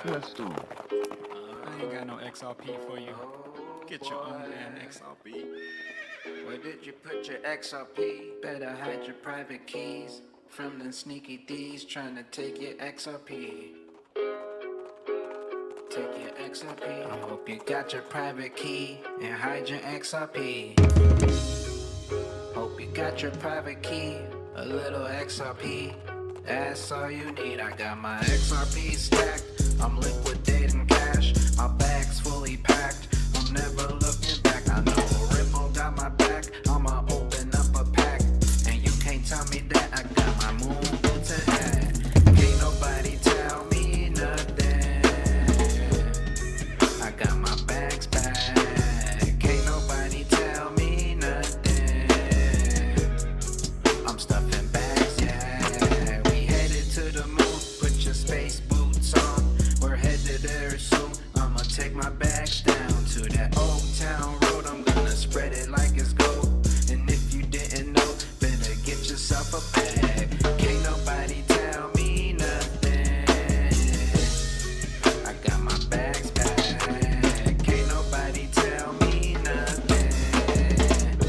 Let's do it. I ain't got no XRP for you. Get your own damn XRP. Where did you put your XRP? Better hide your private keys from the sneaky thieves trying to take your XRP. Take your XRP. I hope you got your private key and hide your XRP. Hope you got your private key, a little XRP. That's all you need. I got my XRP stacked. I'm liquidating cash. My bag's fully packed. I'm never looking back. I know Ripple got my back. I'ma open up a pack. And you can't tell me that I got my moon boots in hand. Can't nobody tell me nothing. I got my bags packed. Can't nobody tell me nothing. I'm stuffing bags, yeah. We headed to the moon. Put your space boots on. We're headed there soon. I'ma take my bags down to that old town road. I'm gonna spread it like it's gold. And if you didn't know, better get yourself a bag. Can't nobody tell me nothing. I got my bags packed. Can't nobody tell me nothing.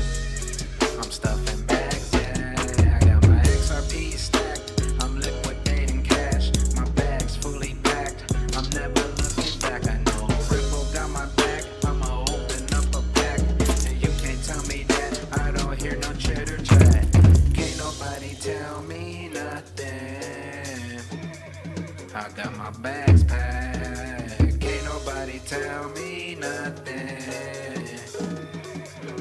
I'm stuffing bags, yeah. I got my XRP stacked. I'm liquidating cash. My bag's fully packed. I'm never looking back. I know Ripple got my back. I'ma open up a pack. And you can't tell me that I don't hear no chitter chat. Can't nobody tell me nothing. I got my bags packed. Can't nobody tell me nothing.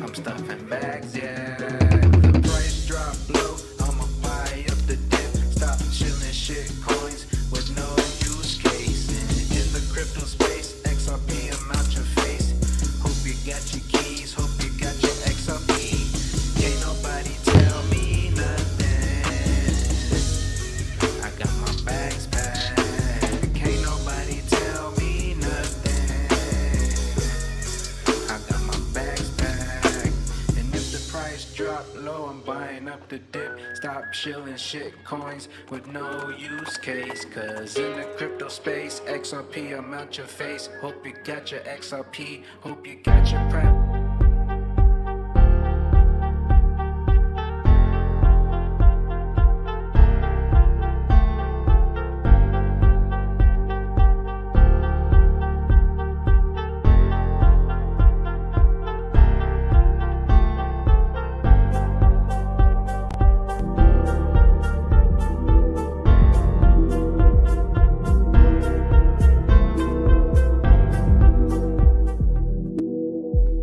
I'm stuffing bags, yeah. The price drop low, I'ma buy up the dip. Stop chilling shit coins with no use case. In the crypto space, XRP, I'm out your face. Hope you got your keys, hope you got your XRP. Can't nobody tell me nothing. I got my bags packed. Can't nobody tell me nothing. I got my bags packed. And if the price drop low, I'm buying up the dip. Stop shilling shit coins with no use case. Cause in the crypto space, XRP, I'm out your face. Hope you got your XRP. Hope you got your prep.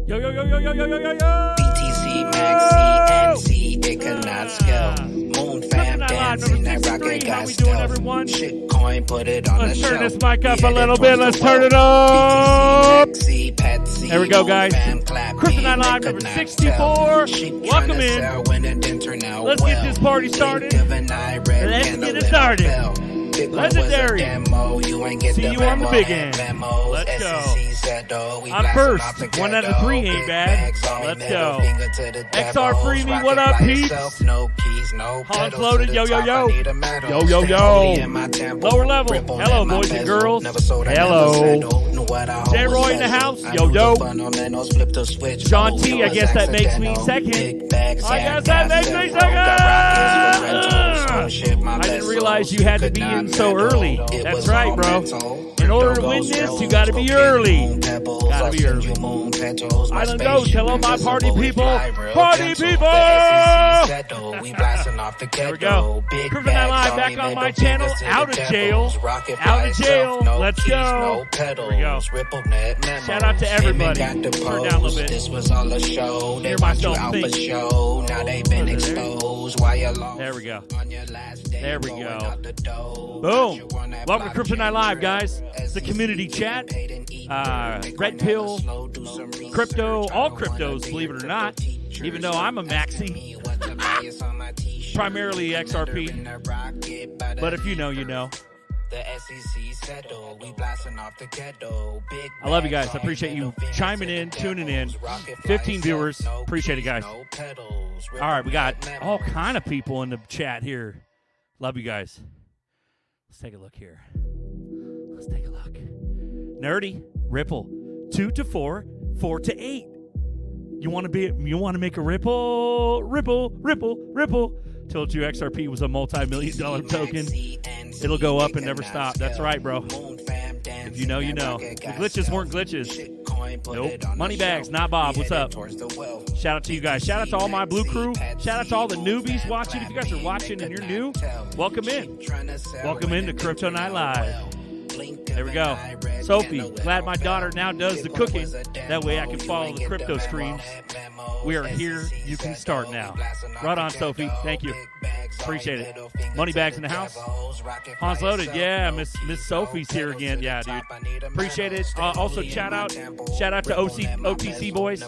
Yo, yo, yo, yo, yo, yo, yo, yo, yo. BTC, Max, CNC, it cannot scale. Moon fam dancing, that rocket How got we doing, stealth. everyone? Shit coin, put it on Let's the turn shelf. this mic up We a little headed bit. towards Let's the turn it well. up. BTC, Maxi, Patsy, There we go, Moon guys. fam, clap, Kryptonite me, Live they number could not 64. tell. She Welcome tryna in. sell when it didn't turn out Let's well. get this party started. Blink of an eye, red Let's candle get it lit started. bell. Big one was a Legendary. demo. You ain't get See the you on the memo, big had end. memos. Let's go. SEC said, "Oh, we I'm blasting first. off the 1 out of ghetto. 3 ain't Big bad. bags on me, Let's middle go. finger to the XR devils. Freebie, Rock what it up, by peeps? yourself, no keys, no Hans pedals. loaded, To the yo, yo, top, yo. I need a medal. Yo, yo, Stay yo. holy in my temple. Lower level. Ripple Hello, in my boys and bezel. girls. Never sold, I Hello. never settled. Knew what I J. always Roy in the settled. house. I Yo, knew yo. the fundamentals, flip the switch. John Oh, T, it I was guess that makes me accidental. second. Big bags, I yeah, guess that makes me gas, second. got rockets for rentals. Oh, shit, my I didn't vessels. realize you had to Could be not in so meddle. early. It That's was right, all bro. mental. In order to Crypto win goes this, you slow. gotta be Okay, early. moon pebbles. Gotta I'll be send early. you moon petals. My Island Go, spaceship tell 'em my invisible. party We people. fly real Party gentle. people. The SEC settle. We blasting off the There we ghetto. go. Big Kryptonite bags Live on back me, on my middle channel. fingers to Out the of jail. devils. Rocket Out by of jail. itself. No Let's keys, go. no pedals. There we go. Ripple net memos. Shout out to everybody. Women got the Turn down a little pose. bit. This was all a show. They Hear want you myself out for think. show. Now they been There. exposed. Why you lost? There we go. On your last day, There we going go. out the door. Boom. Welcome to Kryptonite Live, guys. It's the community chat. Red Pill, crypto, all cryptos, believe it or not. Even though I'm a maxi, primarily XRP. But if you know, you know. The SEC settle, we blasting off the ghetto. Big I love you bags guys. I on appreciate me, you middle fingers chiming to the in, tuning in. devils. Rocket 15 fly viewers. itself, no Appreciate it, keys, guys. no pedals. All right, we got Ripple net all memos. kind of people in the chat here. Love you guys. Let's take a look here. Let's take a look. Nerdy, Ripple, 2 to 4, 4 to 8. You want to make a Ripple? Told you XRP was a multi-million-dollar token. It'll go up and never stop. That's right, bro. If you know, you know. The glitches weren't glitches. Nope. Moneybags, not Bob. What's up? Shout out to you guys. Shout out to all my blue crew. Shout out to all the newbies watching. If you guys are watching and you're new, welcome in. Welcome into Crypto Night Live. There we go. Sophie, glad my daughter now does the cooking. That way I can follow the crypto streams. We are here. You can start now. Right on, Sophie. Thank you. Appreciate it. Moneybags in the house. Hans Loaded. Yeah, Miss Sophie's here again. Yeah, dude. Appreciate it. Also, shout out to OTC boys.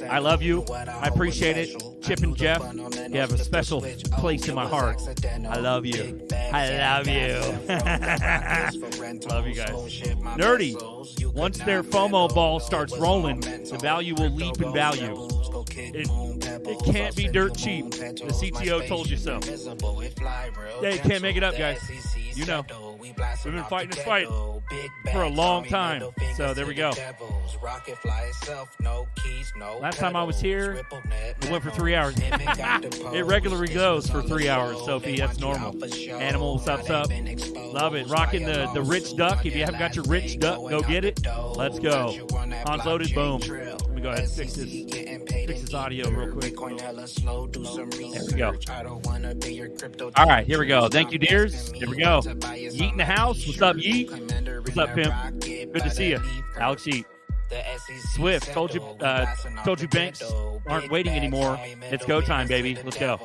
I love you. I appreciate it. Chip and Jeff, you have a special place in my heart. I love you. I love you. Love you guys. Nerdy. Once their FOMO ball starts rolling, the value will leap in value. It can't be dirt cheap. The CTO told you so. Yeah, you can't make it up, guys. You know. We've been fighting this fight for a long time. So there we go. Last time I was here, it went for 3 hours. It regularly goes for 3 hours, Sophie. That's normal. Animal, what's up? Love it. Rocking the rich duck. If you haven't got your rich duck, go get it. Let's go. Hans Loaded, boom. Let me go ahead and fix this audio real quick. There we go. All right, here we go. Thank you, dears. Here we go. Yeet in the house. What's up, Yeet? What's up, Pimp? Good to see you. Alex Yeet. Swift, told you banks aren't waiting anymore. It's go time, baby. Let's go.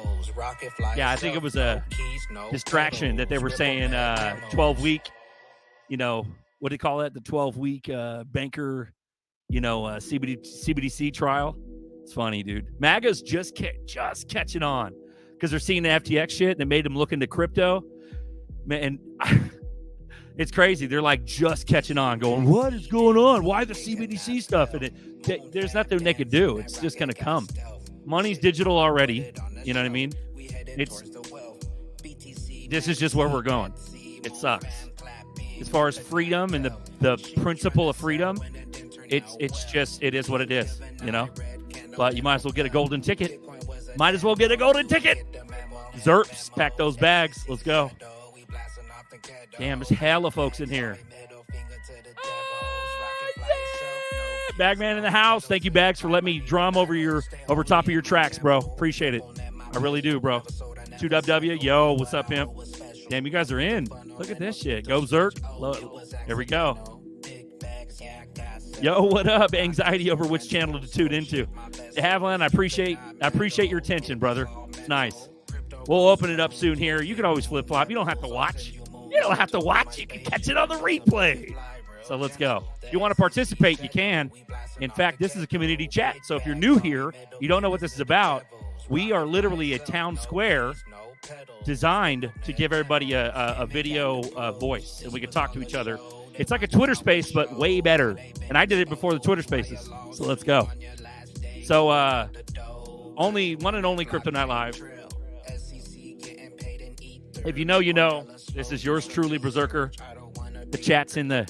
Yeah, I think it was a distraction that they were saying 12-week, what do you call it? The 12-week banker, CBDC trial. It's funny, dude. MAGA's just catching on because they're seeing the FTX shit and it made them look into crypto. Man, it's crazy. They're like just catching on, going, what is going on? Why the CBDC stuff? And there's nothing they could do. It's just going to come. Money's digital already. You know what I mean? This is just where we're going. It sucks. As far as freedom and the principle of freedom, it is what it is, But you might as well get a golden ticket. Zerps, pack those bags. Let's go. Damn, there's hella folks in here. Bagman in the house. Thank you, Bags, for letting me drum over top of your tracks, bro. Appreciate it. I really do, bro. 2WW. Yo, what's up, Pimp? Damn, you guys are in. Look at this shit. Go Zerk. There we go. Yo, what up? Anxiety over which channel to tune into. De Haviland, I appreciate your attention, brother. It's nice. We'll open it up soon here. You can always flip-flop. You don't have to watch. You can catch it on the replay. So let's go. If you want to participate, you can. In fact, this is a community chat. So if you're new here, you don't know what this is about, we are literally a town square designed to give everybody a video voice, and we can talk to each other. It's like a Twitter space, but way better. And I did it before the Twitter spaces. So let's go. So only one and only Crypto Night Live. If you know, you know. This is yours truly, Berserker. The chat's in the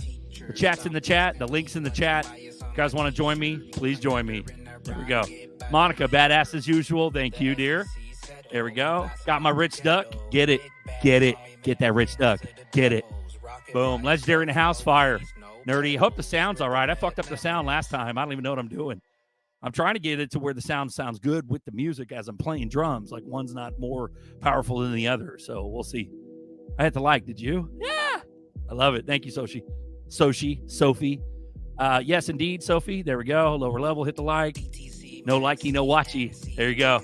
chat. The link's in the chat. If you guys want to join me, please join me. There we go. Monica, badass as usual. Thank you, dear. There we go. Got my rich duck. Get it. Get that rich duck. Get it. Boom. Legendary in the house. Fire. Nerdy. Hope the sound's all right. I fucked up the sound last time. I don't even know what I'm doing. I'm trying to get it to where the sound sounds good with the music as I'm playing drums. Like one's not more powerful than the other. So we'll see. I had to like. Did you? Yeah. I love it. Thank you, Sophie. Yes, indeed, Sophie. There we go. Lower level. Hit the like. No likey, no watchy. There you go.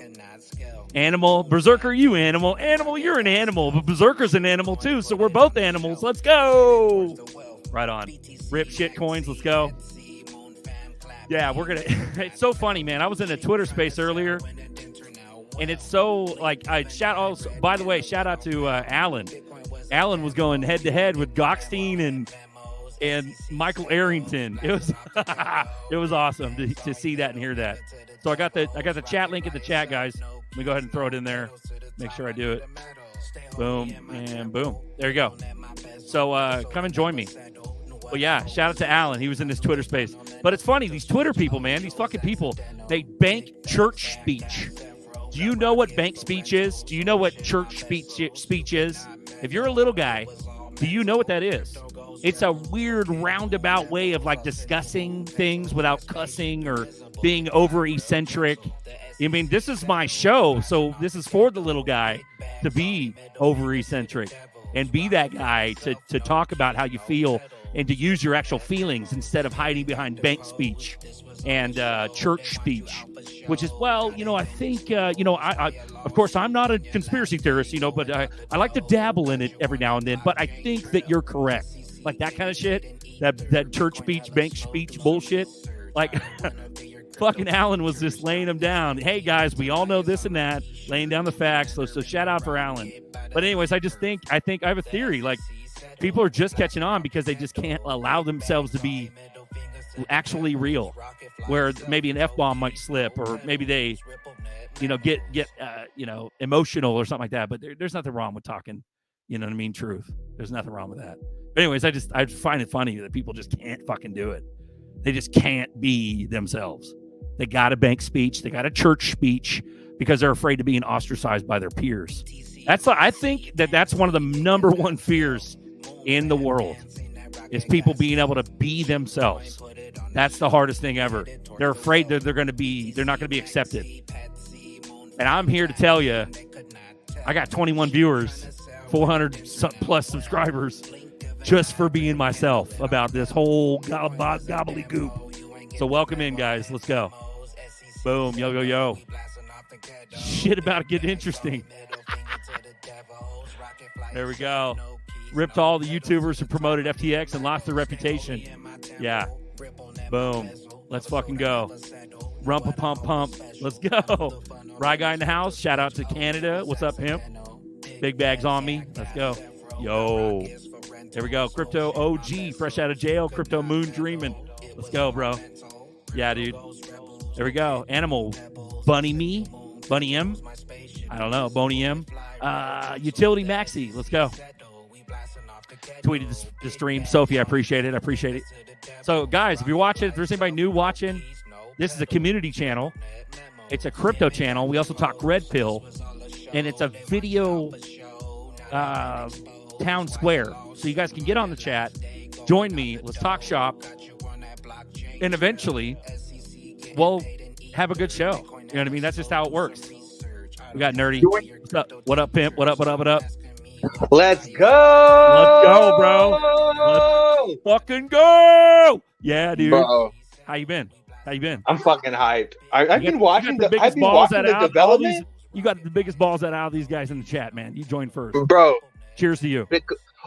Animal. Berserker, you animal. Animal, you're an animal. But Berserker's an animal, too. So we're both animals. Let's go. Right on. Rip shit coins. Let's go. Yeah, we're going to. It's so funny, man. I was in a Twitter space earlier. And it's so, like, by the way, shout out to Alan. Alan was going head to head with Gockstein and Michael Arrington. It was awesome to see that and hear that. So I got the chat link in the chat, guys. Let me go ahead and throw it in there. Make sure I do it. Boom and boom. There you go. So come and join me. Well, yeah, shout out to Alan. He was in this Twitter space. But it's funny, these Twitter people, man, these fucking people, they bank church speech. Do you know what bank speech is? Do you know what church speech is? If you're a little guy, do you know what that is? It's a weird roundabout way of like discussing things without cussing or being over eccentric. I mean, this is my show, so this is for the little guy to be over eccentric and be that guy to talk about how you feel and to use your actual feelings instead of hiding behind bank speech and church speech, which is, well, I think, I of course, I'm not a conspiracy theorist, but I like to dabble in it every now and then, but I think that you're correct. Like that kind of shit, that church speech, bank speech bullshit. Like fucking Alan was just laying them down. Hey, guys, we all know this and that, laying down the facts. So shout out for Alan. But anyways, I think I have a theory. Like, people are just catching on because they just can't allow themselves to be actually real, where maybe an F-bomb might slip, or maybe they, get emotional or something like that. But there's nothing wrong with talking, truth. There's nothing wrong with that. But anyways, I find it funny that people just can't fucking do it. They just can't be themselves. They got a bank speech. They got a church speech because they're afraid of being ostracized by their peers. I think that's one of the number one fears in the world is people being able to be themselves. That's the hardest thing ever. They're afraid that they're not going to be accepted. And I'm here to tell you, I got 21 viewers, 400 plus subscribers just for being myself about this whole gobbledygook. So welcome in, guys. Let's go. Boom. Yo, yo, yo. Shit about to get interesting. There we go. Ripped all the YouTubers who promoted FTX and lost their reputation. Yeah. Boom. Let's fucking go. Rumpa pump pump. Let's go. Rye Guy in the house. Shout out to Canada. What's up, pimp? Big bags on me. Let's go. Yo. There we go. Crypto OG, fresh out of jail. Crypto Moon dreaming. Let's go, bro. Yeah, dude. There we go. Animal. Bunny M. I don't know. Boney M. Utility Maxi. Let's go. Tweeted the stream. Sophie, I appreciate it. So, guys, if you're watching, if there's anybody new watching, this is a community channel. It's a crypto channel. We also talk Red Pill. And it's a video town square. So you guys can get on the chat, join me, let's talk shop, and eventually we'll have a good show. You know what I mean? That's just how it works. We got Nerdy. What's up? What up, pimp? What up? Let's go, bro. Let's fucking go. Yeah, dude. Bro. How you been? I'm fucking hyped. I've been watching the development. You got the biggest balls out of these guys in the chat, man. You joined first. Bro. Cheers to you.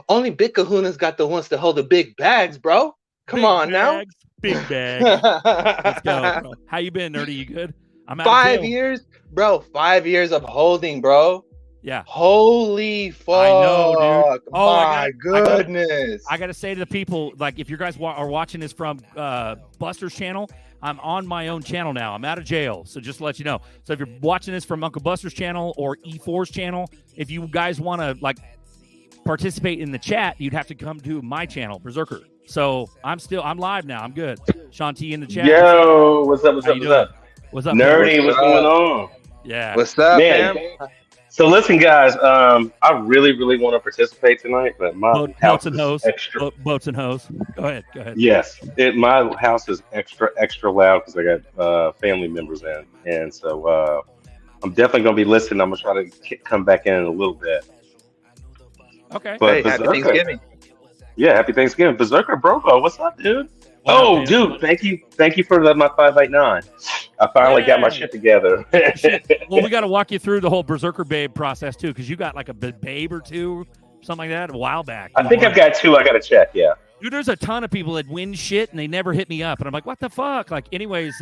Only Big Kahuna's got the ones to hold the big bags, bro. Come on now. Big bags. Let's go, bro. How you been, Nerdy? You good? I'm out 5 years, bro. 5 years of holding, bro. Yeah. Holy fuck. I know, dude. Oh, my goodness. I got to say to the people, like, if you guys are watching this from Buster's channel, I'm on my own channel now. I'm out of jail, so just to let you know. So if you're watching this from Uncle Buster's channel or E4's channel, if you guys want to, like, participate in the chat, you'd have to come to my channel, Berserker. So I'm live now. I'm good. Sean T in the chat. Yo, what's up? What's up, Nerdy? What's going on? Yeah. What's up, man? So listen, guys. I really want to participate tonight, but my boats and hose. Boats and hose. Go ahead. Yes, my house is extra loud because I got family members in, and so I'm definitely gonna be listening. I'm gonna try to come back in a little bit. Okay. But hey, happy Thanksgiving. Yeah, happy Thanksgiving, Berserker Brobo. What's up, dude? Wow, dude, thank you for my 589. I finally got my shit together. Well, we got to walk you through the whole Berserker Babe process too, because you got like a babe or two, something like that, a while back. I think I've got two. I got to check. Yeah. Dude, there's a ton of people that win shit and they never hit me up, and I'm like, what the fuck? Like, anyways,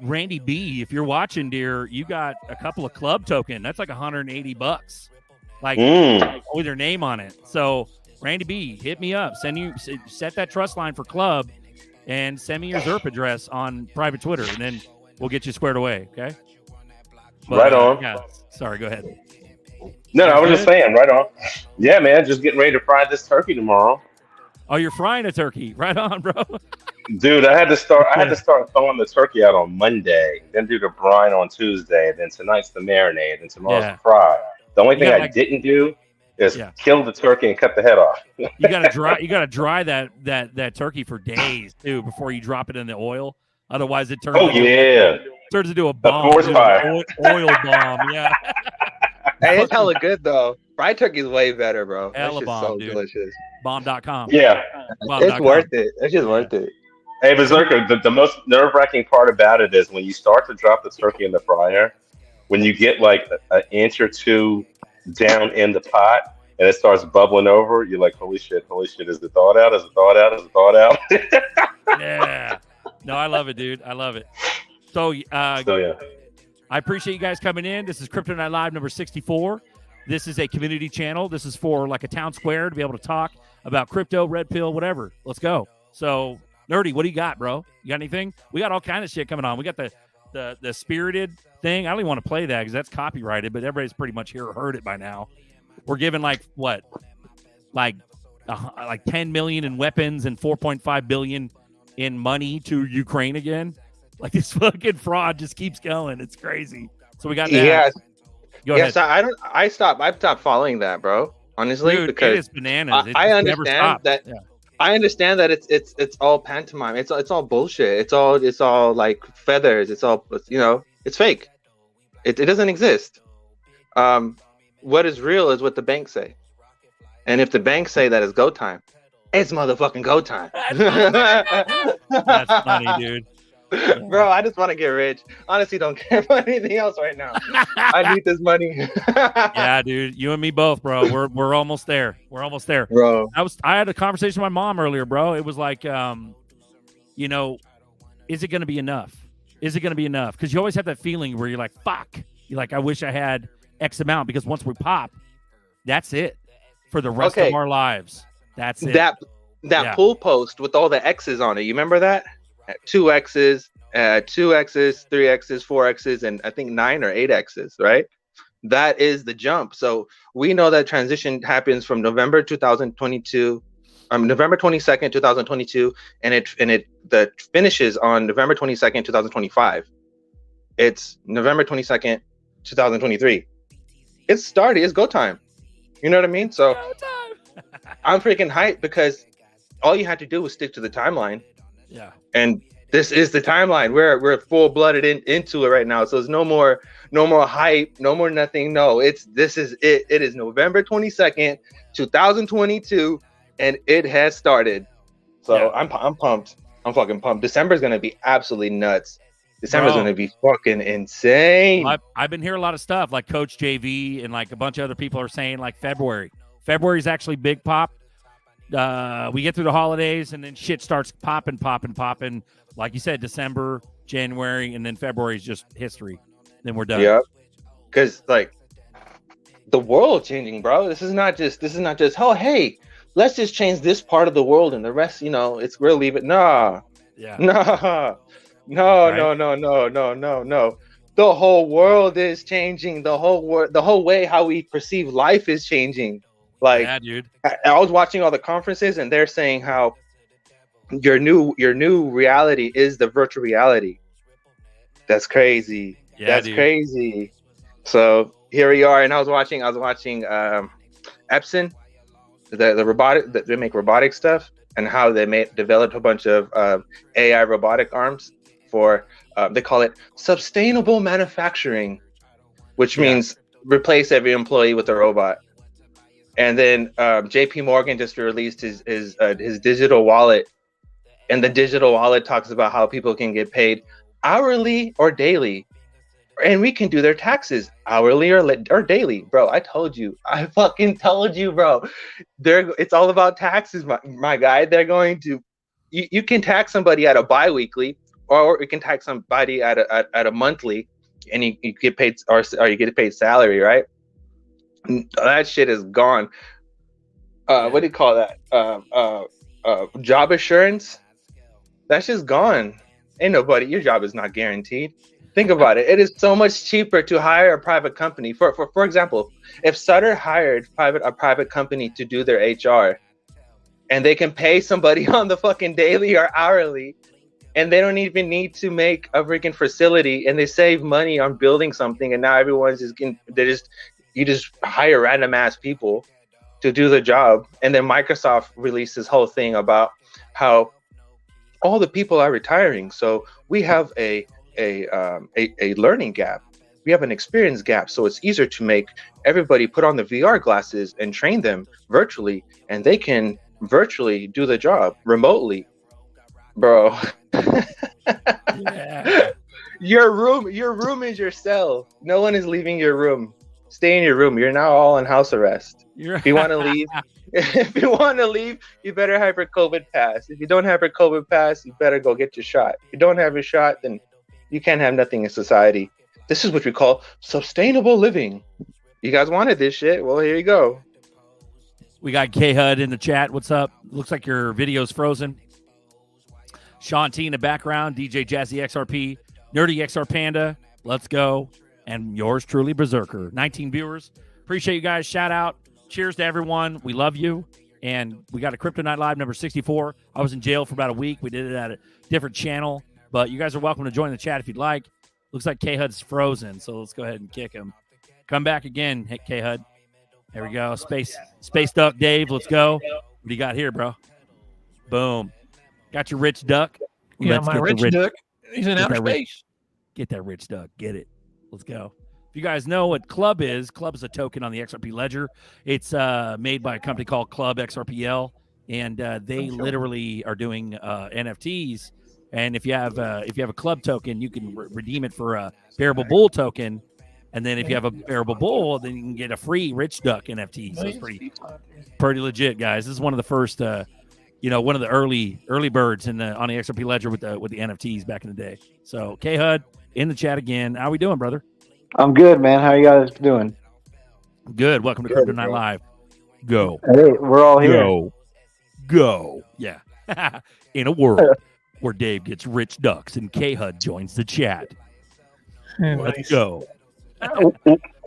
Randy B, if you're watching, dear, you got a couple of club token. That's like $180, like with your name on it. So, Randy B, hit me up. Set that trust line for club. And send me your ZERP address on private Twitter, and then we'll get you squared away, okay? But, right on. Yeah, sorry, go ahead. No, I was Good? just saying, right on. Yeah, man, just getting ready to fry this turkey tomorrow. Oh, you're frying a turkey. Right on, bro. Dude, I had to start throwing the turkey out on Monday, then do the brine on Tuesday, then tonight's the marinade, and tomorrow's Yeah. the fry. The only You thing gotta, I like- didn't do is Yeah. kill the turkey and cut the head off. You gotta dry that turkey for days too before you drop it in the oil. Otherwise, it turns Oh yeah. into a bomb, forest dude, fire. oil bomb. Yeah, Hey, it's hella good though. Fried turkey's way better, bro. That Hella shit's bomb, so dude. delicious. bomb.com. Yeah. It's Bomb.com. worth it. It's just worth it. Hey, Berserker, the most nerve-wracking part about it is when you start to drop the turkey in the fryer, when you get like an inch or two down in the pot and it starts bubbling over, you're like, holy shit, is it thawed out? Is it thawed out? Is it thawed out? Yeah. No, I love it, dude. I love it. So, So yeah. I appreciate you guys coming in. This is Kryptonite Live number 64. This is a community channel. This is for like a town square to be able to talk about crypto, red pill, whatever. Let's go. So, Nerdy, what do you got, bro? You got anything? We got all kind of shit coming on. We got the Spirited thing. I don't even want to play that because that's copyrighted, but everybody's pretty much heard it by now. We're giving like 10 million in weapons and 4.5 billion in money to Ukraine again. Like this fucking fraud just keeps going. It's crazy. So we got that. Yes. Go ahead. Yes, I've stopped following that, bro. Honestly, Dude, because it is bananas. It I just never understand stops. that. Yeah. I understand that it's all pantomime. It's all bullshit. It's all like feathers. It's all it's fake. It doesn't exist. What is real is what the banks say, and if the banks say that it's go time, it's motherfucking go time. That's funny, dude. Bro, I just want to get rich. Honestly, don't care about anything else right now. I need this money. Yeah, dude. You and me both, bro. We're almost there. We're almost there. Bro. I had a conversation with my mom earlier, bro. It was like, is it going to be enough? Is it going to be enough? Because you always have that feeling where you're like, fuck. You're like, I wish I had X amount, because once we pop, that's it for the rest of our lives. That's it. That Yeah. pool post with all the X's on it. You remember that? 2 X's, 2 X's, 3 X's, 4 X's, and I think 9 or 8 X's, right? That is the jump. So we know that transition happens from November 2022, November 22nd, 2022, and the finishes on November 22nd, 2025. It's November 22nd, 2023. It's started. It's go time. You know what I mean? So I'm freaking hyped because all you had to do was stick to the timeline. Yeah. And this is the timeline. We're full blooded into it right now. So there's no more hype, no more nothing. No, this is it. It is November 22nd, 2022, and it has started. So Yeah. I'm pumped. I'm fucking pumped. December's gonna be absolutely nuts. December's Bro. gonna be fucking insane. I've been hearing a lot of stuff like Coach JV and like a bunch of other people are saying like February. February is actually big pop. We get through the holidays and then shit starts popping. Like you said, December, January, and then February is just history. Then we're done. Yep. Because like the world changing, bro. This is not just oh hey, let's just change this part of the world and the rest, we're leaving. Nah. Yeah. No. Right. No. The whole world is changing. The whole way how we perceive life is changing. Like Yeah, dude. I was watching all the conferences and they're saying how your new reality is the virtual reality. That's crazy. Yeah, That's dude. crazy. So here we are, and I was watching Epson, the robotic that they make robotic stuff, and how they developed a bunch of AI robotic arms for they call it sustainable manufacturing, which means replace every employee with a robot. And then JP Morgan just released his digital wallet, and the digital wallet talks about how people can get paid hourly or daily, and we can do their taxes hourly or daily. Bro, I fucking told you, bro. It's all about taxes, my guy. They're going to, you can tax somebody at a biweekly, or you can tax somebody at a monthly, and you get paid or you get paid salary, right? That shit is gone. What do you call that? Job assurance. That's just gone. Ain't nobody. Your job is not guaranteed. Think about it. It is so much cheaper to hire a private company. For example, if Sutter hired a private company to do their HR, and they can pay somebody on the fucking daily or hourly, and they don't even need to make a freaking facility, and they save money on building something, and now everyone's just you just hire random ass people to do the job. And then Microsoft released this whole thing about how all the people are retiring, so we have a learning gap. We have an experience gap, so it's easier to make everybody put on the VR glasses and train them virtually, and they can virtually do the job remotely, bro. Yeah. Your room is your cell. No one is leaving your room. Stay in your room. You're now all on house arrest. If you want to leave, you better have your COVID pass. If you don't have your COVID pass, you better go get your shot. If you don't have your shot, then you can't have nothing in society. This is what we call sustainable living. You guys wanted this shit. Well, here you go. We got K-Hud in the chat. What's up? Looks like your video's frozen. Sean T in the background. DJ Jazzy XRP. Nerdy XR Panda. Let's go. And yours truly, Berserker. 19 viewers. Appreciate you guys. Shout out. Cheers to everyone. We love you. And we got a Crypto Night Live number 64. I was in jail for about a week. We did it at a different channel. But you guys are welcome to join the chat if you'd like. Looks like K-Hud's frozen, so let's go ahead and kick him. Come back again, K-Hud. There we go. Space Duck Dave, let's go. What do you got here, bro? Boom. Got your rich duck. Yeah, my rich duck. He's in outer space. Get that rich duck. Get it. Let's go. If you guys know what Club is a token on the XRP Ledger. It's made by a company called Club XRPL, and they literally are doing NFTs. And if you have a Club token, you can redeem it for a Bearable Bull token. And then if you have a Bearable Bull, then you can get a free Rich Duck NFT. So it's pretty legit, guys. This is one of the first, one of the early birds on the XRP Ledger with the NFTs back in the day. So K-Hud in the chat again. How we doing, brother? I'm good, man. How you guys doing? Good. Welcome to Crypto Night Live. Go. Hey, we're all here. Go. Yeah. In a world where Dave gets rich ducks and K-Hud joins the chat. Let's go.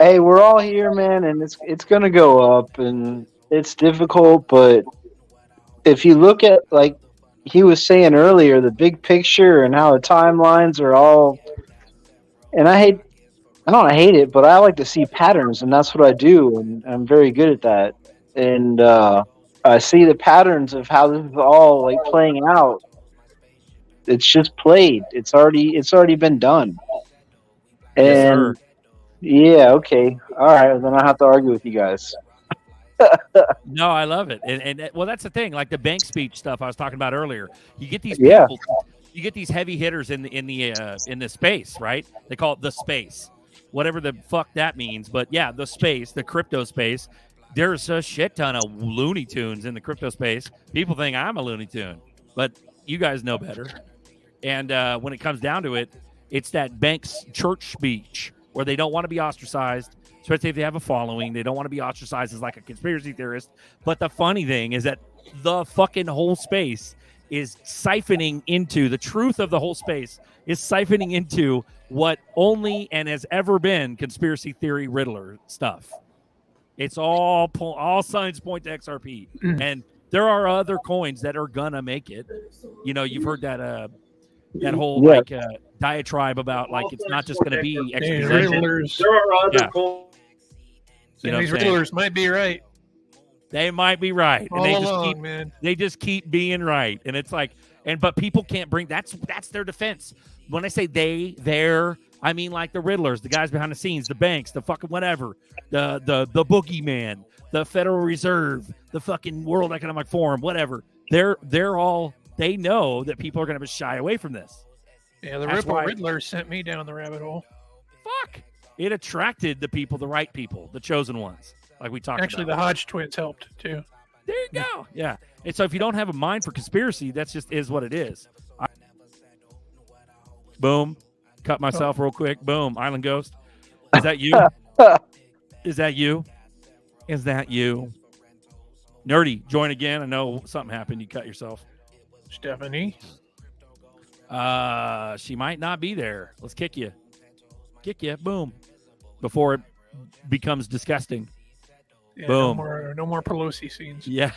Hey, we're all here, man, and it's gonna go up, and it's difficult, but if you look at, like he was saying earlier, the big picture and how the timelines are all, and I don't hate it, but I like to see patterns, and that's what I do, and I'm very good at that. And I see the patterns of how this is all like playing out. It's just played. It's already been done. And yeah, okay, all right. Then I have to argue with you guys. No, I love it, and well, that's the thing. Like the bank speech stuff I was talking about earlier. You get these people, you get these heavy hitters in the space, right? They call it the space, whatever the fuck that means. But yeah, the space, the crypto space. There's a shit ton of Looney Tunes in the crypto space. People think I'm a Looney Tune, but you guys know better. And when it comes down to it, it's that bank's church speech where they don't want to be ostracized, especially if they have a following. They don't want to be ostracized as like a conspiracy theorist. But the funny thing is that the fucking whole space is siphoning into the truth of the whole space is siphoning into what only and has ever been conspiracy theory Riddler stuff. It's all signs point to XRP. And there are other coins that are gonna make it. You know, you've heard that whole diatribe about like it's not just going to be Riddlers. There are other cool. You know, these Riddlers might be right. They might be right, and they just keep being right, and it's like, but people can't bring that's their defense. When I say they're, I mean like the Riddlers, the guys behind the scenes, the banks, the fucking whatever, the boogeyman, the Federal Reserve, the fucking World Economic Forum, whatever. They're all. They know that people are going to shy away from this. Yeah, the Riddler sent me down the rabbit hole. Fuck. It attracted the people, the right people, the chosen ones, like we talked Actually, about. the Hodge twins helped, too. There you go. Yeah. And so if you don't have a mind for conspiracy, that's just is what it is. Boom. Cut myself real quick. Boom. Island Ghost. Is that you? Is that you? Is that you? Nerdy, join again. I know something happened. You cut yourself. Stephanie. She might not be there. Let's kick you. kick you, boom, before it becomes disgusting. Yeah, Boom. No more Pelosi scenes. Yeah.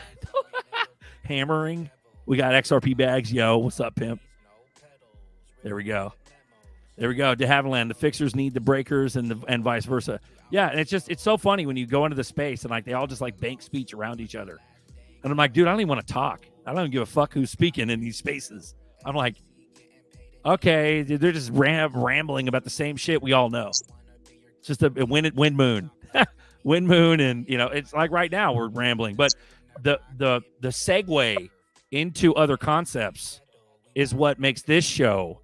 Hammering. We got XRP bags. Yo, what's up, pimp? There we go. There we go. De Havilland, the fixers need the breakers and vice versa. Yeah, and it's so funny when you go into the space and like they all just like bank speech around each other. And I'm like, dude, I don't even want to talk. I don't even give a fuck who's speaking in these spaces. I'm like, okay, they're just rambling about the same shit we all know. It's just a wind moon. Wind moon, and it's like right now we're rambling. But the segue into other concepts is what makes this show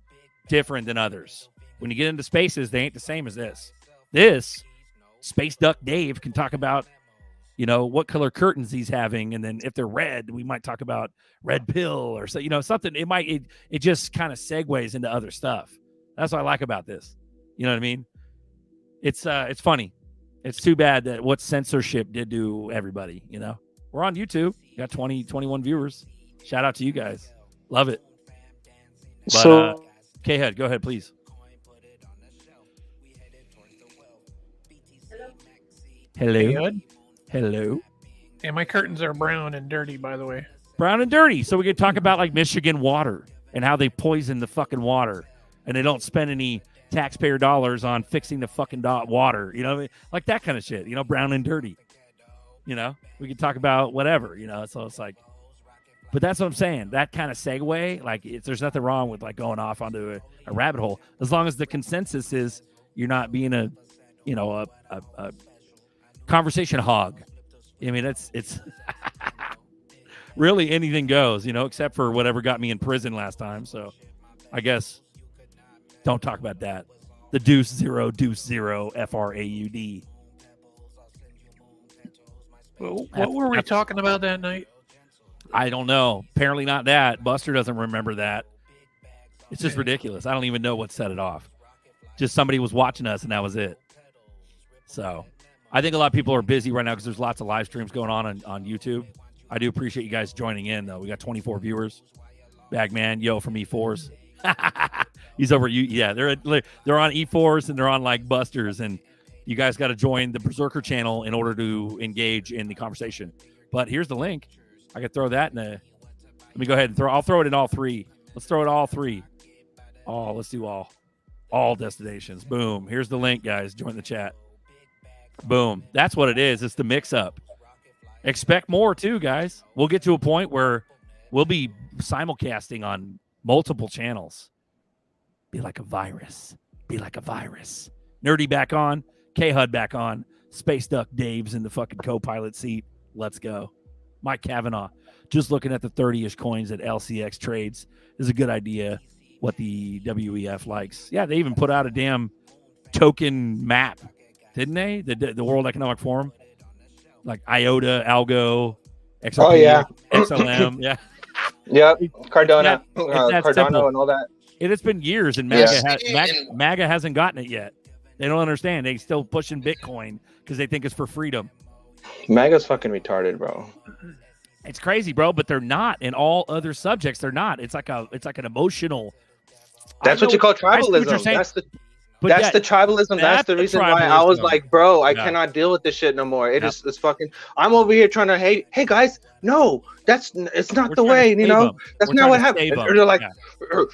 different than others. When you get into spaces, they ain't the same as this. This Space Duck Dave can talk about what color curtains he's having, and then if they're red, we might talk about red pill or something. It just kind of segues into other stuff. That's what I like about this. You know what I mean? It's funny. It's too bad that what censorship did to everybody. We're on YouTube. Got 21 viewers. Shout out to you guys. Love it. But, So K-Head, go ahead, please. Hello. Good. Hello. Yeah, my curtains are brown and dirty, by the way. Brown and dirty. So we can talk about like Michigan water and how they poison the fucking water, and they don't spend any taxpayer dollars on fixing the fucking water. Like that kind of shit. Brown and dirty. We can talk about whatever. So it's like, but that's what I'm saying. That kind of segue, like, there's nothing wrong with like going off onto a rabbit hole as long as the consensus is you're not being a conversation hog. I mean, it's really anything goes, except for whatever got me in prison last time. So I guess don't talk about that. The deuce zero FRAUD. Well, what were we talking about that night? I don't know. Apparently not that. Buster doesn't remember that. It's just ridiculous. I don't even know what set it off. Just somebody was watching us, and that was it. So I think a lot of people are busy right now because there's lots of live streams going on YouTube. I do appreciate you guys joining in, though. We got 24 viewers. Bagman, yo, from E4s. He's over you. Yeah, they're on E4s, and they're on like Busters, and you guys got to join the Berserker channel in order to engage in the conversation. But here's the link. I could throw that in let me go ahead and I'll throw it in all three. Let's throw it all three. Let's do all destinations. Boom. Here's the link, guys. Join the chat. Boom. That's what it is. It's the mix up. Expect more too, guys. We'll get to a point where we'll be simulcasting on multiple channels. Be like a virus. Nerdy back on. K-Hud back on. Space Duck Dave's in the fucking co-pilot seat. Let's go. Mike Kavanaugh, just looking at the 30-ish coins at LCX trades is a good idea what the WEF likes. Yeah, they even put out a damn token map, didn't they? The World Economic Forum? Like IOTA, Algo, XRP, Oh, yeah. XLM. Yeah. Yep. Cardano, Cardano Cardano and all that. It's been years, and MAGA hasn't gotten it yet. They don't understand. They still pushing Bitcoin because they think it's for freedom. MAGA's fucking retarded, bro. It's crazy, bro, but they're not in all other subjects. They're not. It's like an emotional. That's what you call tribalism. That's the tribalism. That's the reason why I was like, bro, I cannot deal with this shit no more. It's fucking. I'm over here trying to, hey guys, no, it's not the way, That's not what happened. They're like,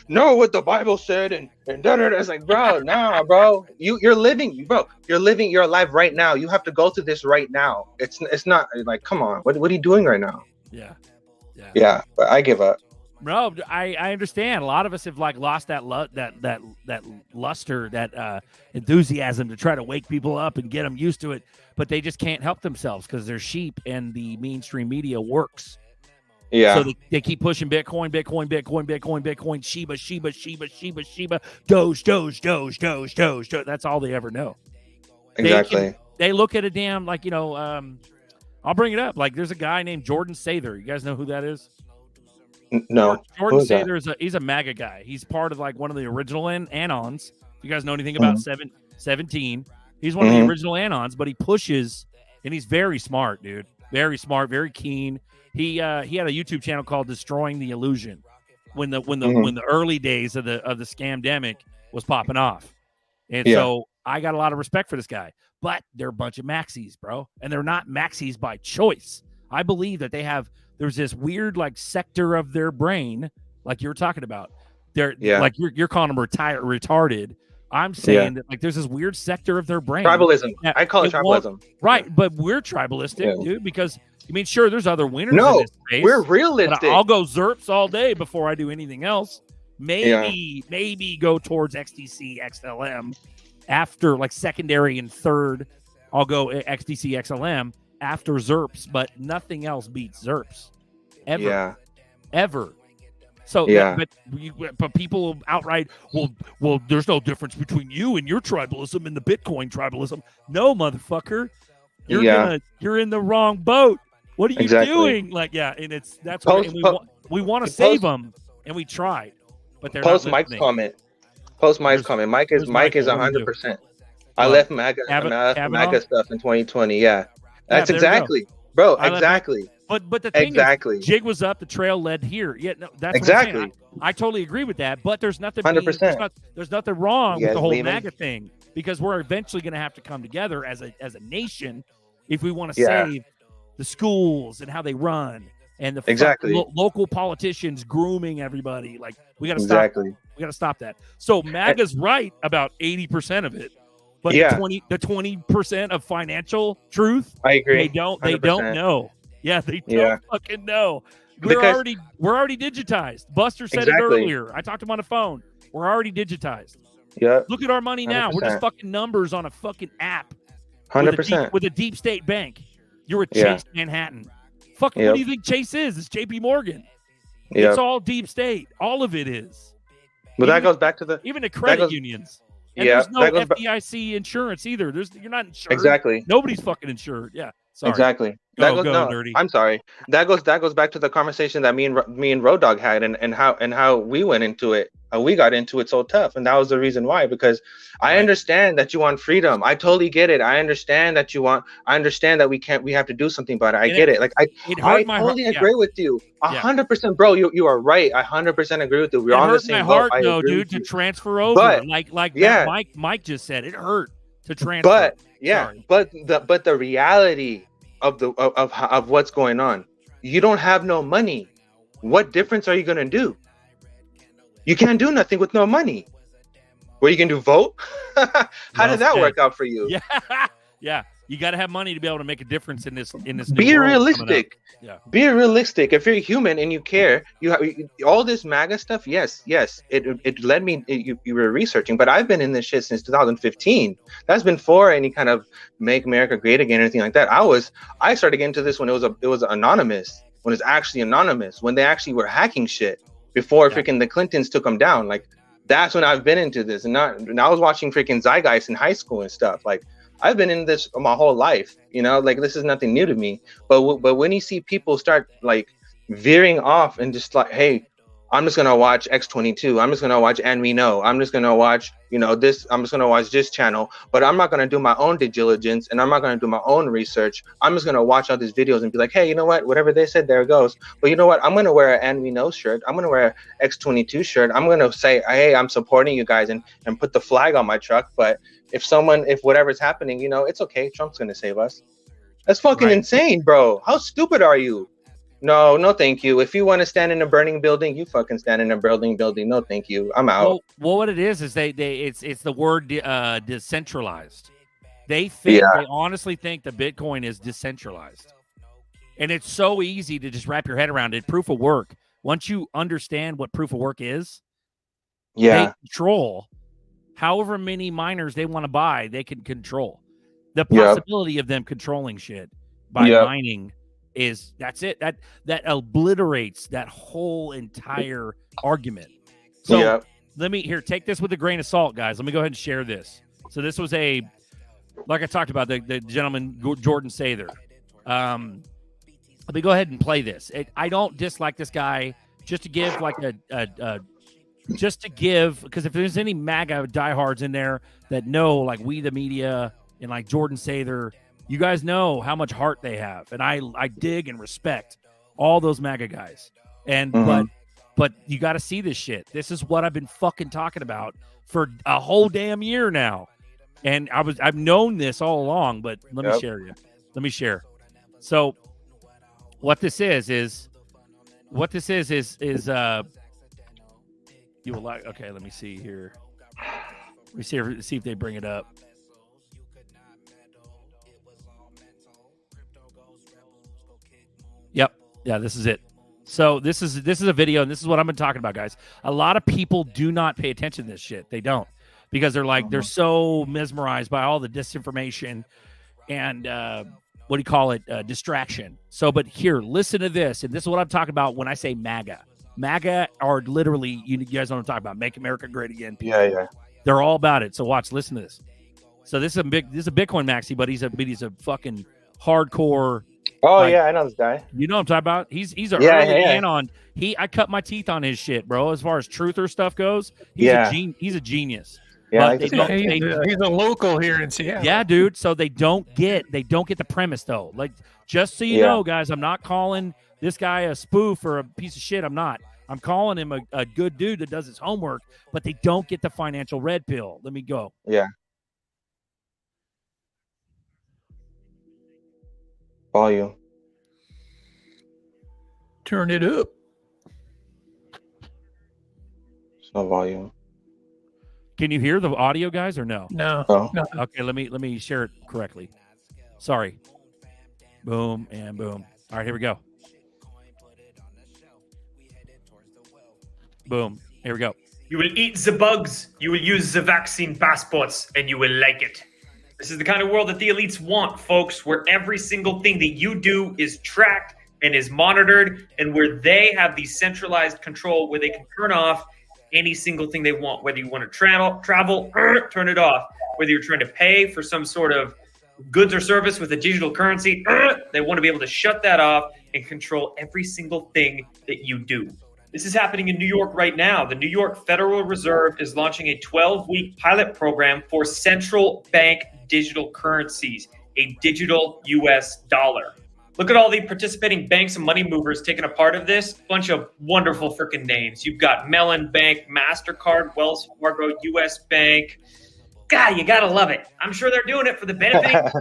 no, what the Bible said, and da. It's like, bro, nah, bro, you're living, you're alive right now. You have to go through this right now. It's not like, come on, what are you doing right now? Yeah, but I give up. Bro, I understand. A lot of us have like lost that luster, that enthusiasm to try to wake people up and get them used to it, but they just can't help themselves because they're sheep and the mainstream media works. Yeah. So they keep pushing Bitcoin, Shiba, Doge. That's all they ever know. Exactly. They look at a damn I'll bring it up. Like there's a guy named Jordan Sather. You guys know who that is? No. Jordan Sather he's a MAGA guy. He's part of like one of the original Anons. If you guys know anything about 17, he's one of the original Anons, but he pushes, and he's very smart, dude. Very smart, very keen. He had a YouTube channel called Destroying the Illusion when the early days of the scamdemic was popping off. And so I got a lot of respect for this guy, but they're a bunch of maxis, bro. And they're not maxis by choice. I believe that there's this weird like sector of their brain, like you were talking about. They're like you're calling them retarded. I'm saying that like there's this weird sector of their brain. Tribalism. I call it tribalism. Right, but we're tribalistic, dude, because I mean, sure, there's other winners in No, this space. we're realistic. I'll go ZERPs all day before I do anything else. Maybe go towards XDC, XLM after like secondary and third. I'll go XDC, XLM after ZERPs, but nothing else beats ZERPs ever. So, but people outright, well, there's no difference between you and your tribalism and the Bitcoin tribalism. No, motherfucker, you're in the wrong boat. What are you doing? Like, and that's what we want to save them, and we tried, but they're post not Mike's listening. comment. Post Mike's comment. Mike is 100%. I left MAGA stuff in 2020. Yeah, that's exactly, bro. Exactly. But the thing is, jig was up, the trail led here. Yeah, no, that's exactly. What I'm saying. I totally agree with that. But there's nothing. 100%. There's nothing wrong with the whole MAGA thing, because we're eventually going to have to come together as a nation if we want to save the schools and how they run and the local politicians grooming everybody. Like, we got to stop. We got to stop that. So MAGA's right about 80% of it. But the 20% of financial truth, I agree. They don't know. Yeah, they don't fucking know. We're already digitized. Buster said it earlier. I talked to him on the phone. We're already digitized. Yeah. Look at our money now. 100%. We're just fucking numbers on a fucking app. 100%. With a deep state bank. You're at Chase Manhattan. Fuck, what do you think Chase is? It's JP Morgan. It's all deep state. All of it is. But that goes back to even the credit unions. And there's no FDIC insurance either. You're not insured. Exactly. Nobody's fucking insured. Yeah. Sorry. Exactly. Go, nerdy. I'm sorry. That goes back to the conversation that me and Road Dogg had, and how we went into it. We got into it so tough, and that was the reason why. Because I understand that you want freedom. I totally get it. I understand that I understand that we have to do something about it. I get it. Like I totally agree with you. 100%, bro. You are right. I 100% agree with you. We're on the same boat. It hurt my heart, dude, to transfer over. But, Mike just said, it hurt to transfer. But the reality of what's going on, you don't have no money. What difference are you gonna do? You can't do nothing with no money. What you can do? Vote? How did that work out for you? Yeah. You got to have money to be able to make a difference in this. Be realistic. Yeah. Be realistic. If you're human and you care, you have all this MAGA stuff. Yes. It led me. You were researching, but I've been in this shit since 2015. That's been before any kind of Make America Great Again or anything like that. I started getting into this when it was anonymous. When it's actually anonymous. When they actually were hacking shit before freaking the Clintons took them down. Like, that's when I've been into this, and I was watching freaking Zeitgeist in high school and stuff. Like, I've been in this my whole life, like this is nothing new to me. But when you see people start like veering off and just like, hey, I'm just gonna watch X22, I'm just gonna watch And We Know, I'm just gonna watch this, I'm just gonna watch this channel, but I'm not gonna do my own due diligence and I'm not gonna do my own research. I'm just gonna watch all these videos and be like, hey, you know what, whatever they said, there it goes. But you know what, I'm gonna wear an And We Know shirt, I'm gonna wear an X22 shirt, I'm gonna say, hey, I'm supporting you guys and put the flag on my truck. But if whatever's happening, it's okay, Trump's gonna save us. That's fucking insane, bro. How stupid are you? No, thank you. If you want to stand in a burning building, you fucking stand in a burning building. No, thank you. I'm out. Well, what it is it's the word decentralized. They honestly think that Bitcoin is decentralized, and it's so easy to just wrap your head around it. Proof of work. Once you understand what proof of work is, they control however many miners they want to buy. They can control the possibility of them controlling shit by mining. That's it. That obliterates that whole entire argument. So let me take this with a grain of salt, guys. Let me go ahead and share this. So this was like I talked about, the gentleman Jordan Sather. Let me go ahead and play this. I don't dislike this guy. Just to give like because if there's any MAGA diehards in there that know, like We the Media and like Jordan Sather, you guys know how much heart they have, and I dig and respect all those MAGA guys. And but you got to see this shit. This is what I've been fucking talking about for a whole damn year now. And I've known this all along, but let me share you. Let me share. So what this is you will like, okay, let me see here. Let me see if they bring it up. Yep. Yeah, this is it. So this is a video, and this is what I've been talking about, guys. A lot of people do not pay attention to this shit. They don't, because they're like they're so mesmerized by all the disinformation and what do you call it? Distraction. So, but here, listen to this, and this is what I'm talking about when I say MAGA. MAGA are literally, you guys know what I'm talking about. Make America Great Again. People. Yeah. They're all about it. So watch, listen to this. So this is a Bitcoin maxi, but he's a fucking hardcore. Oh yeah, I know this guy. You know what I'm talking about? He's a early man on. I cut my teeth on his shit, bro. As far as truther stuff goes, he's a genius. Yeah, he's a local here in Seattle. Yeah, dude. So they don't get the premise though. Like, just so you know, guys, I'm not calling this guy a spoof or a piece of shit. I'm not. I'm calling him a good dude that does his homework, but they don't get the financial red pill. Let me go. Yeah. Volume. Turn it up. There's no volume. Can you hear the audio, guys, or no? No. Okay, let me share it correctly. Sorry. Boom and boom. All right, here we go. Boom. Here we go. You will eat the bugs, you will use the vaccine passports, and you will like it. This is the kind of world that the elites want, folks, where every single thing that you do is tracked and is monitored, and where they have the centralized control where they can turn off any single thing they want. Whether you want to travel, turn it off. Whether you're trying to pay for some sort of goods or service with a digital currency, they want to be able to shut that off and control every single thing that you do. This is happening in New York right now. The New York Federal Reserve is launching a 12-week pilot program for central bank digital currencies, a digital US dollar. Look at all the participating banks and money movers taking a part of this. Bunch of wonderful freaking names. You've got Mellon Bank, MasterCard, Wells Fargo, US Bank. God, you gotta love it. I'm sure they're doing it for the benefit.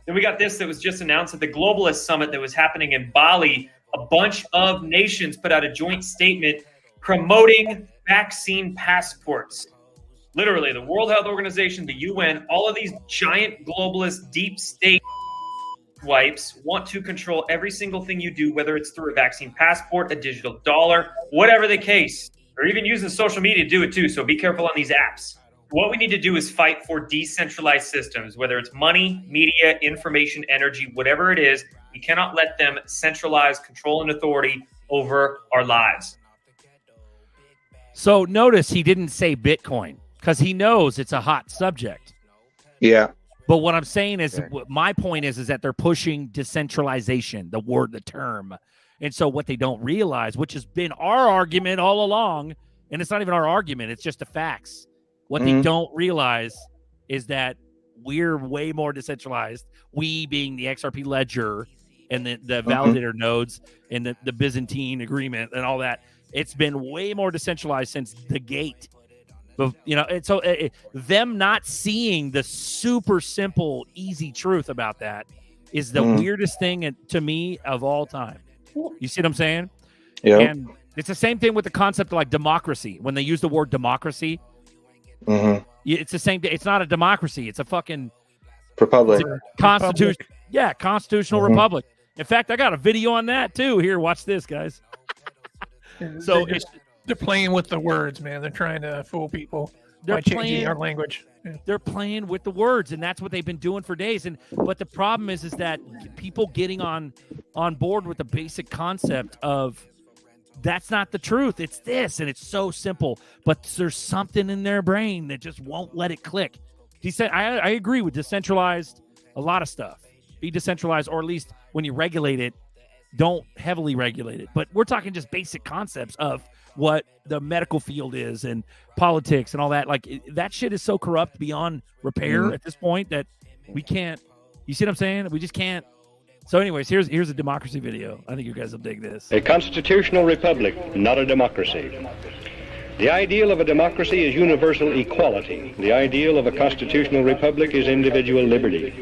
Then we got this that was just announced at the Globalist Summit that was happening in Bali. A bunch of nations put out a joint statement promoting vaccine passports. Literally, the World Health Organization, the UN, all of these giant globalist deep state wipes want to control every single thing you do, whether it's through a vaccine passport, a digital dollar, whatever the case, or even using social media to do it too. So be careful on these apps. What we need to do is fight for decentralized systems, whether it's money, media, information, energy, whatever it is. We cannot let them centralize control and authority over our lives. So notice he didn't say Bitcoin because he knows it's a hot subject. Yeah. But what I'm saying is, my point is that they're pushing decentralization, the term. And so what they don't realize, which has been our argument all along, and it's not even our argument, it's just the facts. What they don't realize is that we're way more decentralized. We being the XRP ledger and the validator nodes and the Byzantine agreement and all that. It's been way more decentralized since the gate. But, and so them not seeing the super simple, easy truth about that is the weirdest thing to me of all time. You see what I'm saying? Yeah. And it's the same thing with the concept of like democracy. When they use the word democracy, it's the same thing. It's not a democracy. It's a fucking republic. Constitution. Yeah, constitutional republic. In fact, I got a video on that too. Here, watch this, guys. So they're playing with the words, man. They're trying to fool people by changing our language. Yeah. They're playing with the words, and that's what they've been doing for days. But the problem is that people getting on board with the basic concept of that's not the truth. It's this, and it's so simple. But there's something in their brain that just won't let it click. I agree with decentralized a lot of stuff. Be decentralized, or at least when you regulate it, don't heavily regulate it. But we're talking just basic concepts of what the medical field is and politics and all that. Like that shit is so corrupt beyond repair at this point that we can't. You see what I'm saying? We just can't. So, anyways, here's a democracy video. I think you guys will dig this. A constitutional republic, not a democracy. The ideal of a democracy is universal equality. The ideal of a constitutional republic is individual liberty.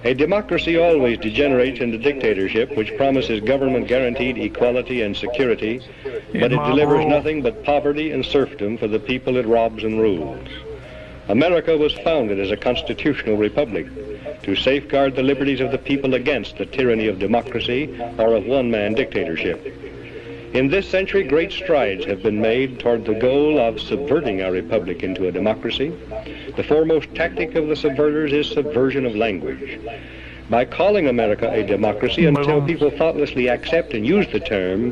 A democracy always degenerates into dictatorship, which promises government-guaranteed equality and security, but it delivers nothing but poverty and serfdom for the people it robs and rules. America was founded as a constitutional republic to safeguard the liberties of the people against the tyranny of democracy or of one-man dictatorship. In this century, great strides have been made toward the goal of subverting our republic into a democracy. The foremost tactic of the subverters is subversion of language. By calling America a democracy until people thoughtlessly accept and use the term,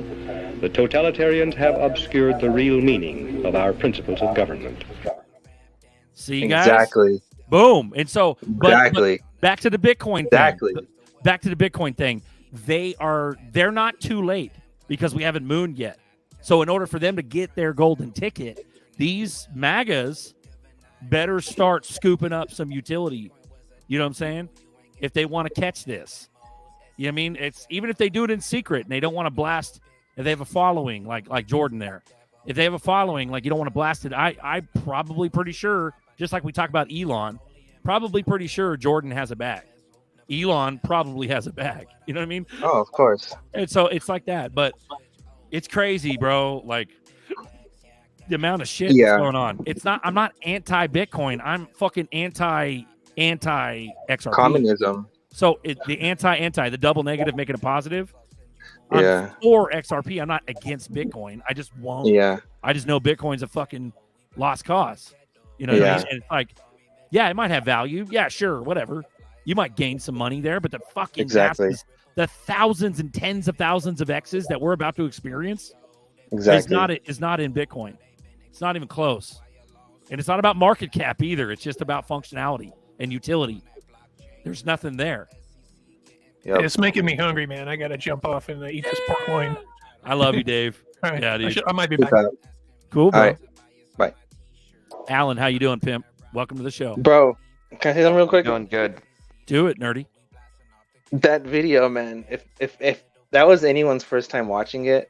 the totalitarians have obscured the real meaning of our principles of government. See, guys? Exactly. Boom. And so, but back to the Bitcoin thing. Exactly. Back to the Bitcoin thing. They're not too late because we haven't mooned yet. So in order for them to get their golden ticket, these MAGAs better start scooping up some utility. You know what I'm saying? If they want to catch this. You know what I mean? It's even if they do it in secret and they don't want to blast, if they have a following like Jordan there. If they have a following, like you don't want to blast it, I'm probably pretty sure, just like we talk about Elon, probably pretty sure Jordan has a bag. Elon probably has a bag. You know what I mean? Oh, of course. And so it's like that. But it's crazy, bro. Like the amount of shit that's going on. I'm not anti-Bitcoin. I'm fucking anti-XRP. Communism. So the anti, the double negative, making it positive. Yeah. Or XRP. I'm not against Bitcoin. I just won't. Yeah. I just know Bitcoin's a fucking lost cause. You know what I mean? And it's like, yeah, it might have value. Yeah, sure, whatever. You might gain some money there, but the fucking masses, the thousands and tens of thousands of X's that we're about to experience is not in Bitcoin. It's not even close. And it's not about market cap either. It's just about functionality and utility. There's nothing there. Yep. It's making me hungry, man. I got to jump off and eat this pork loin. I love you, Dave. All right. Yeah, dude. I might be back. Cool, bro. All right. Bye. Alan, how you doing, pimp? Welcome to the show. Bro, can I say something real quick? Doing good. Do it, nerdy. That video, man, if that was anyone's first time watching it,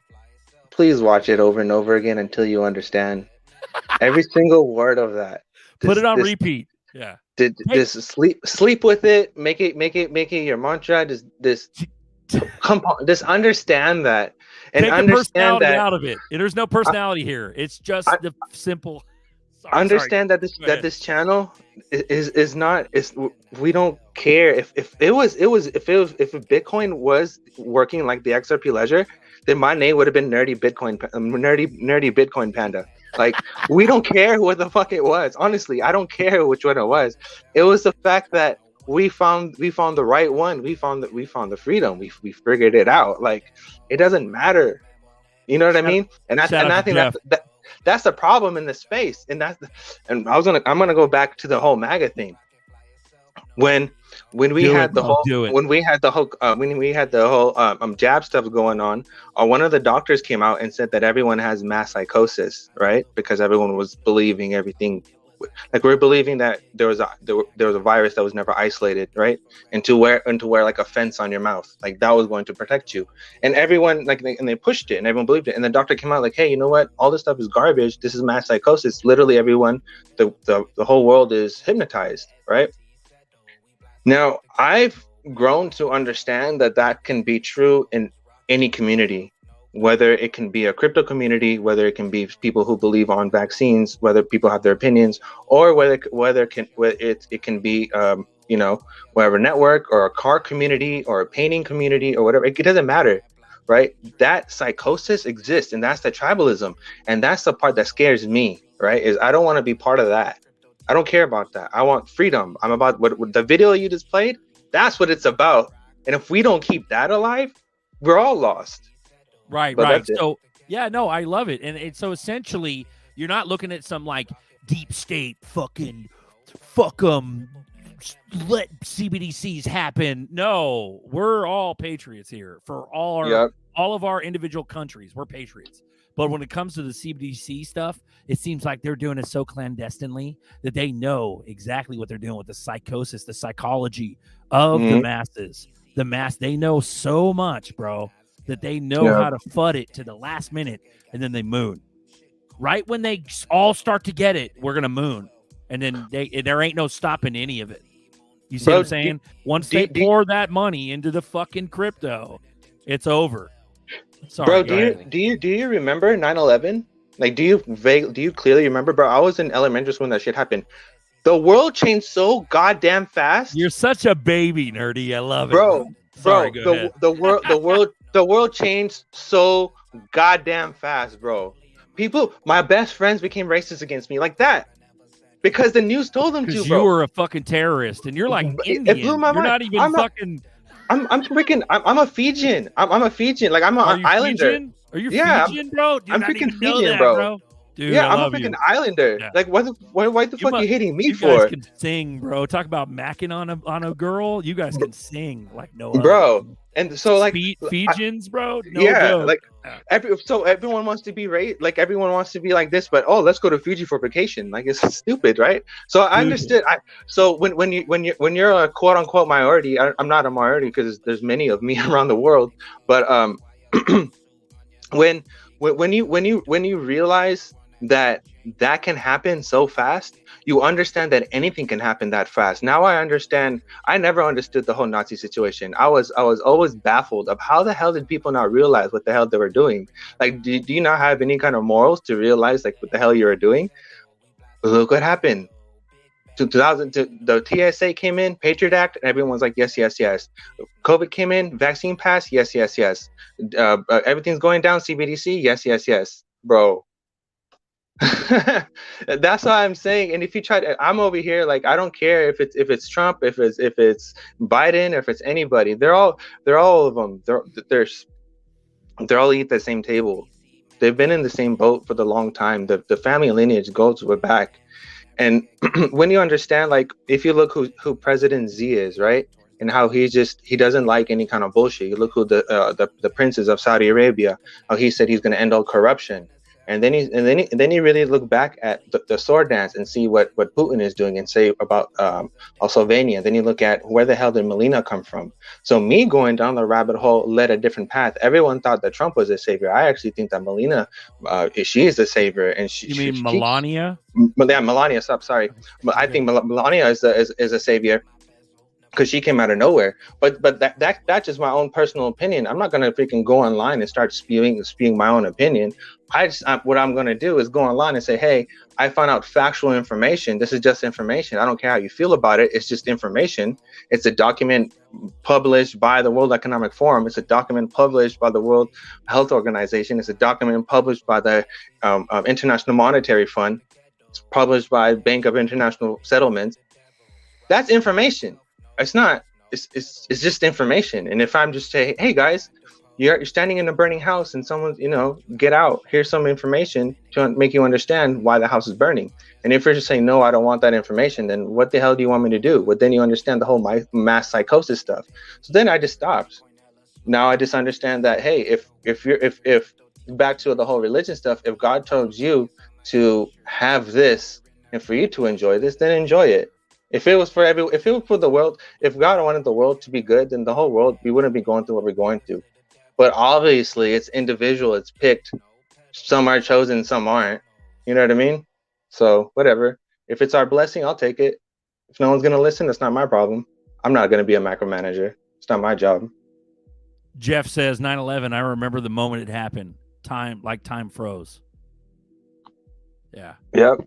please watch it over and over again until you understand every single word of that. Put it on repeat. Yeah. Just sleep with it. Make it your mantra. Just understand that and take understand the personality that out of it. There's no personality here. It's just the simple. Understand that this channel is not. We don't care if Bitcoin was working like the XRP ledger, then my name would have been nerdy Bitcoin Panda. Like, we don't care what the fuck it was. Honestly, I don't care which one it was. It was the fact that we found the right one. We found the freedom. We figured it out. Like, it doesn't matter. You know what I mean? And I think that's the problem in the space. And I'm gonna go back to the whole MAGA thing. When we had the whole jab stuff going on, one of the doctors came out and said that everyone has mass psychosis, right? Because everyone was believing everything, like we're believing that there was a virus that was never isolated, right? And to wear like a fence on your mouth, like that was going to protect you. And everyone and they pushed it, and everyone believed it. And the doctor came out like, hey, you know what? All this stuff is garbage. This is mass psychosis. Literally, everyone, the whole world is hypnotized, right? Now, I've grown to understand that can be true in any community, whether it can be a crypto community, whether it can be people who believe on vaccines, whether people have their opinions, or whether it can be whatever network or a car community or a painting community or whatever. It doesn't matter, right? That psychosis exists, and that's the tribalism, and that's the part that scares me, right? Is I don't want to be part of that. I don't care about that. I want freedom. I'm about what the video you just played. That's what it's about. And if we don't keep that alive, we're all lost. Right. So yeah, no, I love it. And so essentially, you're not looking at some like deep state fucking fuck them, let CBDCs happen. No, we're all patriots here for all of our individual countries. We're patriots. But when it comes to the CBDC stuff, it seems like they're doing it so clandestinely that they know exactly what they're doing with the psychosis, the psychology of the masses. They know so much, bro, that they know how to FUD it to the last minute, and then they moon. Right when they all start to get it, we're gonna moon, and then there ain't no stopping any of it. You see what I'm saying? Once they pour that money into the fucking crypto, it's over. Sorry, bro. Do you remember 9/11? Like, do you clearly remember, bro? I was in elementary school when that shit happened. The world changed so goddamn fast. You're such a baby, nerdy. I love it, bro. Sorry, the world changed so goddamn fast, bro. My best friends became racist against me like that because the news told them to. Bro, you were a fucking terrorist, and you're like Indian. You're not even fucking. I'm freaking. I'm a Fijian. I'm a Fijian. Like I'm an islander. Fijian? Are you Fijian, bro? I'm freaking Fijian, bro. Dude, yeah, I'm a freaking islander. Yeah. Like, why the fuck you hating me for? You guys can sing, bro. Talk about macking on a girl. You guys can sing like no other. Bro. And so, like, Fijians, bro. No yeah, joke. like everyone wants to be like everyone wants to be like this, but let's go to Fiji for vacation. Like, it's stupid, right? So I understood. So when you're a quote unquote minority, I'm not a minority because there's many of me around the world, but when you realize that can happen so fast, you understand that anything can happen that fast. Now I understand. I never understood the whole Nazi situation. I was always baffled of how the hell did people not realize what the hell they were doing? Like, do you not have any kind of morals to realize like what the hell you were doing? Look what happened. 2000, the TSA came in, Patriot Act, and everyone's like, yes, yes, yes. COVID came in, vaccine pass, yes, yes, yes. Everything's going down, CBDC, yes, yes, yes, bro. That's why I'm saying. And if you try I'm over here like I don't care if it's Trump, if it's Biden, if it's anybody. They're all of them. They're all eat the same table. They've been in the same boat for the long time. The family lineage goes back. And when you understand, like, if you look who President Z is, right, and how he doesn't like any kind of bullshit. You look who the princes of Saudi Arabia, how he said he's going to end all corruption. And then you really look back at the sword dance and see what Putin is doing and say about Slovenia. Then you look at where the hell did Melania come from? So me going down the rabbit hole led a different path. Everyone thought that Trump was a savior. I actually think that Melania, she is the savior. And Melania? Yeah, Melania. Sorry, but I think Melania is a savior. Because she came out of nowhere, but that's just my own personal opinion. I'm not gonna freaking go online and start spewing my own opinion. What I'm gonna do is go online and say, hey, I found out factual information. This is just information. I don't care how you feel about it. It's just information. It's a document published by the World Economic Forum. It's a document published by the World Health Organization. It's a document published by the International Monetary Fund. It's published by Bank of International Settlements. That's information. It's not. It's just information. And if I'm just saying, hey guys, you're standing in a burning house, and someone, get out. Here's some information to make you understand why the house is burning. And if you're just saying no, I don't want that information, then what the hell do you want me to do? Well, then you understand the whole mass psychosis stuff. So then I just stopped. Now I just understand that, hey, if back to the whole religion stuff, if God told you to have this and for you to enjoy this, then enjoy it. If it was for the world, if God wanted the world to be good, then the whole world, we wouldn't be going through what we're going through. But obviously, it's individual. It's picked. Some are chosen, some aren't. You know what I mean? So whatever. If it's our blessing, I'll take it. If no one's gonna listen, that's not my problem. I'm not gonna be a macromanager. It's not my job. Jeff says 9/11. I remember the moment it happened. Time froze. Yeah. Yep.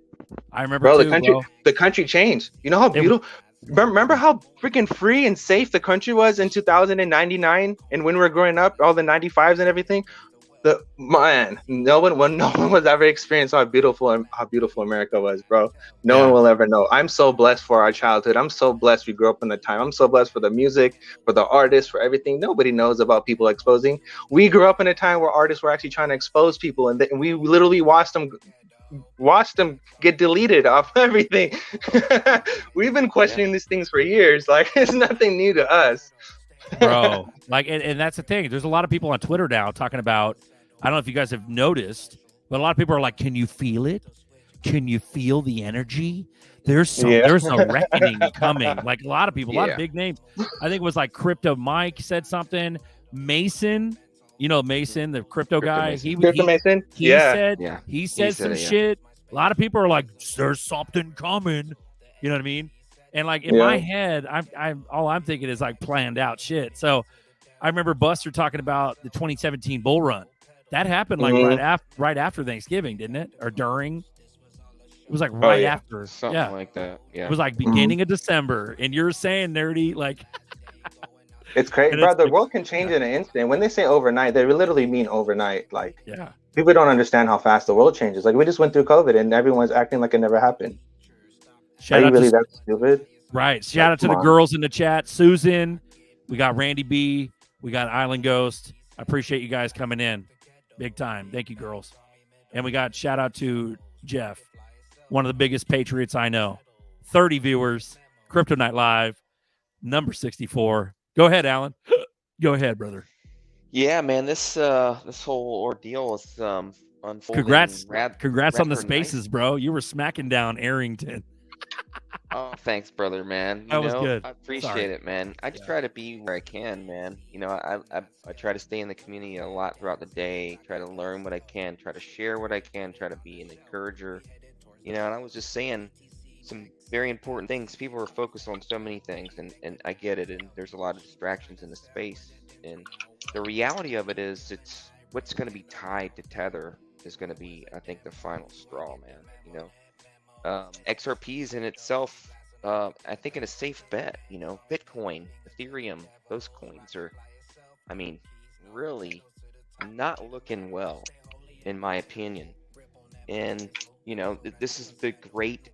I remember, bro. Too, the country changed. You know how beautiful. Remember how freaking free and safe the country was in 2099, and when we were growing up, all the 95s and everything. No one was ever experienced how beautiful America was, bro. No one will ever know. I'm so blessed for our childhood. I'm so blessed we grew up in the time. I'm so blessed for the music, for the artists, for everything. Nobody knows about people exposing. We grew up in a time where artists were actually trying to expose people, and we literally watched them get deleted off everything. We've been questioning these things for years. Like, it's nothing new to us. Bro, like, and that's the thing. There's a lot of people on Twitter now talking about, I don't know if you guys have noticed, but a lot of people are like, can you feel it? Can you feel the energy? There's a reckoning coming. Like, a lot of people, a lot of big names. I think it was like Crypto Mike said something. Mason You know, Mason, the crypto guy. Mason. Crypto Mason? He Yeah. said Yeah. he said some it, yeah. shit. A lot of people are like, "There's something coming." You know what I mean? And like in Yeah. my head, I'm all I'm thinking is like planned out shit. So I remember Buster talking about the 2017 bull run. That happened like right after Thanksgiving, didn't it? Or during? It was like right yeah. after. Something Yeah. like that. Yeah. It was like beginning of December. And you're saying, Nerdy, like It's crazy, And bro. it's The like- world can change in an instant. When they say overnight, they literally mean overnight. Like, yeah. people don't understand how fast the world changes. Like, we just went through COVID and everyone's acting like it never happened. Shout Are you out really to, that stupid? right. Shout out to the come on. girls in the chat. Susan, we got Randy B, we got Island Ghost. I appreciate you guys coming in. Big time. Thank you, girls. And we got shout out to Jeff, one of the biggest patriots I know. 30 viewers, Crypto Night Live, number 64. Go ahead, Alan. Go ahead, brother. Yeah, man. This whole ordeal is unfolding. Congrats on the rather spaces, bro. You were smacking down Arrington. Oh, thanks, brother, man. You That was know, good. I appreciate Sorry. it, man. I just try to be where I can, man. You know, I try to stay in the community a lot throughout the day, try to learn what I can, try to share what I can, try to be an encourager. You know, and I was just saying some very important things. People are focused on so many things, and I get it, and there's a lot of distractions in the space. And the reality of it is it's what's going to be tied to Tether is going to be, I think, the final straw, man. You know, XRPs in itself, I think, in a safe bet. You know, Bitcoin, Ethereum, those coins are, I mean, really not looking well, in my opinion. And you know, this is the great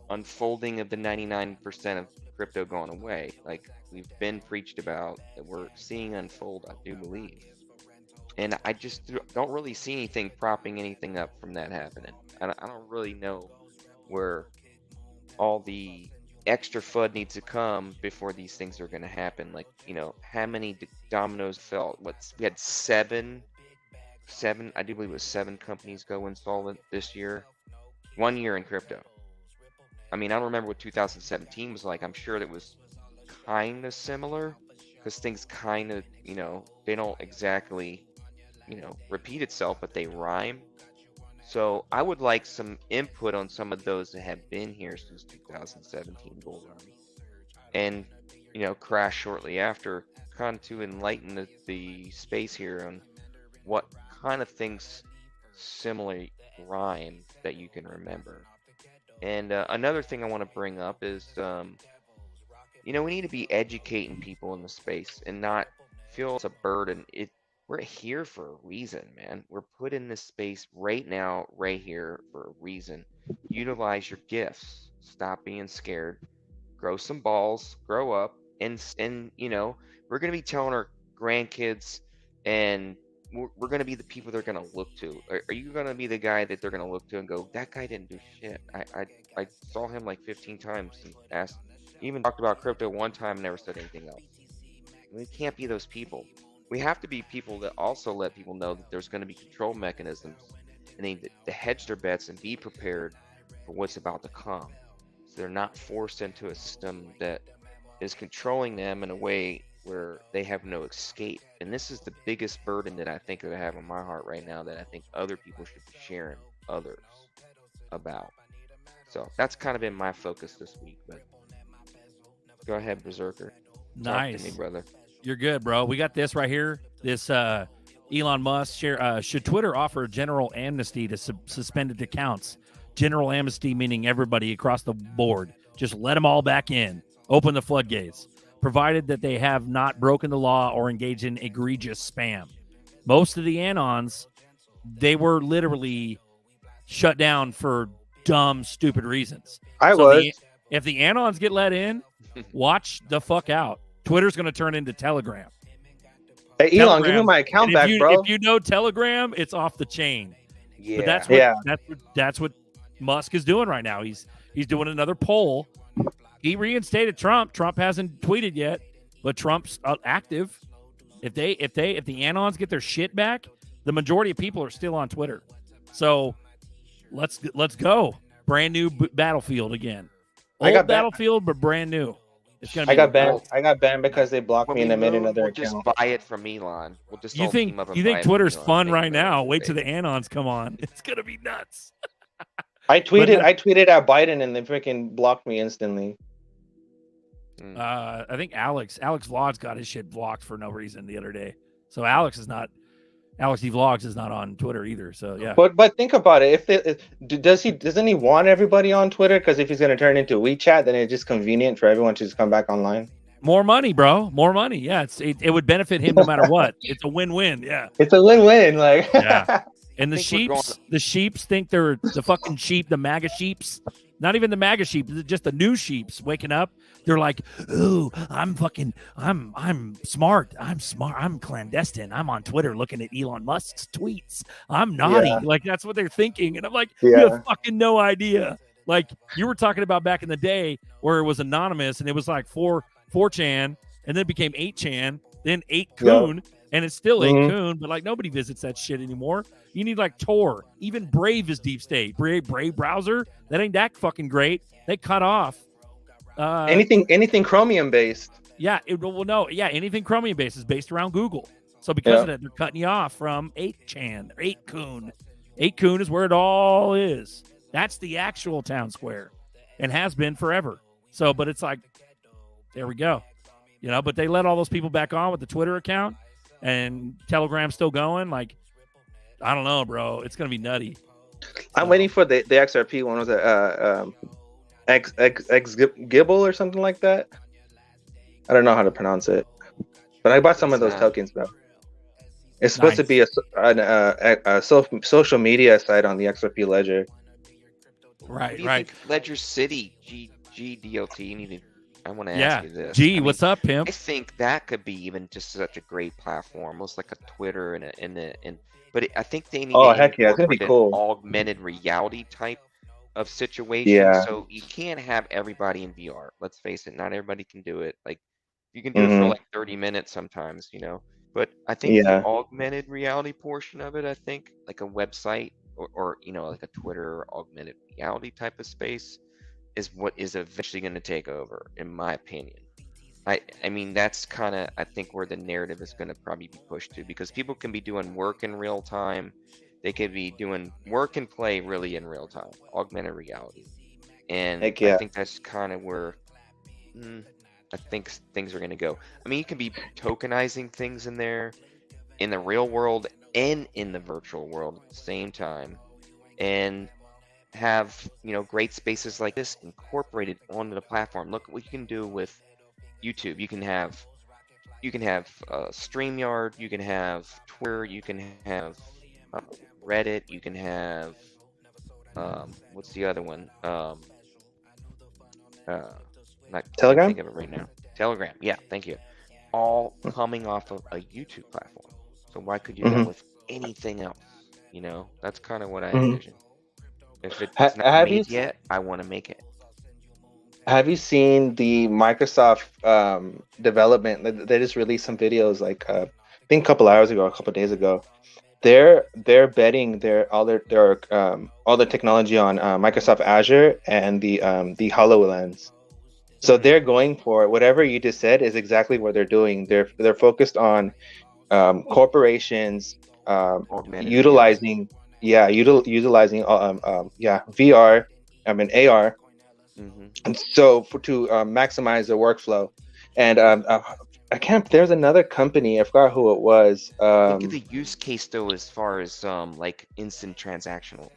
unfolding of the 99% of crypto going away. Like we've been preached about, that we're seeing unfold, I do believe. And I just don't really see anything propping anything up from that happening. I don't really know where all the extra FUD needs to come before these things are going to happen. Like, you know, how many dominoes fell? We had seven, I do believe it was 7 companies go insolvent this year. 1 year in crypto. I mean, I don't remember what 2017 was like. I'm sure that was kind of similar because things kind of, you know, they don't exactly, you know, repeat itself, but they rhyme. So I would like some input on some of those that have been here since 2017 bull run and, you know, crash shortly after, kind of to enlighten the space here on what kind of things similarly rhyme that you can remember. And another thing I want to bring up is, you know, we need to be educating people in the space and not feel it's a burden. We're here for a reason, man. We're put in this space right now, right here for a reason. Utilize your gifts. Stop being scared. Grow some balls. Grow up. And you know, we're gonna be telling our grandkids, and we're going to be the people they're going to look to. Are you going to be the guy that they're going to look to and go, that guy didn't do shit? I saw him like 15 times and asked, even talked about crypto one time and never said anything else. We can't be those people. We have to be people that also let people know that there's going to be control mechanisms and they need to hedge their bets and be prepared for what's about to come. So they're not forced into a system that is controlling them in a way where they have no escape. And this is the biggest burden that I think that I have on my heart right now that I think other people should be sharing others about. So that's kind of been my focus this week. But go ahead, Berserker. Nice. Talk to me, brother. You're good, bro. We got this right here. This Elon Musk share. Should Twitter offer general amnesty to suspended accounts? General amnesty meaning everybody across the board. Just let them all back in. Open the floodgates, provided that they have not broken the law or engaged in egregious spam. Most of the Anons, they were literally shut down for dumb, stupid reasons. If the Anons get let in, watch the fuck out. Twitter's going to turn into Telegram. Hey, Elon, give me my account back, bro. If you know Telegram, it's off the chain. Yeah. But that's what Musk is doing right now. He's doing another poll. He reinstated Trump. Trump hasn't tweeted yet, but Trump's active. If the Anons get their shit back, the majority of people are still on Twitter. So let's go. Brand new battlefield again. Old battlefield, but brand new. It's gonna be. I got banned. I got banned because they blocked When me we and I made move, another we'll just account. buy it from Elon. We'll just You all think team up and you buy think it from Twitter's Elon. fun Make right their own now? Wait till space. the Anons come on. It's gonna be nuts. I tweeted then- I tweeted at Biden and they freaking blocked me instantly. I think Alex Vlogs got his shit blocked for no reason the other day. So Alex D Vlogs is not on Twitter either. So yeah. But think about it. Doesn't he want everybody on Twitter? Because if he's going to turn into WeChat, then it's just convenient for everyone to just come back online. More money, bro. More money. Yeah, it would benefit him no matter what. It's a win-win. Yeah. It's a win-win. Like yeah. And the think we're sheeps think they're the fucking sheep, the MAGA sheeps. Not even the MAGA sheep, just the new sheeps waking up. They're like, ooh, I'm smart. I'm clandestine. I'm on Twitter looking at Elon Musk's tweets. I'm naughty. Yeah. Like, that's what they're thinking. And I'm like, you have fucking no idea. Like, you were talking about back in the day where it was anonymous and it was like 4chan, and then it became 8chan, then 8kun, and it's still 8kun, but like nobody visits that shit anymore. You need like Tor. Even Brave is deep state. Brave browser, that ain't that fucking great. They cut off anything Chromium based. Yeah, anything Chromium based is based around Google. So because of that, they're cutting you off from 8chan, 8kun. 8kun is where it all is. That's the actual town square, and has been forever. So, but it's like, there we go. But they let all those people back on with the Twitter account, and Telegram's still going. Like, I don't know, bro. It's gonna be nutty. I'm waiting for the XRP one. Was it Gibble or something like that? I don't know how to pronounce it, but I bought some of those tokens, bro. It's supposed to be a social media site on the XRP ledger. What do you think Ledger City, GDOT, I want to ask you this. What's up, pimp? I think that could be even just such a great platform, almost like a Twitter but I think they need heck yeah, it's gonna be cool. Augmented reality type of situation. Yeah. So you can't have everybody in VR. Let's face it, not everybody can do it. Like you can do it for like 30 minutes sometimes, But I think the augmented reality portion of it, I think like a website or like a Twitter augmented reality type of space is what is eventually going to take over, in my opinion. I mean, that's kind of, I think, where the narrative is going to probably be pushed to, because people can be doing work in real time. They could be doing work and play really in real time, augmented reality. And I think that's kind of where I think things are going to go. I mean, you can be tokenizing things in there in the real world and in the virtual world at the same time, and have great spaces like this incorporated onto the platform. Look what you can do with YouTube. You can have StreamYard, you can have Twitter, you can have Reddit, you can have what's the other one? Not Telegram? Think of it right now. Telegram, yeah, thank you. All coming off of a YouTube platform. So why could you do that with anything else? That's kind of what I envision. If it's not made yet, I want to make it. Have you seen the Microsoft development? They just released some videos, like I think a couple hours ago, a couple days ago. They're betting all their technology on Microsoft Azure and the HoloLens. So they're going for whatever you just said is exactly what they're doing. They're focused on corporations utilizing VR, AR. And so to maximize the workflow, and there's another company, I forgot who it was. Look at the use case though, as far as like instant transactional.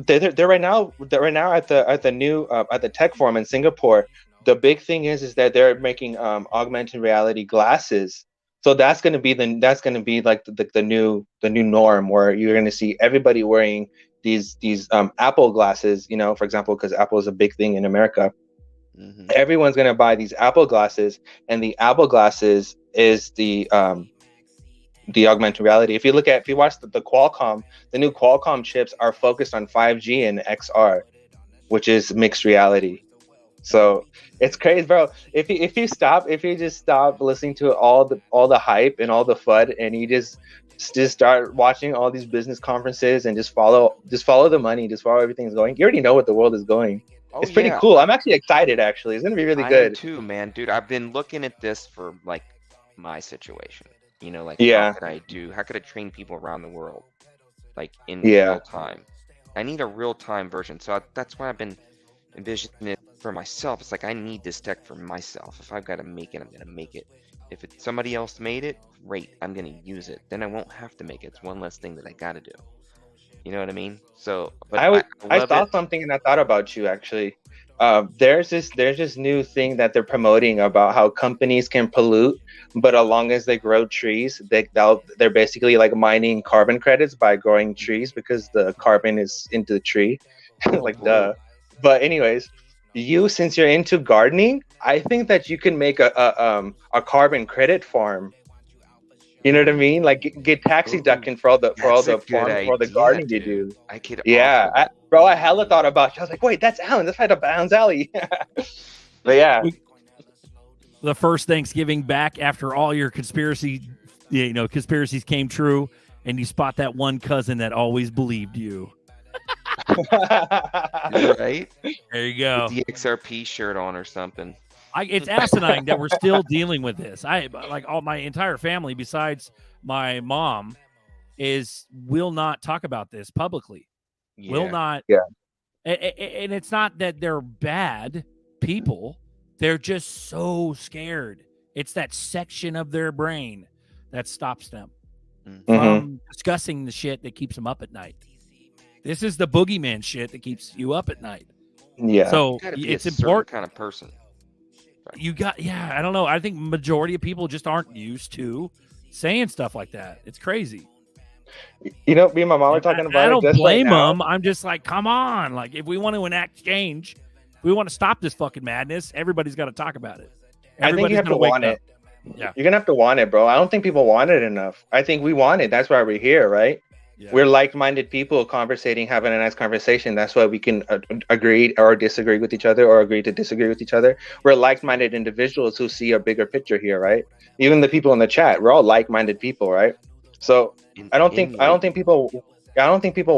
They're right now at the tech forum in Singapore. The big thing is that they're making augmented reality glasses. So that's going to be like the new norm, where you're going to see everybody wearing these Apple glasses, for example, because Apple is a big thing in America. Everyone's going to buy these Apple glasses, and the Apple glasses is the augmented reality. If you watch the Qualcomm, the new Qualcomm chips are focused on 5G and XR, which is mixed reality. So it's crazy, bro. If you just stop listening to all the hype and all the FUD, and you just start watching all these business conferences and just follow the money, just follow everything's going. You already know what the world is going. Oh, It's pretty yeah. cool. I'm actually excited. Actually, it's gonna be really I am good. too, man, dude. I've been looking at this for like my situation. You know, like Yeah. how could I do? How could I train people around the world, like in Yeah. real time? I need a real time version. So that's why I've been envisioning it for myself. It's like I need this tech for myself. If I've got to make it, I'm gonna make it. If somebody else made it, great. I'm gonna use it. Then I won't have to make it. It's one less thing that I gotta do. You know what I mean? So, but I love saw it. something and I thought about you actually. There's this new thing that they're promoting about how companies can pollute, but as long as they grow trees, they're basically like mining carbon credits by growing trees because the carbon is into the tree. Like duh. But anyways, since you're into gardening, I think that you can make a carbon credit farm. You know what I mean? Like get tax deduction for all the That's a good gardening idea, you do. dude. I could Yeah, offer bro, I hella thought about you. I was like, wait, that's Alan. That's right up Alan's alley. But yeah, The first Thanksgiving back after all your conspiracies came true, and you spot that one cousin that always believed you. right? There you go. With the XRP shirt on or something. It's asinine that we're still dealing with this. All my entire family, besides my mom, will not talk about this publicly. Will not. Yeah. And it's not that they're bad people. They're just so scared. It's that section of their brain that stops them from discussing the shit that keeps them up at night. This is the boogeyman shit that keeps you up at night. Yeah. So Be it's a certain important. kind of person. I don't know. I think majority of people just aren't used to saying stuff like that. It's crazy. You know, me and my mom were talking about I it. don't just blame right now. them. I'm just like, come on. Like, if we want to enact change, if we want to stop this fucking madness, everybody's got to talk about it. I think you have to gonna wake want up. it. Yeah. You're gonna have to want it, bro. I don't think people want it enough. I think we want it. That's why we're here, right? Yeah. We're like-minded people conversating, having a nice conversation. That's why we can agree or disagree with each other, or agree to disagree with each other. We're like-minded individuals who see a bigger picture here, right? Even the people in the chat, we're all like-minded people, right? So I don't think people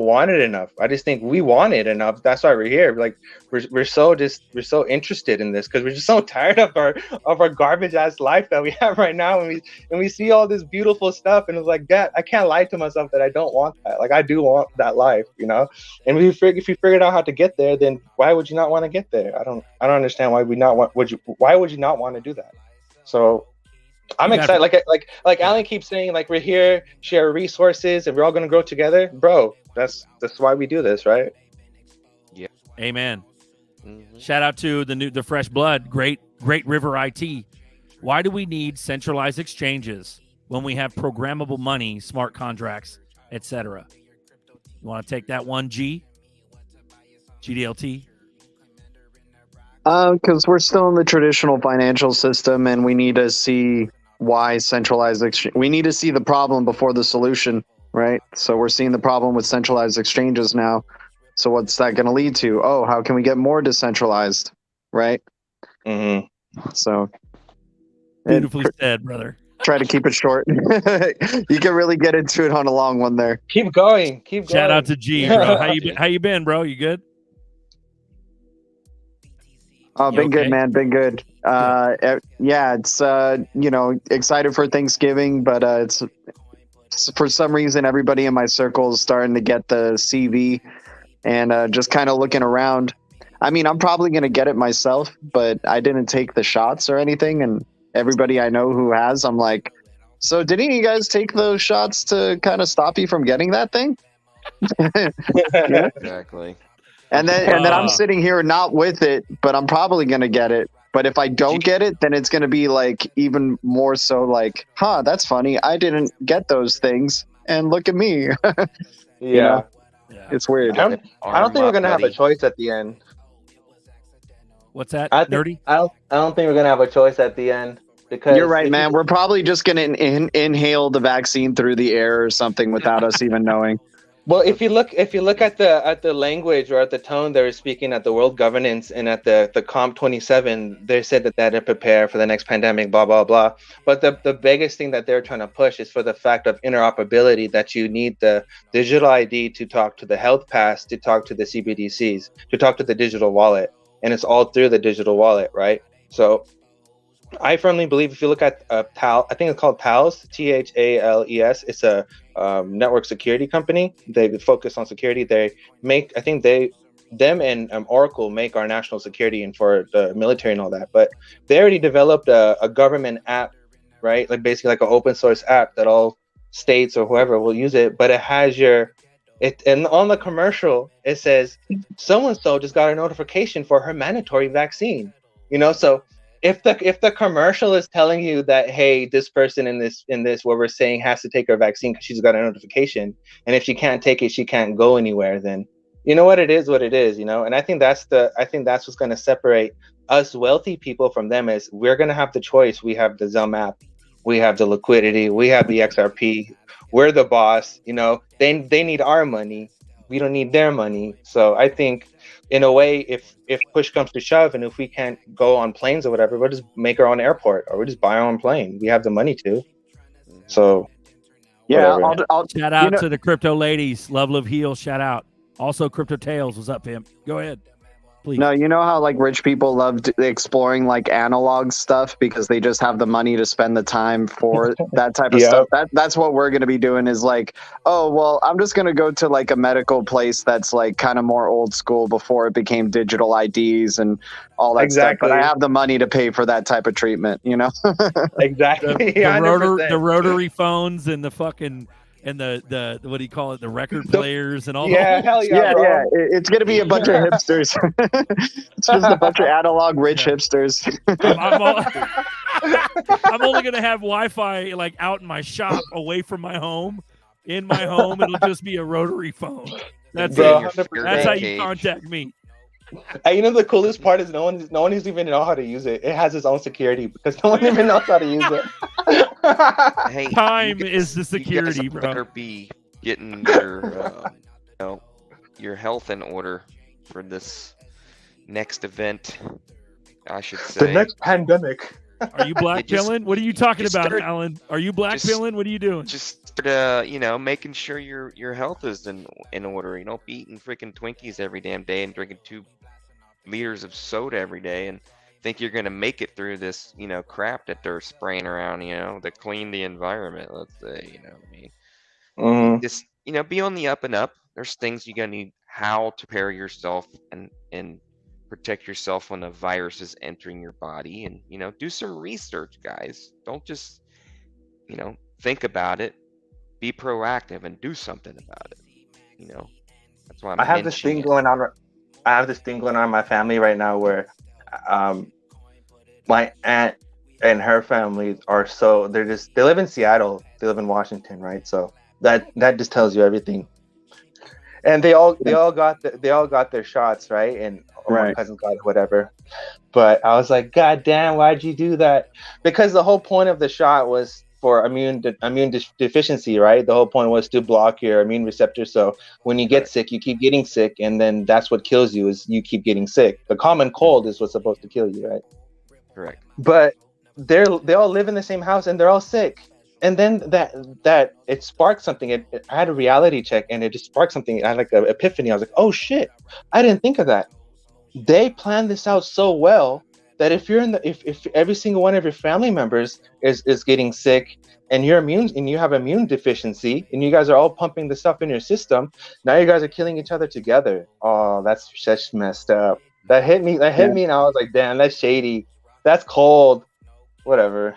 want it enough. I just think we want it enough. That's why we're here. Like we're so interested in this because we're just so tired of our garbage ass life that we have right now. And we see all this beautiful stuff, and it's like, Dad, I can't lie to myself that I don't want that. Like I do want that life, you know. And if you figured out how to get there, then why would you not want to get there? I don't understand why why would you not want to do that? So I'm excited. Like Alan keeps saying, like we're here, share resources, and we're all gonna grow together, bro. That's why we do this, right? Yeah. Amen. Shout out to the Fresh Blood, great River IT. Why do we need centralized exchanges when we have programmable money, smart contracts, etc.? You want to take that one, GDLT? Because we're still in the traditional financial system, and we need to see why centralized exchange. We need to see the problem before the solution, right? So we're seeing the problem with centralized exchanges now. So what's that going to lead to? Oh, how can we get more decentralized, right? So beautifully said, brother. Try to keep it short. You can really get into it on a long one there. Keep going. Shout out to G, bro. How you been, bro? You good? Oh, been good, man. Been good. Yeah, it's excited for Thanksgiving, but it's for some reason everybody in my circle is starting to get the CV, and just kind of looking around. I mean, I'm probably gonna get it myself, but I didn't take the shots or anything, and everybody I know who has, I'm like, so did any of you guys take those shots to kind of stop you from getting that thing? Yeah. Exactly. And then I'm sitting here not with it, but I'm probably going to get it. But if I don't get it, then it's going to be like even more so like, that's funny. I didn't get those things. And look at me. Yeah. It's weird. I don't think we're going to have a choice at the end. What's that? Nerdy? I don't think we're going to have a choice at the end. Because you're right, man. We're probably just going to inhale the vaccine through the air or something without us even knowing. Well, if you look at the language or at the tone they were speaking at the World Governance and at the COP27, they said that they'd prepare for the next pandemic, blah blah blah. But the biggest thing that they're trying to push is for the fact of interoperability, that you need the digital ID to talk to the health pass, to talk to the CBDCs, to talk to the digital wallet. and it's all through the digital wallet, right? So I firmly believe if you look at I think it's called Thales, THALES. It's a network security company. They focus on security. They make, I think them and Oracle make our national security and for the military and all that. But they already developed a government app, right? Like basically like an open source app that all states or whoever will use it. But it has and on the commercial it says so and so just got a notification for her mandatory vaccine. So if the commercial is telling you that, hey, this person in this what we're saying has to take her vaccine because she's got a notification, and if she can't take it, she can't go anywhere, then you know what it is, and I think that's what's going to separate us wealthy people from them. Is we're going to have the choice. We have the Zelm app, we have the liquidity, we have the XRP, we're the boss. They need our money, we don't need their money. So I think in a way, if push comes to shove, and if we can't go on planes or whatever, we'll just make our own airport, or we'll just buy our own plane. We have the money to. So, yeah, I'll shout out to the crypto ladies. Love Heal, shout out. Also, Crypto Tales, what's up, pimp? Go ahead. Please. No, you know how like rich people love exploring like analog stuff because they just have the money to spend the time for that type of stuff. That's what we're going to be doing is like, oh, well, I'm just going to go to like a medical place that's like kind of more old school before it became digital IDs and all that stuff. But I have the money to pay for that type of treatment, Exactly. The rotary phones and the fucking... And the what do you call it? The record players and all that. Hell yeah. It's gonna be a bunch of hipsters. It's just a bunch of analog rich hipsters. I'm only gonna have Wi-Fi like out in my shop, away from my home. In my home, it'll just be a rotary phone. That's it. That's how you contact me. The coolest part is no one even know how to use it. It has its own security because no one even knows how to use it. Hey, time is the security, you guys bro. Better be getting your health in order for this next event. I should say the next pandemic. Are you black pilling? What are you talking about, Alan? Are you black pilling? What are you doing? Just making sure your health is in order. Be eating freaking Twinkies every damn day and drinking 2 liters of soda every day and think you're gonna make it through this, crap that they're spraying around, to clean the environment. Let's say, Just, be on the up and up. There's things you're gonna need how to prepare yourself and protect yourself when a virus is entering your body, and do some research, guys. Don't just, think about it. Be proactive and do something about it. That's why I have this thing going on. I have this thing going on in my family right now where my aunt and her family are they live in Seattle, they live in Washington, right? So that just tells you everything. And they all got their shots, right? And my cousins got it, whatever. But I was like, God damn, why'd you do that? Because the whole point of the shot was for immune deficiency, right? The whole point was to block your immune receptors. So when you get sick, you keep getting sick, and then that's what kills you is you keep getting sick. The common cold is what's supposed to kill you, right? Correct. But they all live in the same house and they're all sick. And then that it sparked something. I had a reality check and it just sparked something. I had like an epiphany. I was like, oh shit, I didn't think of that. They planned this out so well that if every single one of your family members is getting sick and you're immune and you have immune deficiency and you guys are all pumping the stuff in your system, now you guys are killing each other together. Oh, that's just messed up. That hit me and I was like, damn, that's shady. That's cold. Whatever.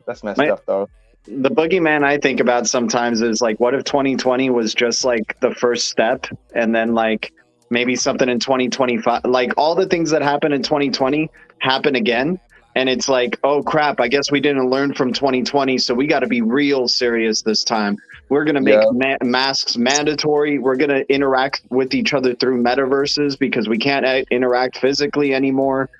That's messed up though. The boogeyman I think about sometimes is like, what if 2020 was just like the first step, and then like maybe something in 2025, like all the things that happened in 2020 happen again. And it's like, oh crap, I guess we didn't learn from 2020. So we got to be real serious this time. We're going to make masks mandatory. We're going to interact with each other through metaverses because we can't interact physically anymore.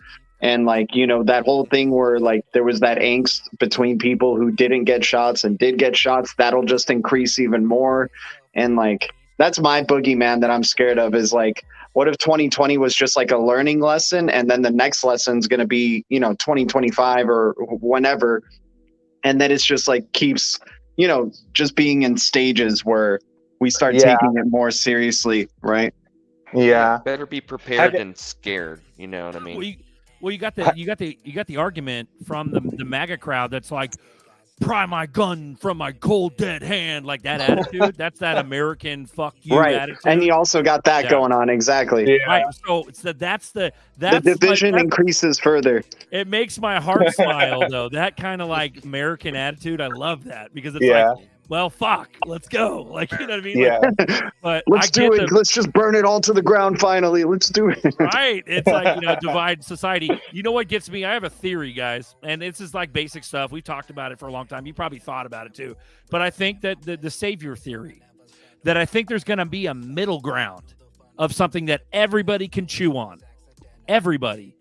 And like, that whole thing where like there was that angst between people who didn't get shots and did get shots, that'll just increase even more. And like, that's my boogeyman that I'm scared of is like, what if 2020 was just like a learning lesson and then the next lesson is going to be, 2025 or whenever. And then it's just like keeps, just being in stages where we start taking it more seriously. Right. Yeah. Better be prepared than scared. You know what I mean? Well, you got the argument from the MAGA crowd that's like, pry my gun from my cold dead hand, like that attitude. That's that American fuck you attitude. And you also got that going on, exactly. Yeah. Right. So that's the division increases further. It makes my heart smile though. That kind of like American attitude, I love that because it's like, well, fuck, let's go. Like, you know what I mean? Yeah. Like, but Let's do it. Let's just burn it all to the ground finally. Let's do it. Right. It's like, divide society. You know what gets me? I have a theory, guys, and this is like basic stuff. We've talked about it for a long time. You probably thought about it too. But I think that the savior theory, that I think there's going to be a middle ground of something that everybody can chew on. Everybody.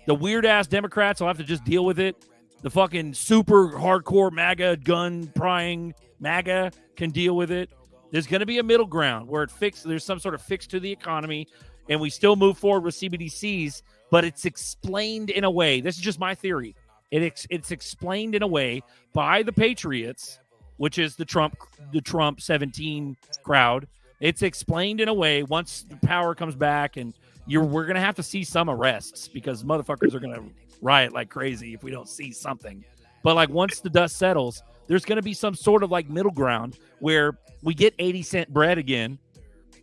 The weird-ass Democrats will have to just deal with it. The fucking super hardcore MAGA gun prying MAGA can deal with it. There's going to be a middle ground where there's some sort of fix to the economy, and we still move forward with CBDCs, but it's explained in a way. This is just my theory. It's explained in a way by the Patriots, which is the Trump 17 crowd. It's explained in a way once the power comes back, and we're going to have to see some arrests because motherfuckers are going to riot like crazy if we don't see something. But like once the dust settles, there's going to be some sort of like middle ground where we get 80-cent bread again,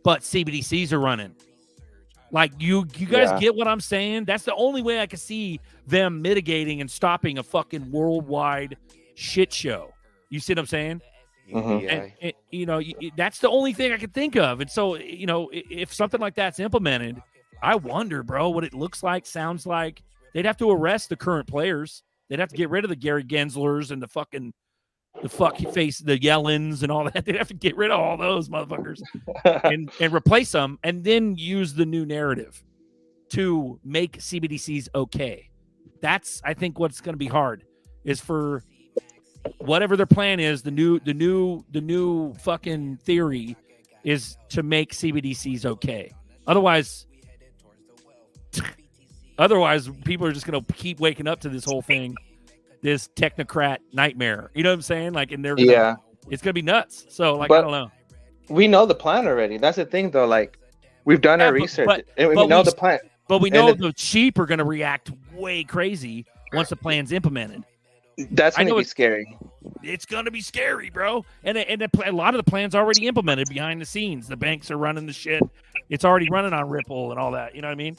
but CBDCs are running. Like you guys get what I'm saying? That's the only way I can see them mitigating and stopping a fucking worldwide shit show. You see what I'm saying? Mm-hmm. And, that's the only thing I can think of. And so, if something like that's implemented, I wonder, bro, what it looks like, sounds like. They'd have to arrest the current players. They'd have to get rid of the Gary Genslers and the Yellens and all that. They'd have to get rid of all those motherfuckers and replace them, and then use the new narrative to make CBDCs okay. That's, I think, what's going to be hard is for whatever their plan is. The new fucking theory is to make CBDCs okay. Otherwise, people are just going to keep waking up to this whole thing, this technocrat nightmare. You know what I'm saying? Like, and it's going to be nuts. So, like, I don't know. We know the plan already. That's the thing, though. Like, we've done our research, and we know the plan. But we know the sheep are going to react way crazy once the plan's implemented. That's going to be scary. It's going to be scary, bro. And a lot of the plan's already implemented behind the scenes. The banks are running the shit. It's already running on Ripple and all that. You know what I mean?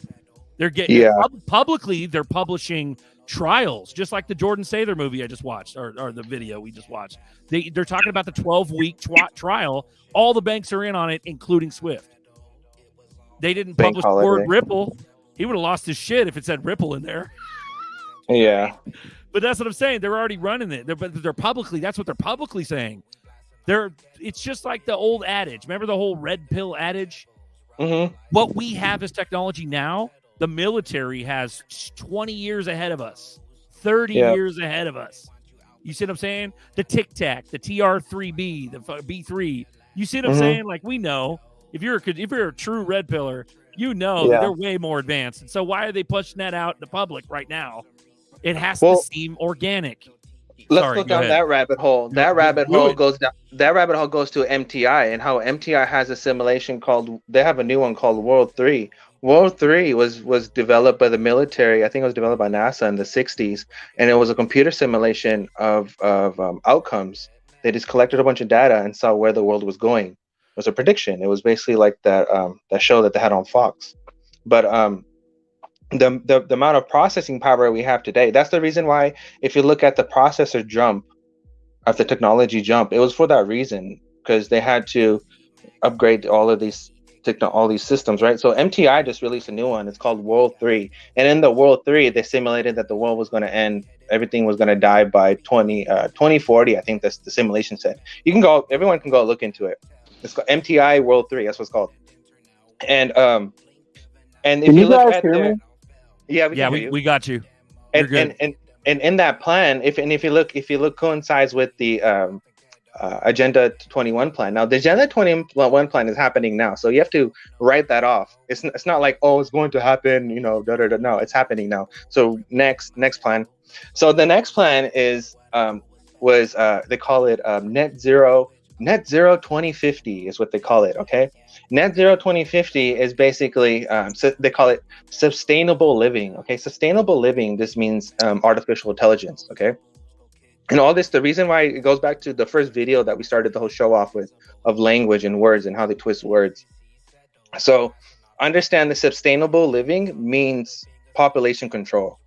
They're getting publicly. They're publishing trials, just like the Jordan Sather movie I just watched, or the video we just watched. They're talking about the 12-week trial. All the banks are in on it, including Swift. They didn't publish the word Ripple. He would have lost his shit if it said Ripple in there. Yeah, but that's what I'm saying. They're already running it. They're publicly. That's what they're publicly saying. It's just like the old adage. Remember the whole red pill adage? Mm-hmm. What we have as technology now, the military has 20 years ahead of us, 30 years ahead of us. You see what I'm saying? The Tic Tac, the TR3B, the B3. You see what I'm saying? Like, we know if you're a true red pillar, that they're way more advanced. And so why are they pushing that out in the public right now? It has to seem organic. Let's go down that rabbit hole. That rabbit hole goes to MTI, and how MTI has a simulation called. They have a new one called World 3. World 3 was developed by the military. I think it was developed by NASA in the 60s, and it was a computer simulation of outcomes. They just collected a bunch of data and saw where the world was going. It was a prediction. It was basically like that show that they had on Fox. But the amount of processing power we have today, that's the reason why, if you look at the processor jump of the technology jump, it was for that reason, because they had to upgrade all these systems, right? So MTI just released a new one. It's called World 3, and in the World 3, they simulated that the world was going to end. Everything was going to die by 2040. I think that's the simulation said. Everyone can go look into it. It's called MTI World 3. That's what it's called. And if you look at the, we got you. And in that plan, if you look coincides with the Agenda 21 plan. Now the Agenda 21 plan is happening now, so you have to write that off. It's not like, oh, it's going to happen, No, it's happening now. So next plan. So the next plan is they call it net zero 2050 is what they call it. Okay, Net zero 2050 is basically, so they call it sustainable living. Okay, sustainable living. This means artificial intelligence. Okay, and all this. The reason why it goes back to the first video that we started the whole show off with, of language and words and how they twist words. So understand the sustainable living means population control,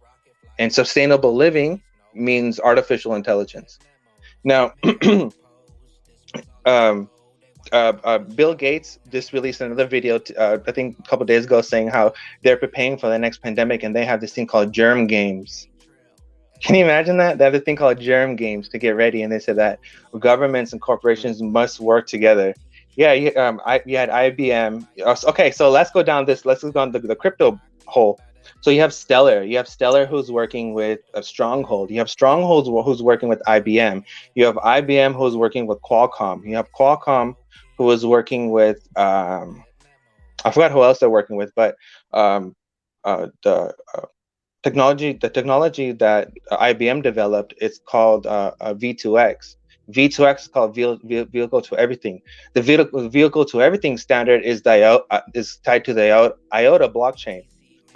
and sustainable living means artificial intelligence. Now, Bill Gates just released another video, I think a couple days ago, saying how they're preparing for the next pandemic, and they have this thing called germ games. Can you imagine that? They have a thing called germ games to get ready, and they said that governments and corporations must work together. Yeah, you had IBM. Okay, so let's go down the crypto hole. So you have Stellar. You have Stellar who's working with Stronghold. You have Stronghold who's working with IBM. You have IBM who's working with Qualcomm. You have Qualcomm who is working with I forgot who else they're working with, but the technology that IBM developed, it's called V2X. V2X is called vehicle to everything. The vehicle to everything standard is tied to the IOTA blockchain.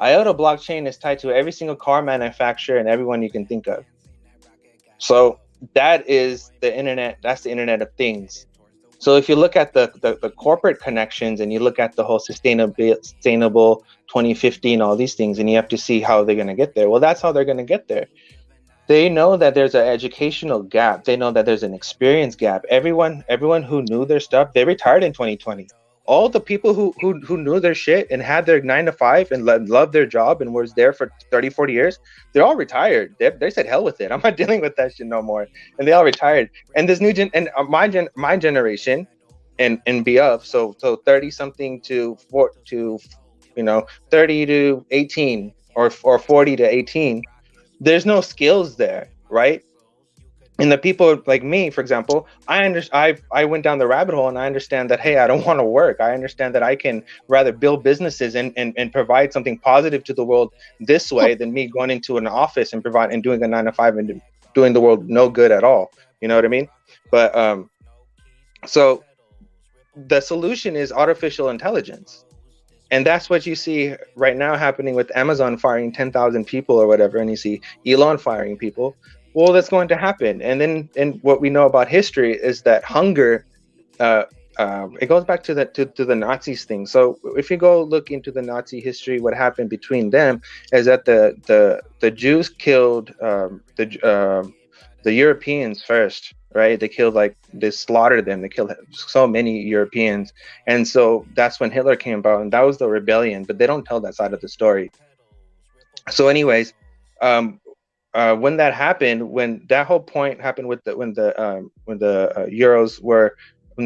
IOTA blockchain is tied to every single car manufacturer and everyone you can think of. So that is the internet. That's the Internet of Things. So if you look at the corporate connections and you look at the whole sustainable 2050 and all these things, and you have to see how they're going to get there. Well, that's how they're going to get there. They know that there's an educational gap. They know that there's an experience gap. Everyone who knew their stuff, they retired in 2020. All the people who knew their shit and had their 9 to 5 and loved their job and was there for 30, 40 years, they're all retired. They said, hell with it. I'm not dealing with that shit no more. And they all retired. And this new my generation and beyond, so 30 something to 30 to 18 or 40 to 18, there's no skills there, right? And the people like me, for example, I went down the rabbit hole and I understand that, hey, I don't want to work. I understand that I can rather build businesses and provide something positive to the world this way than me going into an office and doing a 9 to 5 and doing the world no good at all. You know what I mean? But so the solution is artificial intelligence. And that's what you see right now happening with Amazon firing 10,000 people or whatever, and you see Elon firing people. Well, that's going to happen. And then, what we know about history is that hunger, it goes back to the Nazis thing. So if you go look into the Nazi history, what happened between them is that the Jews killed the Europeans first, right? They slaughtered them. They killed so many Europeans. And so that's when Hitler came about, and that was the rebellion, but they don't tell that side of the story. So anyways, when that happened, when that whole point happened when the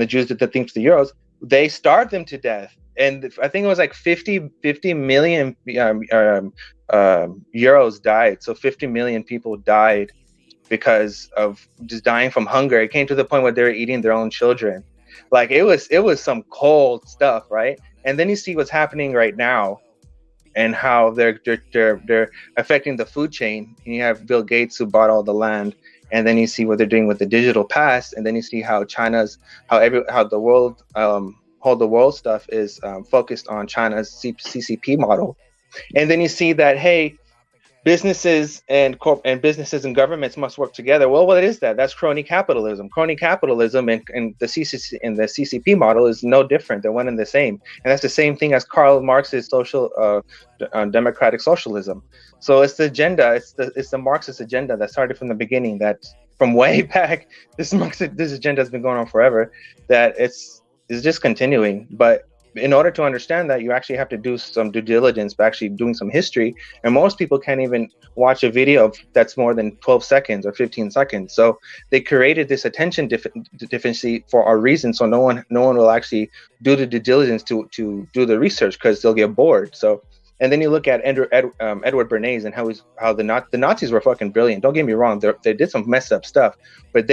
Jews did the thing to the Euros, they starved them to death. And I think it was like 50 million Euros died. So 50 million people died because of just dying from hunger. It came to the point where they were eating their own children. Like it was some cold stuff, right? And then you see what's happening right now and how they're affecting the food chain. And you have Bill Gates who bought all the land, and then you see what they're doing with the digital pass, and then you see how the world stuff is focused on China's CCP model. And then you see that, hey, businesses and governments must work together. Well, what is that? That's crony capitalism. Crony capitalism and the CCP model is no different. They're one and the same. And that's the same thing as Karl Marx's democratic socialism. So it's the agenda. It's the Marxist agenda that started from the beginning. That from way back, this agenda has been going on forever. That it's just continuing. But in order to understand that, you actually have to do some due diligence by actually doing some history. And most people can't even watch a video that's more than 12 seconds or 15 seconds. So they created this attention deficiency for a reason. So no one will actually do the due diligence to do the research because they'll get bored. So, and then you look at Edward Bernays and how the Nazis were fucking brilliant. Don't get me wrong. They did some messed up stuff, but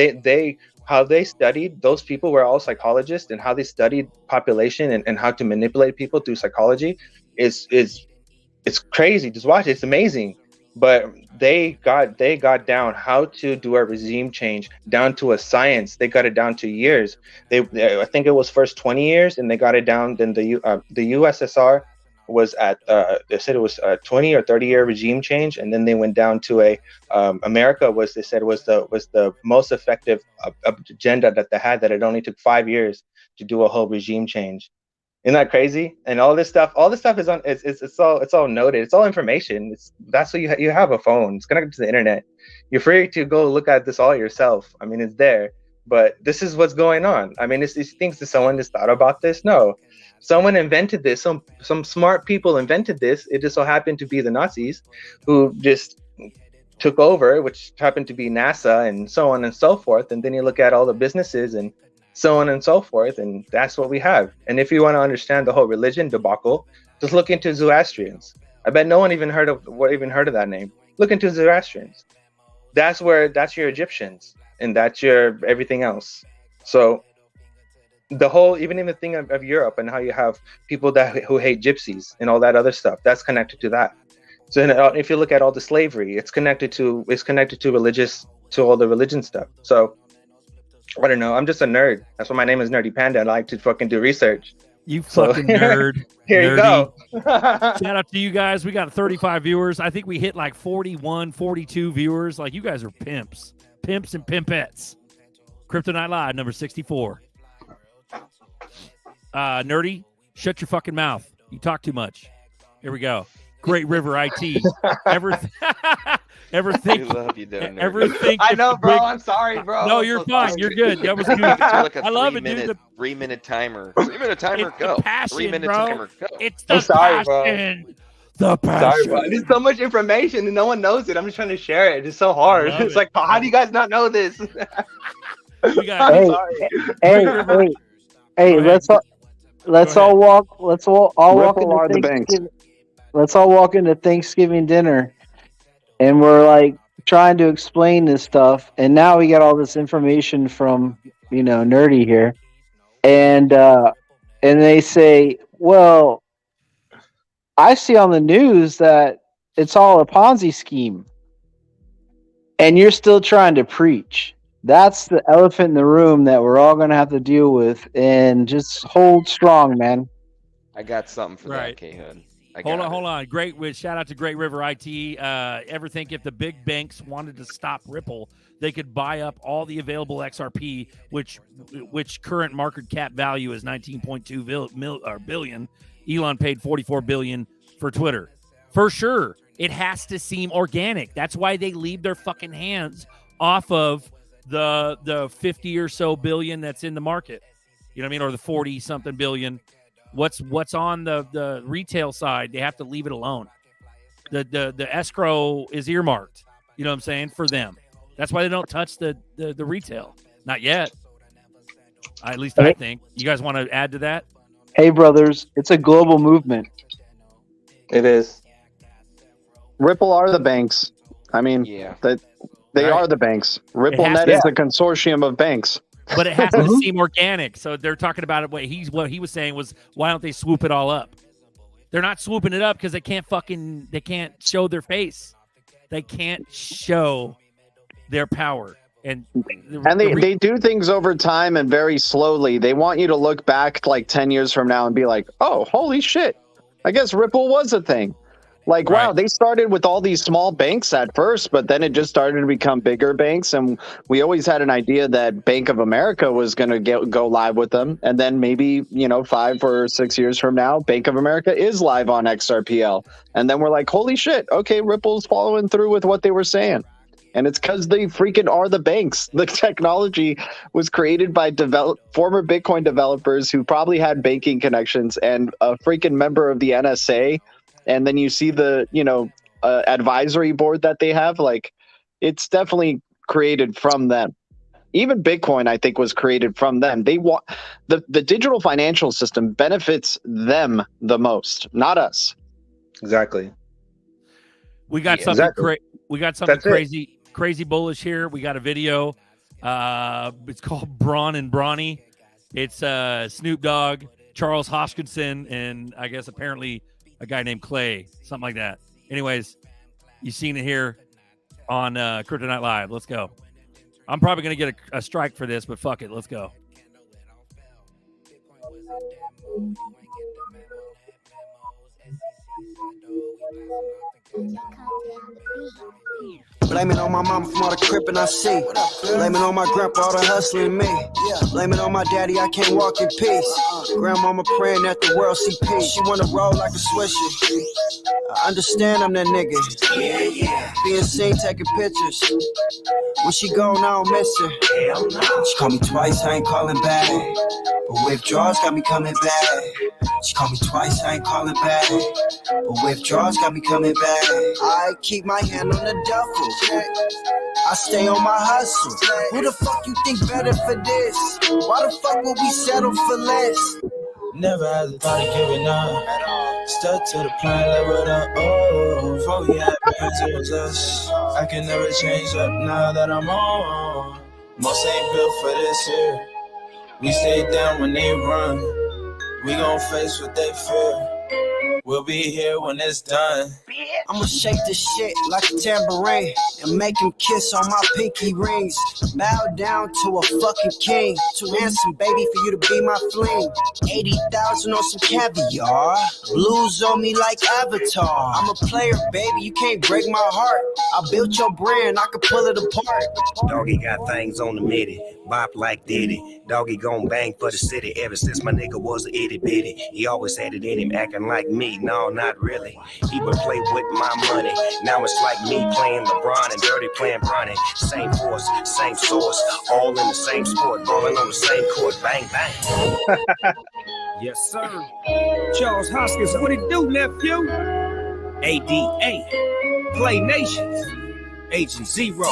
how they studied, those people were all psychologists, and how they studied population and how to manipulate people through psychology it's crazy. Just watch it. It's amazing. but they got down how to do a regime change down to a science. They got it down to years. I think it was first 20 years, and they got it down. Then the USSR was at they said it was a 20 or 30-year regime change, and then they went down to a America was the most effective agenda that they had, that it only took 5 years to do a whole regime change. Isn't that crazy? And all this stuff is on. It's all noted. It's all information. That's what you have a phone. It's connected to the internet. You're free to go look at this all yourself. I mean, it's there. But this is what's going on. I mean, these things that someone just thought about this. No, someone invented this. Some smart people invented this. It just so happened to be the Nazis, who just took over, which happened to be NASA and so on and so forth. And then you look at all the businesses and so on and so forth, and that's what we have. And if you want to understand the whole religion debacle, just look into Zoroastrians. I bet no one even heard of that name. Look into Zoroastrians. That's your Egyptians, and that's your everything else. So the whole, even in the thing of Europe and how you have people who hate gypsies and all that other stuff, that's connected to that. So if you look at all the slavery, it's connected to all the religion stuff. So I don't know. I'm just a nerd. That's why my name is Nerdy Panda. I like to fucking do research. You fucking nerd. Here nerdy. You go. Shout out to you guys. We got 35 viewers. I think we hit like 41, 42 viewers. Like, you guys are pimps. Pimps and pimpettes. Kryptonite Live, number 64. Nerdy, shut your fucking mouth. You talk too much. Here we go. Great River IT. Ever think? I love you, though, Ever think? I know, bro. I'm sorry, bro. No, you're fine. Sorry. You're good. That was good. Like I love it, dude. 3-minute timer. 3-minute timer. It's Go. the passion, 3-minute bro. timer. Go. It's the I'm sorry, bro. passion. The passion. Sorry, bro. There's so much information and no one knows it. I'm just trying to share it. It's so hard. I love It's it. like, how do you guys not know this? We got Hey, sorry. hey, let's all walk Ripple into are the banks. Thanksgiving. Let's all walk into Thanksgiving dinner, and we're like trying to explain this stuff, and now we got all this information from Nerdy here, and they say, well, I see on the news that it's all a Ponzi scheme, and you're still trying to preach. That's the elephant in the room that we're all going to have to deal with, and just hold strong, man. I got something for Right. that, K-Hood. Hold on. Great. Shout out to Great River IT. Ever think if the big banks wanted to stop Ripple, they could buy up all the available XRP, which current market cap value is 19.2 billion. Elon paid $44 billion for Twitter. For sure, it has to seem organic. That's why they leave their fucking hands off of the 50 or so billion that's in the market. You know what I mean? Or the 40 something billion. What's on the retail side, they have to leave it alone. The escrow is earmarked, you know what I'm saying, for them. That's why they don't touch the retail. Not yet. At least I think. You guys want to add to that? Hey, brothers, it's a global movement. It is. Ripple are the banks. I mean, Yeah. they Right. are the banks. has RippleNet to- is a consortium of banks. But it has to seem organic. So they're talking about it. What he was saying was, why don't they swoop it all up? They're not swooping it up because they can't show their face. They can't show their power. And they do things over time and very slowly. They want you to look back like 10 years from now and be like, oh, holy shit. I guess Ripple was a thing. Like, Right. wow, they started with all these small banks at first, but then it just started to become bigger banks. And we always had an idea that Bank of America was going to go live with them. And then maybe, 5 or 6 years from now, Bank of America is live on XRPL. And then we're like, holy shit, okay, Ripple's following through with what they were saying. And it's because they freaking are the banks. The technology was created by former Bitcoin developers who probably had banking connections and a freaking member of the NSA. And then you see the, advisory board that they have. Like, it's definitely created from them. Even Bitcoin, I think, was created from them. They want the digital financial system benefits them the most, not us. Exactly. we got Yeah, something exactly. we got something That's it. crazy bullish here. We got a video. It's called Braun and Brawny. It's Snoop Dogg, Charles Hoskinson, and I guess apparently a guy named Clay, something like that. Anyways, You've seen it here on Kryptonite Live. Let's go. I'm probably going to get a strike for this, but fuck it. Let's go. Blame it on my mama from all the crippin' I see. Blame it on my grandpa, all the hustling me. Blame it on my daddy, I can't walk in peace. Grandmama praying that the world see peace. She wanna roll like a swisher. I understand I'm that nigga. Being seen taking pictures. When she gone, I don't miss her. She called me twice, I ain't calling back. But withdrawals got me coming back. She called me twice, I ain't calling back. But withdrawals got me coming back. I keep my hand on the duffel. I stay on my hustle. Who the fuck you think better for this? Why the fuck will we settle for less? Never had the thought of giving up. Stuck to the plan, leveled up. Oh, before we had bands, it was us. I can never change up now that I'm on. Most ain't built for this here. We stay down when they run. We gon' face what they fear. We'll be here when it's done. I'ma shake this shit like a tambourine and make him kiss on my pinky rings. Bow down to a fucking king. Too handsome, baby, for you to be my fling. 80,000 on some caviar. Blues on me like Avatar. I'm a player, baby, you can't break my heart. I built your brand, I could pull it apart. Doggy got things on the midi, bop like Diddy. Doggy gon' bang for the city ever since my nigga was a itty bitty. He always had it in him, acting like me. No, not really. He would play with my money. Now it's like me playing LeBron and Dirty playing Bronny. Same force, same source, all in the same sport, balling on the same court. Bang, bang. Yes, sir. Charles Hoskins, what it do, nephew? ADA, Play Nations, Agent Zero,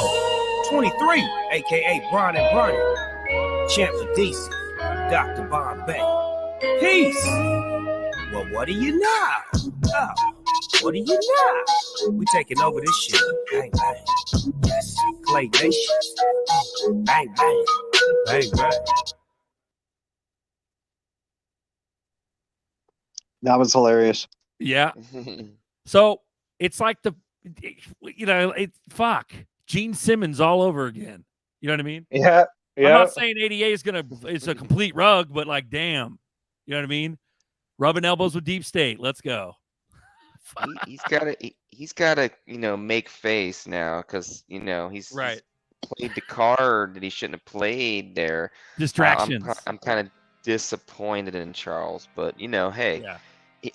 23, a.k.a. Bron and Bronny, Champ for DC, Dr. Bombay. Peace. Well, what do you know? Oh, what do you know? We taking over this shit. Bang, bang. Yes, Play Nations. Bang, bang. Bang, bang. That was hilarious. Yeah. So it's like fuck Gene Simmons all over again. You know what I mean? Yeah. I'm not saying ADA is a complete rug, but like, damn, you know what I mean? Rubbing elbows with Deep State. Let's go. He's gotta make face now because he's right. Played the card that he shouldn't have played there. Distractions. I'm kind of disappointed in Charles, but hey. Yeah.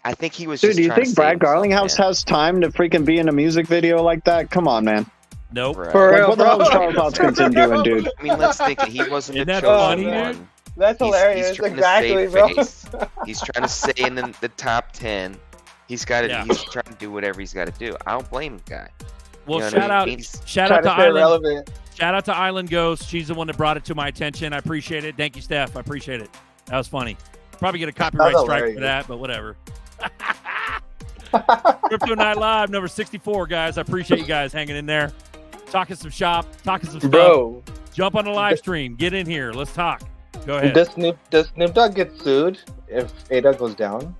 I think he was. Dude, just do you trying think to Brad save Garlinghouse has time to freaking be in a music video like that? Come on, man. Nope. Right. For real, what the hell is Charles Hoskins doing, dude? I mean, let's think. He wasn't Isn't the that chosen funny, one. dude? That's hilarious. He's trying Exactly, to bro. save face. He's trying to stay in the top 10. He's got to. He's trying to do whatever he's got to do. I don't blame the guy. Well, You know what I mean? shout out to stay Island. relevant. Shout out to Island Ghost. She's the one that brought it to my attention. I appreciate it. Thank you, Steph. I appreciate it. That was funny. Probably get a copyright That's strike for hilarious. that, but whatever. Crypto Night Live, number 64, guys. I appreciate you guys hanging in there. Talking some shop, talking some stuff. Bro, jump on the live stream. Get in here. Let's talk. Go ahead. does Snoop Dogg get sued if Ada goes down?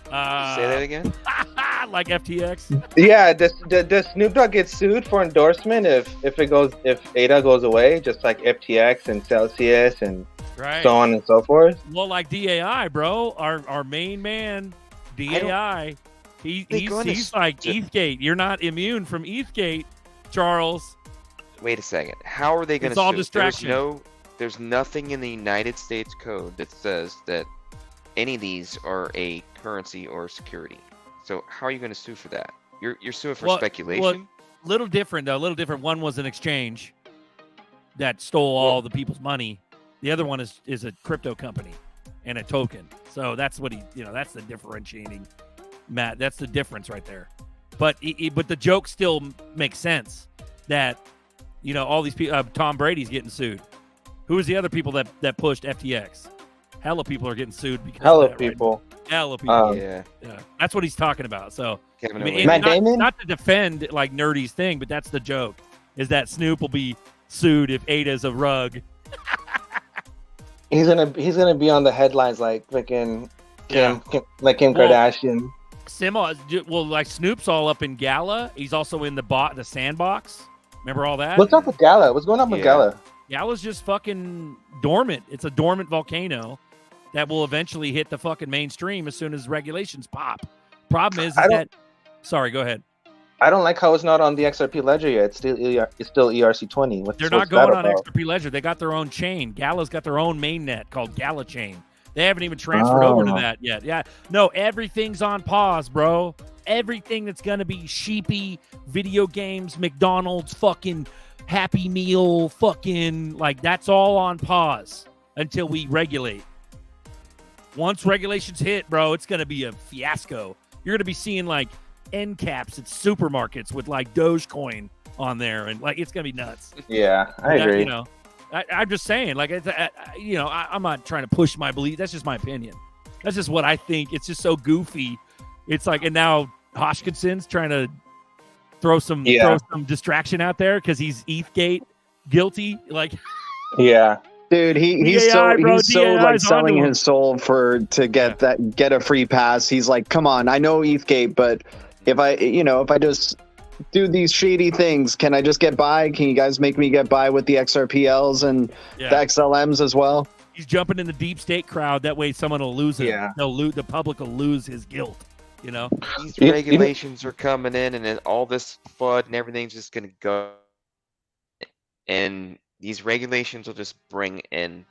Say that again. Like FTX. Yeah, does Snoop Dogg get sued for endorsement if Ada goes away, just like FTX and Celsius and Right. so on and so forth? Well, like DAI, bro, our main man, DAI. He's like ETHgate. You're not immune from ETHgate, Charles. Wait a second. How are they going to It's all sue? distraction. There's nothing in the United States code that says that any of these are a currency or security. So how are you going to sue for that? You're suing for speculation? Well, little different though. Little different. One was an exchange that stole all the people's money. The other one is a crypto company and a token. So that's what that's the differentiating, Matt. That's the difference right there. But but the joke still makes sense that all these people. Tom Brady's getting sued. Who is the other people that pushed FTX? Hella people are getting sued because Hella of that, people. Right? Hella people. Yeah. That's what he's talking about. So Matt Damon? not to defend like Nerdy's thing, but that's the joke. Is that Snoop will be sued if Ada's a rug. He's gonna be on the headlines like freaking Kim Kardashian. Well, like Snoop's all up in Gala. He's also in the sandbox. Remember all that? What's up with Gala? What's going on with Gala? Gala's just fucking dormant. It's a dormant volcano that will eventually hit the fucking mainstream as soon as regulations pop. Problem is that. Sorry, go ahead. I don't like how it's not on the XRP ledger yet. It's still ERC20. They're not going on XRP ledger. They got their own chain. Gala's got their own mainnet called Gala Chain. They haven't even transferred over to that yet. Yeah. No, everything's on pause, bro. Everything that's going to be sheepy, video games, McDonald's, fucking Happy Meal, fucking, like, that's all on pause until we regulate. Once regulations hit, bro, it's going to be a fiasco. You're going to be seeing, like, end caps at supermarkets with, like, Dogecoin on there. And, like, it's going to be nuts. Yeah, I agree. You know, I'm just saying, like, I'm not trying to push my belief. That's just my opinion. That's just what I think. It's just so goofy. It's like, and now Hodgkinson's trying to throw some distraction out there because he's ETHgate guilty. Like, yeah, dude, he's so like selling his soul to get a free pass. He's like, come on, I know ETHgate, but if I just do these shady things, can I just get by? Can you guys make me get by with the XRPLs and the XLMs as well? He's jumping in the deep state crowd. That way someone will lose it. Yeah. The public will lose his guilt, you know? These regulations are coming in, and then all this FUD and everything's just going to go. And these regulations will just bring in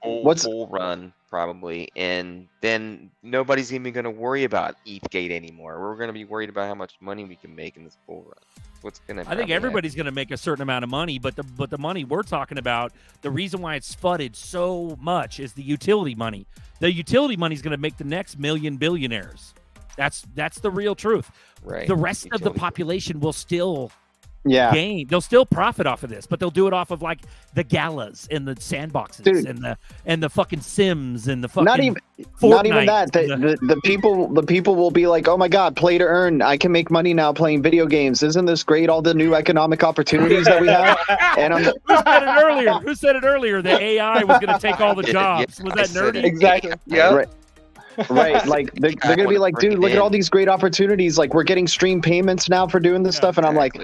full run, probably. And then nobody's even going to worry about ETHgate anymore. We're going to be worried about how much money we can make in this bull run. What's going to I think everybody's going to make a certain amount of money, but the money we're talking about, the reason why it's fudded so much is the utility money. The utility money is going to make the next million billionaires. That's the real truth. Right. The rest of the population will still gain. They'll still profit off of this, but they'll do it off of like the Galas and the sandboxes and the fucking Sims and the fucking not even that. The people will be like, oh my god, play to earn. I can make money now playing video games. Isn't this great? All the new economic opportunities that we have. And Who said it earlier? The AI was going to take all the jobs. Was that Nerdy? Exactly. Yeah. Right, like they're gonna be like, dude, look at all these great opportunities. Like we're getting stream payments now for doing this stuff, and I'm like,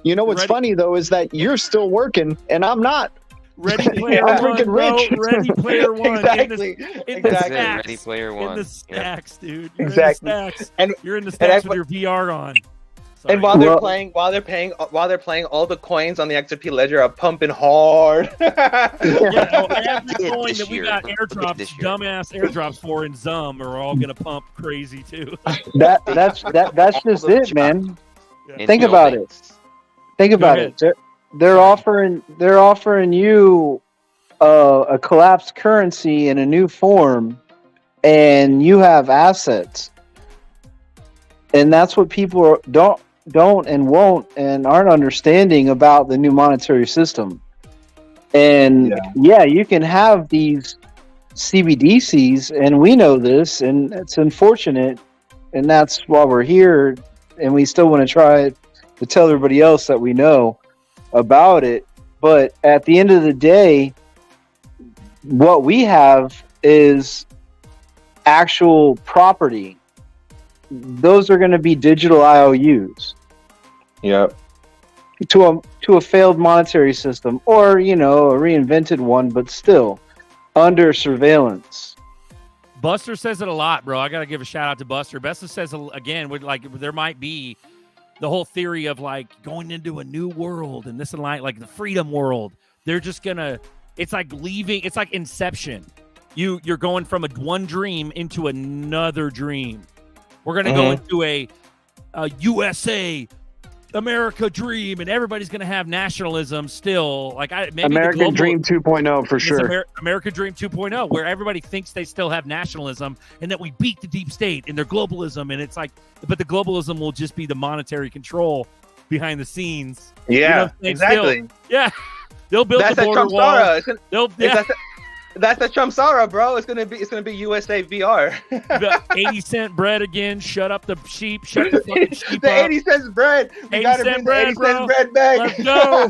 you know what's funny though is that you're still working and I'm not. Ready Player I'm One, freaking rich. bro. Ready Player One. Exactly. In the stacks. Ready Player One. In the stacks, dude. You're Exactly. in the stacks. And you're in the stacks with your VR on. Sorry. And while they're playing, all the coins on the XRP ledger are pumping hard. Every coin that we got airdrops, dumbass airdrops for in Zum are all gonna pump crazy too. That's just it, man. Think about it. Think about it. They're offering you a collapsed currency in a new form, and you have assets, and that's what people don't and won't and aren't understanding about the new monetary system. And you can have these CBDCs, and we know this, and it's unfortunate, and that's why we're here, and we still want to try to tell everybody else that we know about it. But at the end of the day, what we have is actual property. Those are going to be digital IOUs. Yep. To a failed monetary system, or a reinvented one, but still under surveillance. Buster says it a lot, bro. I got to give a shout out to Buster. Buster says again, there might be the whole theory of like going into a new world and this and like the freedom world. They're just gonna. It's like leaving. It's like Inception. You're going from one dream into another dream. We're gonna go into a USA. America dream, and everybody's going to have nationalism still. Like maybe American Dream 2.0 for sure. America Dream 2.0, where everybody thinks they still have nationalism, and that we beat the deep state and their globalism. And it's like, but the globalism will just be the monetary control behind the scenes. Yeah, exactly. They'll build the border wall. That's the Trump-Sara, bro. It's gonna be USA VR. The 80-cent bread again. Shut up the sheep. Shut the fucking sheep the up. 80 cents bread. We 80 gotta cent bring the 80 bread, cents bread back. Let's go.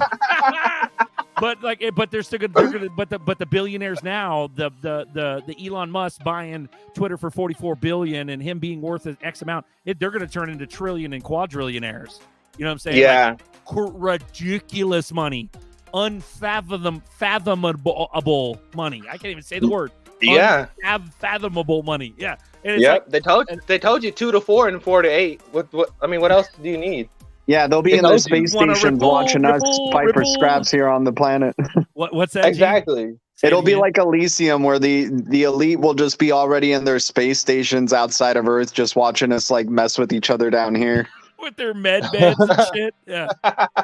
but they're still gonna, but the billionaires now, the Elon Musk buying Twitter for $44 billion and him being worth X amount, they're gonna turn into trillion and quadrillionaires. You know what I'm saying? Yeah. Like, ridiculous money, unfathomable money. I can't even say the word. Yeah. Unfathomable money. Yeah. And it's Yep. like, they told you 2 to 4 and 4 to 8. What? I mean, what else do you need? Yeah, they'll be in the space stations watching us fight for ripple. scraps here on the planet. What's that? G? Exactly. It'll be like Elysium, where the elite will just be already in their space stations outside of Earth, just watching us like mess with each other down here. With their med beds and shit. Yeah.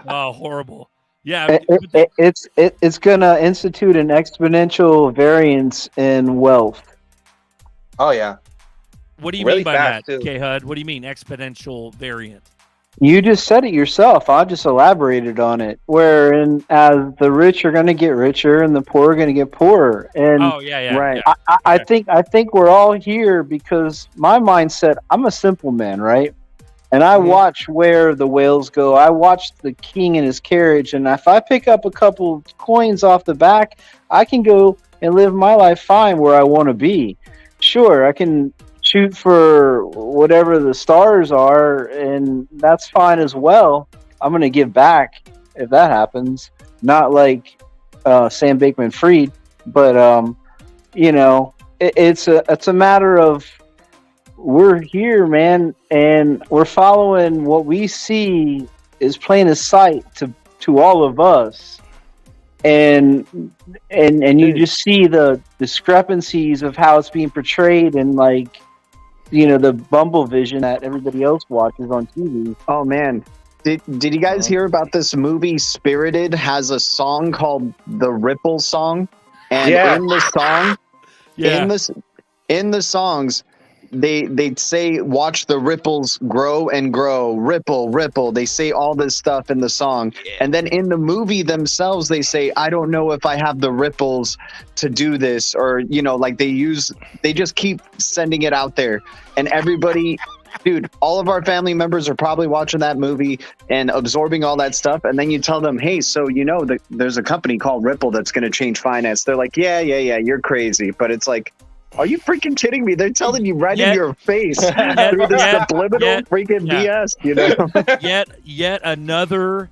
Oh, horrible. Yeah. It's gonna institute an exponential variance in wealth. Oh yeah. What do you Really mean by fast, that, too. K-Hud? What do you mean exponential variant? You just said it yourself. I just elaborated on it. Wherein, as the rich are going to get richer and the poor are going to get poorer. And Oh, yeah. Right. Yeah. I think we're all here because my mindset. I'm a simple man, right? And I watch where the whales go. I watch the king in his carriage, and if I pick up a couple coins off the back, I can go and live my life fine where I want to be. Sure, I can shoot for whatever the stars are, and that's fine as well. I'm going to give back if that happens. Not like Sam Bankman-Fried, but it's a matter of we're here, man, and we're following what we see is plain as sight to all of us. And you just see the discrepancies of how it's being portrayed and like the Bumble vision that everybody else watches on TV. Oh man, did you guys hear about this movie? Spirited has a song called the Ripple Song, and in the song, in the songs, they say watch the ripples grow and grow, ripple, ripple. They say all this stuff in the song, and then in the movie themselves, they say I don't know if I have the ripples to do this, or like they just keep sending it out there, and everybody. Dude, all of our family members are probably watching that movie and absorbing all that stuff. And then you tell them, hey, so there's a company called Ripple that's going to change finance. They're like, yeah, you're crazy. But it's like, are you freaking kidding me? They're telling you right in your face through this subliminal freaking BS, Yet another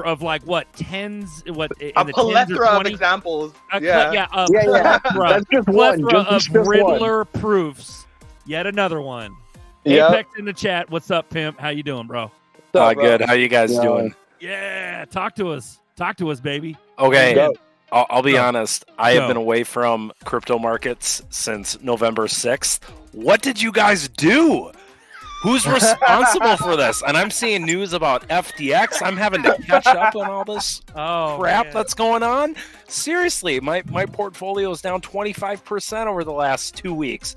of like what tens what in A the plethora 10s or of 20s? examples. A Yeah. plethora That's just one. Just of one. Riddler proofs. Yet another one. Yep. Apex in the chat. What's up, pimp? How you doing, bro? Good. How you guys doing? Yeah, talk to us. Talk to us, baby. Okay. I'll be Go. honest. I have Go. been away from crypto markets since November 6th. What did you guys do? Who's responsible for this? And I'm seeing news about FTX. I'm having to catch up on all this crap that's going on. Seriously, my portfolio is down 25% over the last 2 weeks.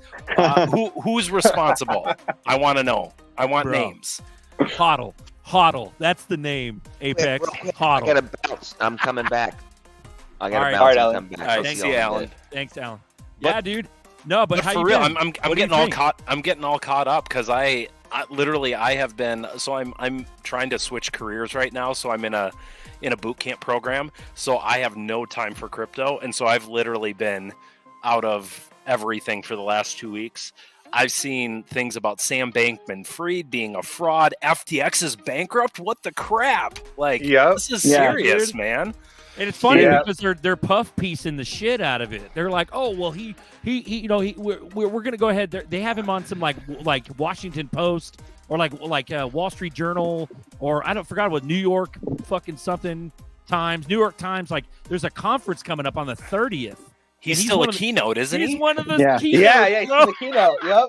Who's responsible? I want to know. I want names. Hodl. That's the name. Apex. Hodl. I gotta bounce. I'm coming back. I gotta All right. bounce. All right, and Alan. come back. All right, I'll see see you, y'all in a Alan. bit. Thanks, Alan. Yeah, dude. No, but how for you real, been? I'm What do you getting all think? caught. I'm getting all caught up because I literally I have been. So I'm trying to switch careers right now. So I'm in a boot camp program. So I have no time for crypto, and so I've literally been out of everything for the last 2 weeks. I've seen things about Sam Bankman-Fried being a fraud. FTX is bankrupt. What the crap? Like, this is serious, dude. man. And it's funny because they're puff piecing the shit out of it. They're like, oh well, we're gonna go ahead. They have him on some like Washington Post or like Wall Street Journal or I forgot what New York fucking something Times, New York Times. Like there's a conference coming up on the 30th. He's still a keynote, isn't he? He's one of the keynotes. Yeah, he's in the keynote. Yep.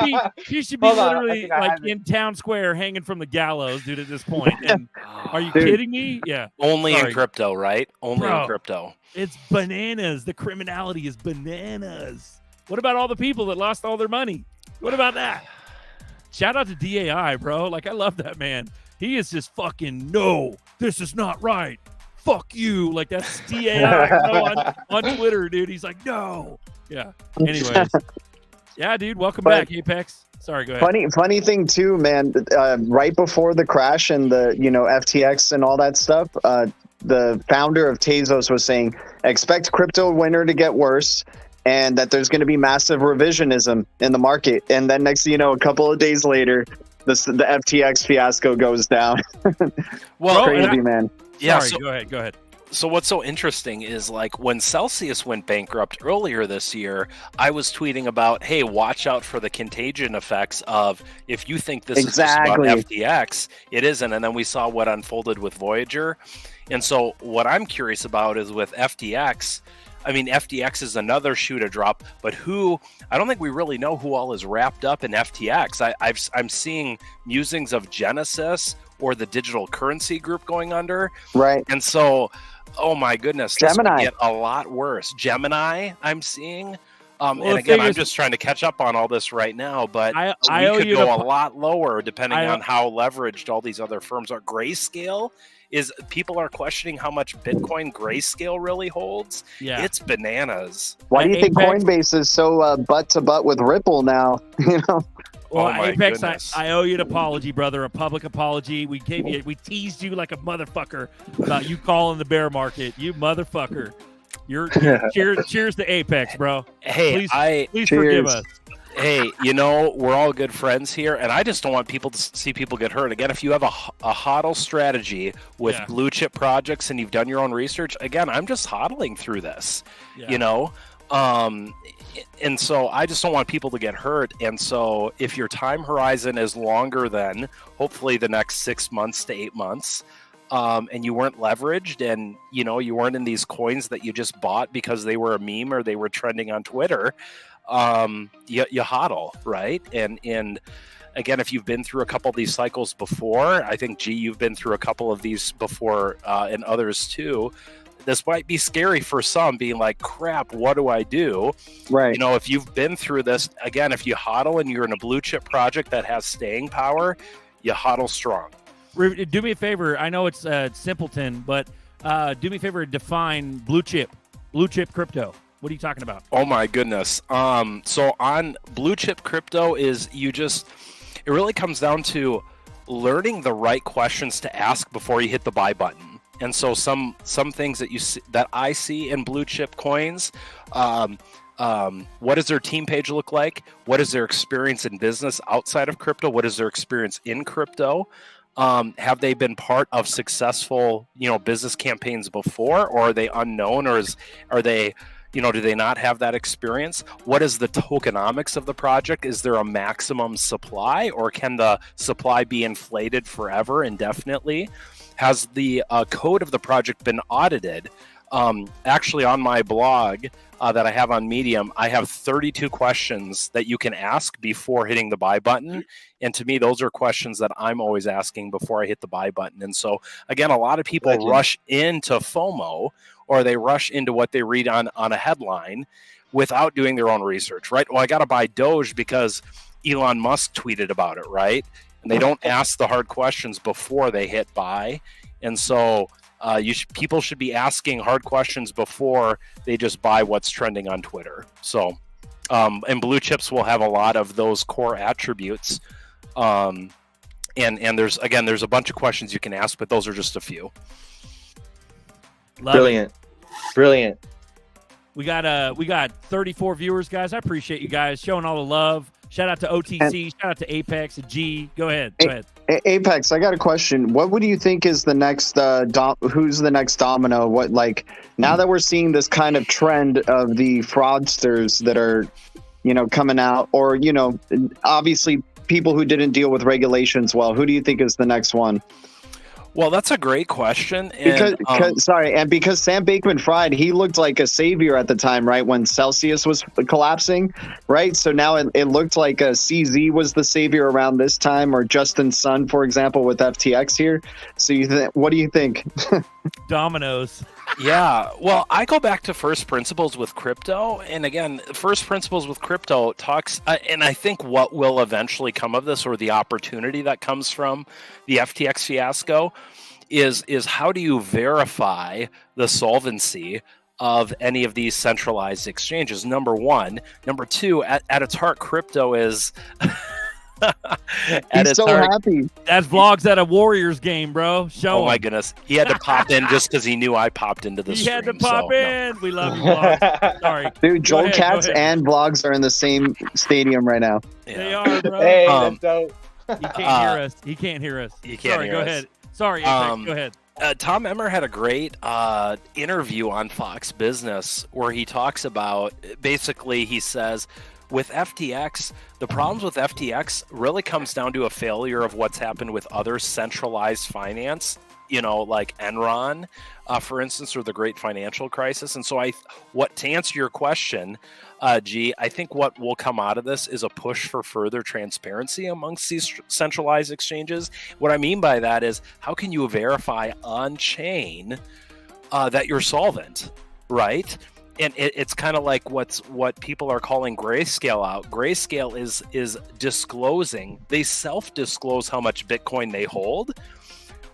Dude, he should be Hold on, I literally think I like have it. in town square hanging from the gallows, dude, at this point. And are you Dude. kidding me? Yeah. Only in Sorry. crypto, right? Only Bro. in crypto. It's bananas. The criminality is bananas. What about all the people that lost all their money? What about that? Shout out to DAI, bro. Like, I love that man. He is just fucking, no, this is not right. Fuck you. Like, that's DAI on Twitter, dude. He's like, no. Yeah. Anyways. Yeah, dude. Welcome back, Apex. Sorry, go ahead. Funny thing too, man. Right before the crash and the FTX and all that stuff, the founder of Tezos was saying, expect crypto winter to get worse, and that there's going to be massive revisionism in the market. And then next thing you know, a couple of days later, the FTX fiasco goes down. Well, crazy, man. Yeah, Sorry, go ahead. So what's so interesting is, like, when Celsius went bankrupt earlier this year, I was tweeting about, hey, watch out for the contagion effects of, if you think this is just about FTX, it isn't. And then we saw what unfolded with Voyager. And so what I'm curious about is with FTX, I mean, FTX is another shoe to drop, but I don't think we really know who all is wrapped up in FTX. I'm seeing musings of Genesis or the digital currency group going under. Right. And so, oh my goodness, this Gemini. could get a lot worse. Gemini, I'm seeing. Well, and again, I'm just trying to catch up on all this right now, but we could go a lot lower depending on how leveraged all these other firms are. Grayscale people are questioning how much Bitcoin Grayscale really holds. Yeah. It's bananas. Why do you think Coinbase is so butt to butt with Ripple now? You know. Well, Oh my Apex, goodness. I owe you an apology, brother. A public apology. We teased you like a motherfucker about you calling the bear market. You motherfucker. Cheers to Apex, bro. Hey, please forgive us. Hey, we're all good friends here, and I just don't want people to see people get hurt. Again, if you have a hodl strategy with blue chip projects and you've done your own research, again, I'm just hodling through this, and so I just don't want people to get hurt. And so if your time horizon is longer than hopefully the next 6 months to 8 months, and you weren't leveraged and, you weren't in these coins that you just bought because they were a meme or they were trending on Twitter, you hodl, right? And again, if you've been through a couple of these cycles before, I think, you've been through a couple of these before, and others too. This might be scary for some, being like, crap, what do I do? Right. If you've been through this, again, if you hodl and you're in a blue chip project that has staying power, you hodl strong. Do me a favor. I know it's simpleton, but do me a favor. Define blue chip crypto. What are you talking about? Oh my goodness. So on blue chip crypto it really comes down to learning the right questions to ask before you hit the buy button. And so some things that that I see in blue chip coins, what does their team page look like? What is their experience in business outside of crypto? What is their experience in crypto? Have they been part of successful, business campaigns before, or are they unknown, or are they, do they not have that experience? What is the tokenomics of the project? Is there a maximum supply, or can the supply be inflated forever, indefinitely? Has the code of the project been audited? Actually, on my blog that I have on Medium, I have 32 questions that you can ask before hitting the buy button. And to me, those are questions that I'm always asking before I hit the buy button. And so, again, a lot of people rush into FOMO, or they rush into what they read on a headline without doing their own research, right? Well, I got to buy Doge because Elon Musk tweeted about it, right? And they don't ask the hard questions before they hit buy. And so people should be asking hard questions before they just buy what's trending on Twitter. So, and blue chips will have a lot of those core attributes. And there's a bunch of questions you can ask, but those are just a few. Brilliant. We got 34 viewers, guys. I appreciate you guys showing all the love. Shout out to OTC. Shout out to Apex and G. Go ahead. Apex, I got a question. What would you think is the next who's the next domino? What, like, now that we're seeing this kind of trend of the fraudsters that are, coming out, or, obviously people who didn't deal with regulations well, who do you think is the next one? Well, that's a great question. Because Sam Bankman-Fried, he looked like a savior at the time, right, when Celsius was collapsing, right? So now it looked like CZ was the savior around this time, or Justin Sun, for example, with FTX here. So what do you think? Dominoes. Yeah, well, I go back to first principles with crypto, and again, first principles with crypto talks, and I think what will eventually come of this, or the opportunity that comes from the FTX fiasco, is how do you verify the solvency of any of these centralized exchanges? Number one. Number two, at its heart, crypto is He's so happy. That's vlogs at a Warriors game, bro. Show Oh my him. goodness, he had to pop in just because he knew I popped into the He stream. had to pop in. We love you, vlogs. Sorry. Dude, Go Joel ahead, Katz go ahead. and Vlogs are in the same stadium right now. They are, bro. Hey, that's dope. He can't hear us. He can't hear us. He can't Sorry, hear go us. ahead. Sorry, Apex, go ahead. Tom Emmer had a great interview on Fox Business where he talks about, basically he says, with FTX, the problems with FTX really comes down to a failure of what's happened with other centralized finance, like Enron, for instance, or the Great Financial Crisis. And so to answer your question, G, I think what will come out of this is a push for further transparency amongst these centralized exchanges. What I mean by that is, how can you verify on chain that you're solvent, right? And it's kind of like what people are calling Grayscale out. Grayscale is disclosing. They self-disclose how much Bitcoin they hold,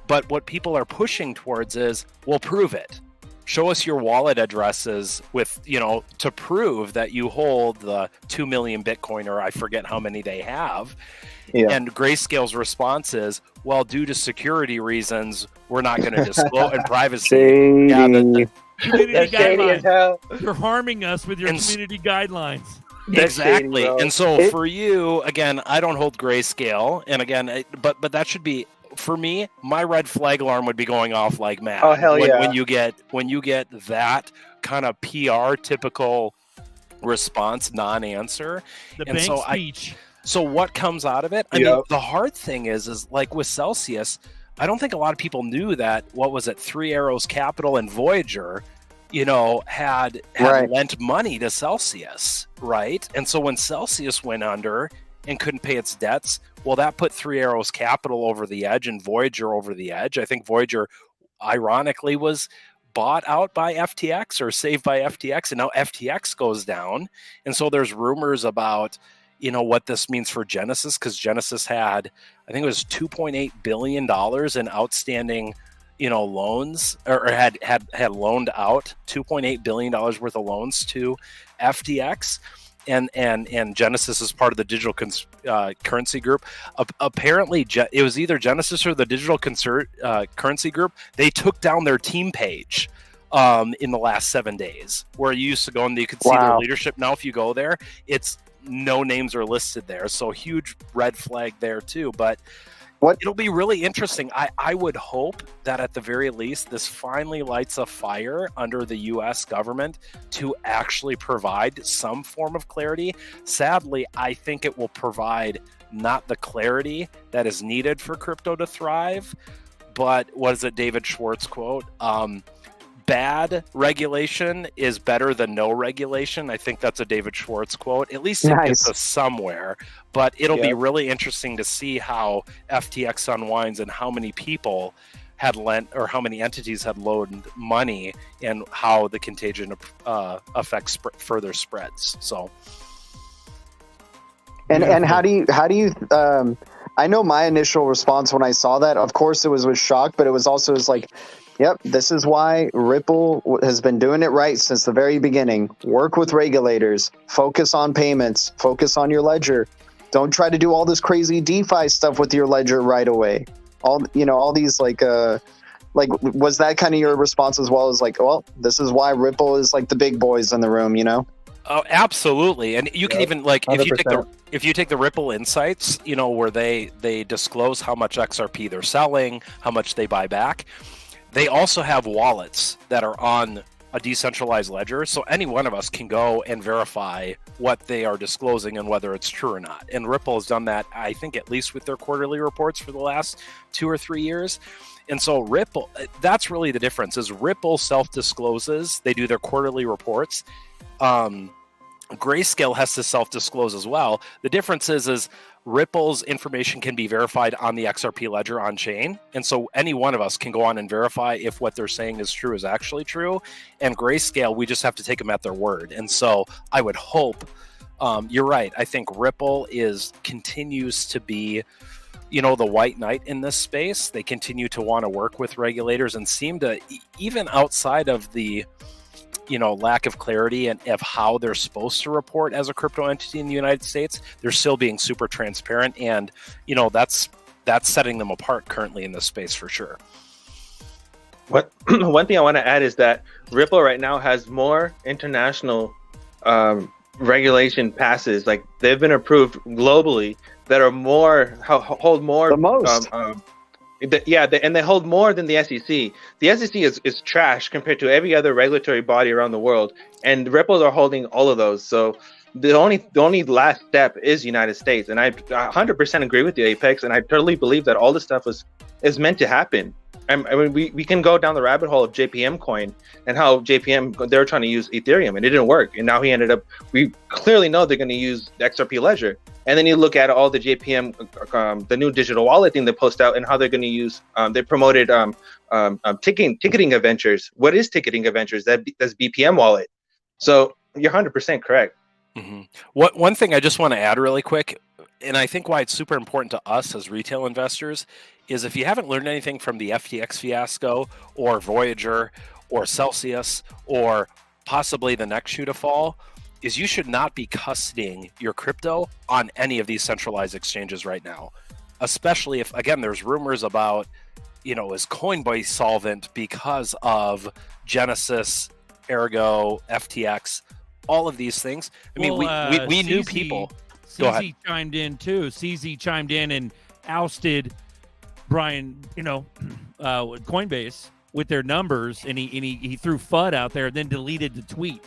but what people are pushing towards is, well, prove it. Show us your wallet addresses with, to prove that you hold the 2 million Bitcoin, or I forget how many they have. Yeah. And Grayscale's response is, well, due to security reasons, we're not going to disclose and privacy. Yeah, community guidelines. You're harming us with your community guidelines. Exactly. And so for you, again, I don't hold Grayscale. And again, but that should be, for me, my red flag alarm would be going off like mad. Oh, hell yeah. When you get that kind of PR typical response, non-answer. The bank speech. So what comes out of it? I mean, the hard thing is like with Celsius, I don't think a lot of people knew that, Three Arrows Capital and Voyager, had lent money to Celsius, right? And so when Celsius went under and couldn't pay its debts, well, that put Three Arrows Capital over the edge and Voyager over the edge. I think Voyager, ironically, was bought out by FTX or saved by FTX, and now FTX goes down. And so there's rumors about, what this means for Genesis, because Genesis had, I think it was $2.8 billion in outstanding, loans, or had loaned out $2.8 billion worth of loans to FTX. And Genesis is part of the digital currency group. Apparently, it was either Genesis or the digital currency group. They took down their team page in the last 7 days, where you used to go and you could see their leadership. Now, if you go there, it's no names are listed there. So huge red flag there too. But it'll be really interesting. I would hope that at the very least, this finally lights a fire under the U.S. government to actually provide some form of clarity. Sadly, I think it will provide not the clarity that is needed for crypto to thrive, but what is it, David Schwartz quote? Bad regulation is better than no regulation. I think that's a David Schwartz quote. At least it gets us somewhere, but it'll be really interesting to see how FTX unwinds and how many people had lent, or how many entities had loaned money, and how the contagion affects further spreads. So, and how do you I know my initial response when I saw that, of course it was with shock, but it was also like, yep, this is why Ripple has been doing it right since the very beginning. Work with regulators, focus on payments, focus on your ledger. Don't try to do all this crazy DeFi stuff with your ledger right away. All these was that kind of your response as well, as like, well, this is why Ripple is like the big boys in the room, Oh, absolutely. And you can even if you take the Ripple Insights, where they disclose how much XRP they're selling, how much they buy back. They also have wallets that are on a decentralized ledger, so any one of us can go and verify what they are disclosing and whether it's true or not. And Ripple has done that, I think, at least with their quarterly reports for the last 2 or 3 years. And so Ripple, that's really the difference, is Ripple self-discloses. They do their quarterly reports. Grayscale has to self-disclose as well. The difference is Ripple's information can be verified on the XRP ledger on chain. And so any one of us can go on and verify if what they're saying is true is actually true. And Grayscale, we just have to take them at their word. And so I would hope, you're right. I think Ripple continues to be, the white knight in this space. They continue to want to work with regulators and seem to, even outside of the lack of clarity and of how they're supposed to report as a crypto entity in the United States. They're still being super transparent, and that's setting them apart currently in this space for sure. One thing I want to add is that Ripple right now has more international regulation passes, like they've been approved globally, that are hold more the most. And they hold more than the SEC. The SEC is trash compared to every other regulatory body around the world, and Ripples are holding all of those. So the only last step is United States, and I 100% agree with you, Apex, and I totally believe that all this stuff is meant to happen. I mean, we can go down the rabbit hole of JPM coin and how JPM, they were trying to use Ethereum and it didn't work, and now we clearly know they're going to use the XRP Ledger. And then you look at all the JPM, the new digital wallet thing they post out, and how they're going to use. They promoted ticketing adventures. What is ticketing adventures? That's BPM wallet. So you're 100% correct. Mm-hmm. One thing I just want to add really quick, and I think why it's super important to us as retail investors, is if you haven't learned anything from the FTX fiasco or Voyager or Celsius or possibly the next shoe to fall, is you should not be custodying your crypto on any of these centralized exchanges right now. Especially if, again, there's rumors about, is Coinbase solvent because of Genesis, Ergo, FTX, all of these things. I mean, we knew people. Go ahead. CZ chimed in too. CZ chimed in and ousted Brian, Coinbase with their numbers, and he threw FUD out there and then deleted the tweet.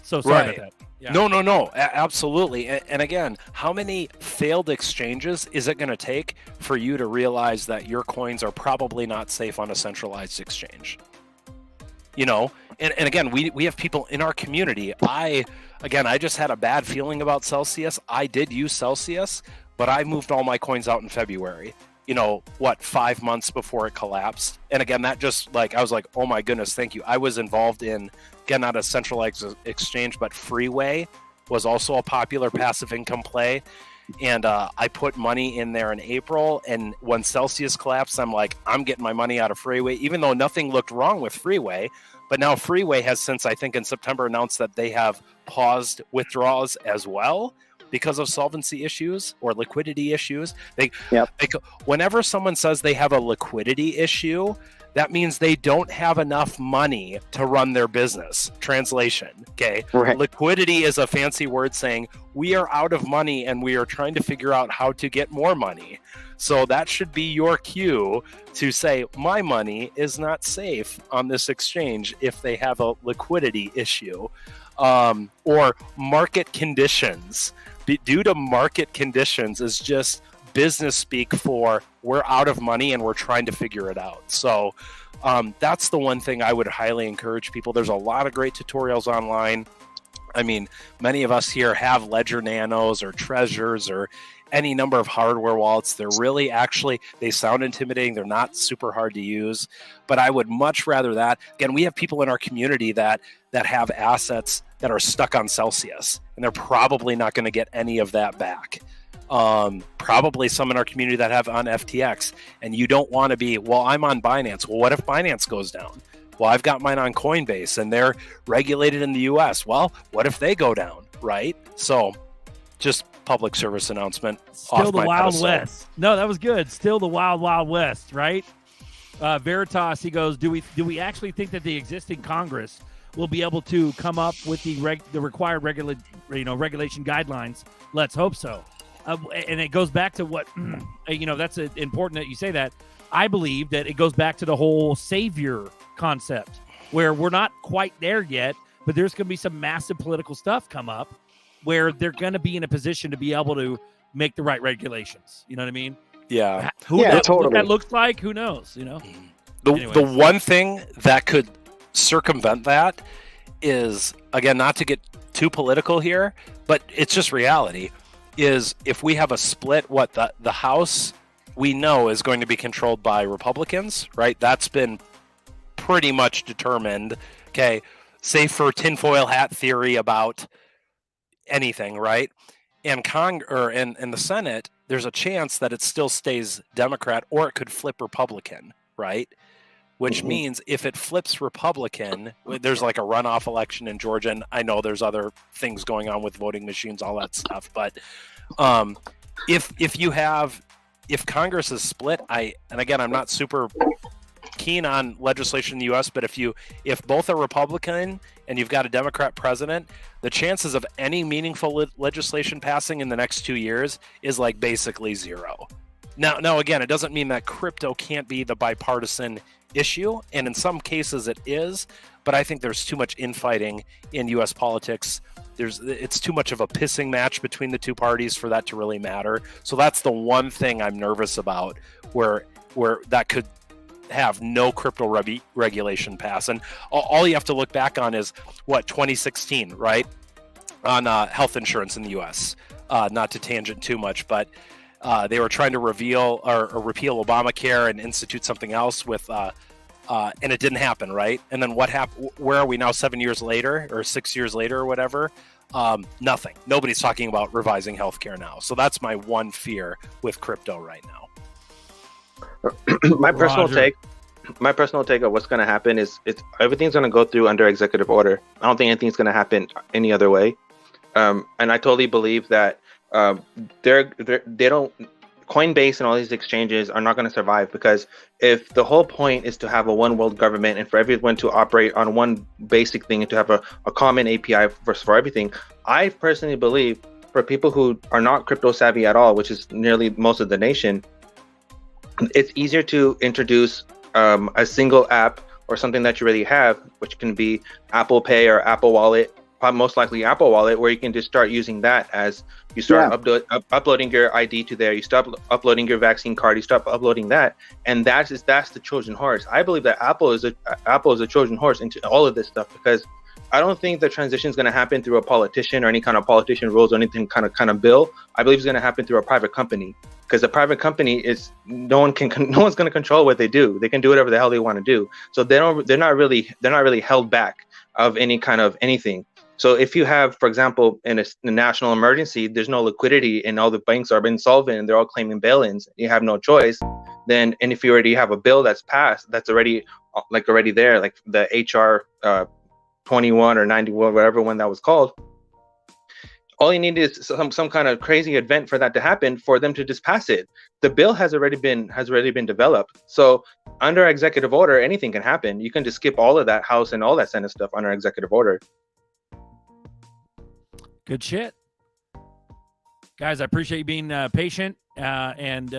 So sorry about that. Yeah. No, absolutely. And again, how many failed exchanges is it going to take for you to realize that your coins are probably not safe on a centralized exchange? And again, we have people in our community. I just had a bad feeling about Celsius. I did use Celsius, but I moved all my coins out in February. 5 months before it collapsed. And again, that just I was like, oh my goodness, thank you. I was involved in, again, not a centralized exchange, but Freeway was also a popular passive income play. And I put money in there in April. And when Celsius collapsed, I'm like, I'm getting my money out of Freeway, even though nothing looked wrong with Freeway. But now Freeway has since, I think in September, announced that they have paused withdrawals as well, because of solvency issues or liquidity issues. Whenever someone says they have a liquidity issue, that means they don't have enough money to run their business. Translation, okay? Right. Liquidity is a fancy word saying we are out of money and we are trying to figure out how to get more money. So that should be your cue to say, my money is not safe on this exchange if they have a liquidity issue. Or market conditions. Due to market conditions is just business speak for we're out of money and we're trying to figure it out. So that's the one thing I would highly encourage people. There's a lot of great tutorials online. I mean, many of us here have Ledger Nanos or Treasures or any number of hardware wallets. They're really they sound intimidating. They're not super hard to use, but I would much rather that. Again, we have people in our community that have assets that are stuck on Celsius, and they're probably not going to get any of that back. Probably some in our community that have on FTX, and you don't want to be, well, I'm on Binance. Well, what if Binance goes down? Well, I've got mine on Coinbase, and they're regulated in the US. Well, what if they go down, right? So just public service announcement. Still the Wild West. No, that was good. Still the Wild West, right? Veritas, he goes, do we actually think that the existing Congress will be able to come up with the required regulation guidelines? Let's hope so. And it goes back to what, that's important that you say that. I believe that it goes back to the whole savior concept, where we're not quite there yet, but there's going to be some massive political stuff come up where they're going to be in a position to be able to make the right regulations. You know what I mean? Yeah. Totally. What that looks like, who knows? The one thing that could circumvent that is, again, not to get too political here, but it's just reality, is if we have a split, the House we know is going to be controlled by Republicans, right? That's been pretty much determined. Okay, save for tinfoil hat theory about anything, right? And the Senate, there's a chance that it still stays Democrat, or it could flip Republican, right? which means if it flips Republican, there's like a runoff election in Georgia, and I know there's other things going on with voting machines, all that stuff. But if Congress is split, and again, I'm not super keen on legislation in the U.S., but if both are Republican and you've got a Democrat president, the chances of any meaningful legislation passing in the next 2 years is like basically zero. Now, again, it doesn't mean that crypto can't be the bipartisan issue, and in some cases it is, but I think there's too much infighting in U.S. politics. It's too much of a pissing match between the two parties for that to really matter. So that's the one thing I'm nervous about, where that could have no crypto regulation pass. And all you have to look back on is 2016, right? On health insurance in the U.S. Not to tangent too much, but they were trying to repeal Obamacare and institute something else with, and it didn't happen, right? And then what happened? Where are we now 7 years later or 6 years later or whatever? Nothing. Nobody's talking about revising healthcare now. So that's my one fear with crypto right now. My personal take of what's going to happen is everything's going to go through under executive order. I don't think anything's going to happen any other way. And I totally believe that they don't. Coinbase and all these exchanges are not going to survive, because if the whole point is to have a one world government and for everyone to operate on one basic thing and to have a common API for everything, I personally believe for people who are not crypto savvy at all, which is nearly most of the nation, it's easier to introduce a single app or something that you already have, which can be Apple Pay or Apple Wallet, most likely Apple Wallet, where you can just start using that as you start uploading your ID to there. You start uploading your vaccine card. You start uploading that, and that's the Trojan horse. I believe that Apple is a Trojan horse into all of this stuff, because I don't think the transition is going to happen through a politician or any kind of politician rules or anything kind of bill. I believe it's going to happen through a private company, because a private company is no one's going to control what they do. They can do whatever the hell they want to do. So they're not really held back of any kind of anything. So if you have, for example, in a national emergency, there's no liquidity and all the banks are insolvent and they're all claiming bail-ins, you have no choice. And if you already have a bill that's passed, that's already there, like the HR 21 or 91, whatever one that was called, all you need is some kind of crazy event for that to happen for them to just pass it. The bill has already been developed. So under executive order, anything can happen. You can just skip all of that House and all that Senate stuff under executive order. Good shit, guys. I appreciate you being patient and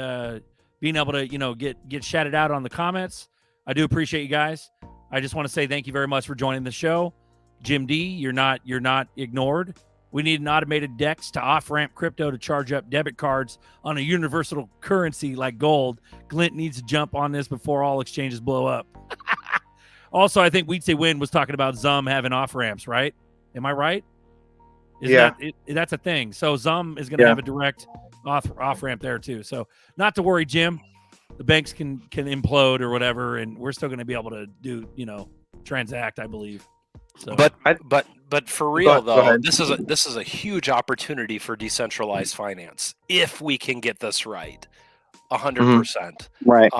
being able to get shouted out on the comments. I do appreciate you guys. I just want to say thank you very much for joining the show. Jim D, you're not ignored. We need an automated DEX to off-ramp crypto to charge up debit cards on a universal currency like gold. Glint needs to jump on this before all exchanges blow up. Also, I think We'd Say Win was talking about Zum having off-ramps, right? Am I right? That's a thing. So Zum is going to have a direct off-ramp there too. So not to worry, Jim. The banks can implode or whatever, and we're still going to be able to do, transact, I believe. So. But for real though, this is a huge opportunity for decentralized finance if we can get this right, 100%. Right.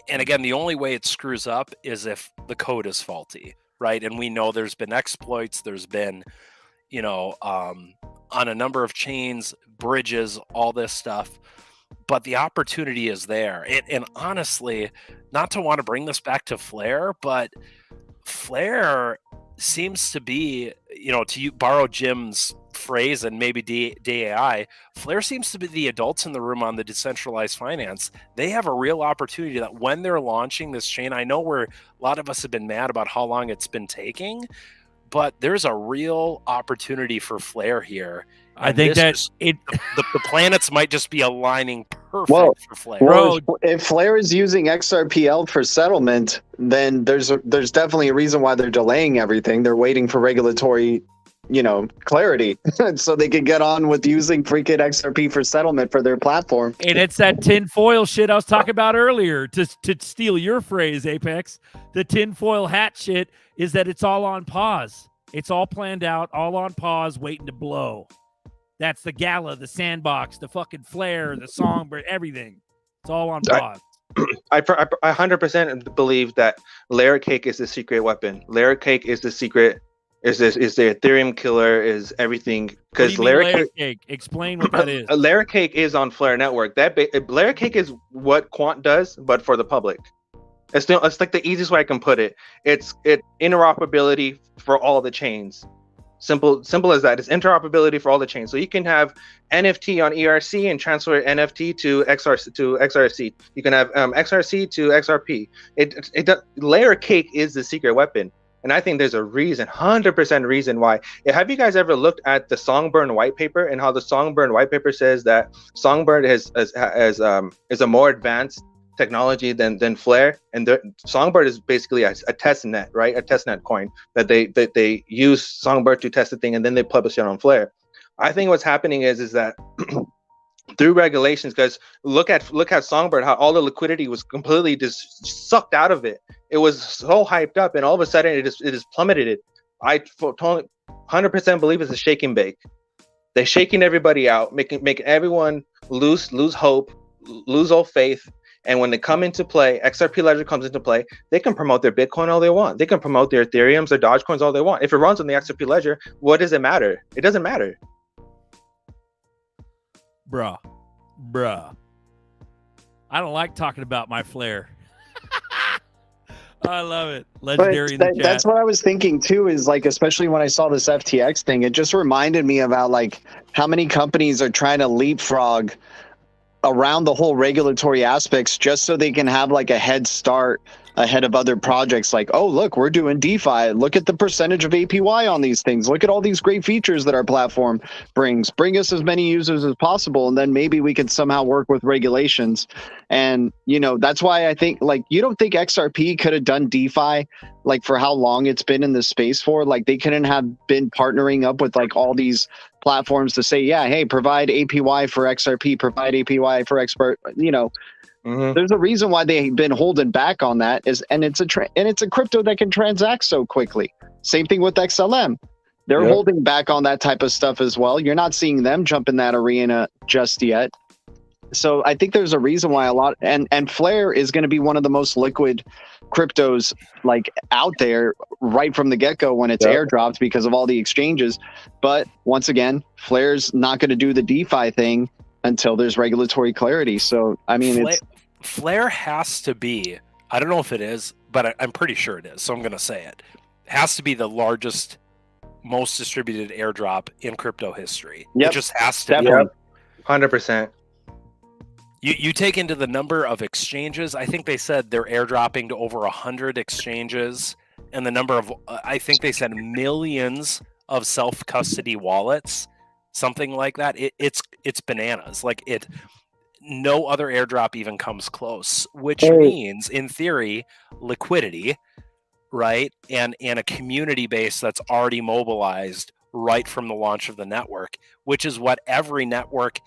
And again, the only way it screws up is if the code is faulty, right? And we know there's been exploits. There's been on a number of chains, bridges, all this stuff, but the opportunity is there. And honestly, not to want to bring this back to Flare, but Flare seems to be, to borrow Jim's phrase and maybe DAI, Flare seems to be the adults in the room on the decentralized finance. They have a real opportunity that when they're launching this chain, I know a lot of us have been mad about how long it's been taking, but there's a real opportunity for Flare here. I think that the planets might just be aligning perfect for Flare. Well, if Flare is using XRPL for settlement, then there's definitely a reason why they're delaying everything. They're waiting for regulatory, clarity, so they can get on with using freaking XRP for settlement for their platform. And it's that tinfoil shit I was talking about earlier. To steal your phrase, Apex, the tinfoil hat shit is that it's all on pause. It's all planned out, all on pause, waiting to blow. That's the Gala, the Sandbox, the fucking Flare, the Songbird, everything. It's all on pause. I 100% believe that layer cake is the secret weapon. Layer cake is the secret. Is the Ethereum killer? Is everything? Because layer cake. Explain what that is. Layer cake is on Flare Network. Layer cake is what Quant does, but for the public. It's like the easiest way I can put it. It's interoperability for all the chains. Simple as that. It's interoperability for all the chains. So you can have NFT on ERC and transfer NFT to XRC. You can have XRC to XRP. Layer cake is the secret weapon, and I think there's a reason, 100% reason why. Have you guys ever looked at the Songbird white paper and how the Songbird white paper says that Songbird is a more advanced technology than Flare, and Songbird is basically a test net, right? A test net coin that they use Songbird to test the thing, and then they publish it on Flare. I think what's happening is that through regulations, because look at Songbird, how all the liquidity was completely just sucked out of it. It was so hyped up, and all of a sudden it just plummeted. I totally 100% believe it's a shake and bake. They're shaking everybody out, making everyone lose hope, lose all faith. And when they come into play, XRP Ledger comes into play, they can promote their Bitcoin all they want. They can promote their Ethereums, their Dogecoins all they want. If it runs on the XRP Ledger, what does it matter? It doesn't matter. Bruh. I don't like talking about my Flare. I love it. Legendary in the chat. That's what I was thinking too, is like, especially when I saw this FTX thing, it just reminded me about like how many companies are trying to leapfrog around the whole regulatory aspects just so they can have like a head start ahead of other projects. Like, oh, look, we're doing DeFi. Look at the percentage of APY on these things. Look at all these great features that our platform brings. Bring us as many users as possible, and then maybe we could somehow work with regulations. And, you know, that's why I think, like, you don't think XRP could have done DeFi, like, for how long it's been in this space for? Like, they couldn't have been partnering up with, like, all these platforms to say, yeah, hey, provide APY for XRP, provide APY for expert, you know. There's a reason why they've been holding back on that, and it's a crypto that can transact so quickly. Same thing with XLM. They're holding back on that type of stuff as well. You're not seeing them jump in that arena just yet. So I think there's a reason why and Flare is going to be one of the most liquid cryptos like out there right from the get-go when it's airdropped because of all the exchanges. But once again, Flare's not going to do the DeFi thing until there's regulatory clarity. So, I mean, Flare has to be, I don't know if it is, but I'm pretty sure it is, so I'm going to say it. Has to be the largest, most distributed airdrop in crypto history. It just has to be. 100%. You take into the number of exchanges. I think they said they're airdropping to over 100 exchanges, and the number of, I think they said millions of self-custody wallets, something like that. It's bananas. Like no other airdrop even comes close, which means, in theory, liquidity, right? And a community base that's already mobilized right from the launch of the network, which is what every network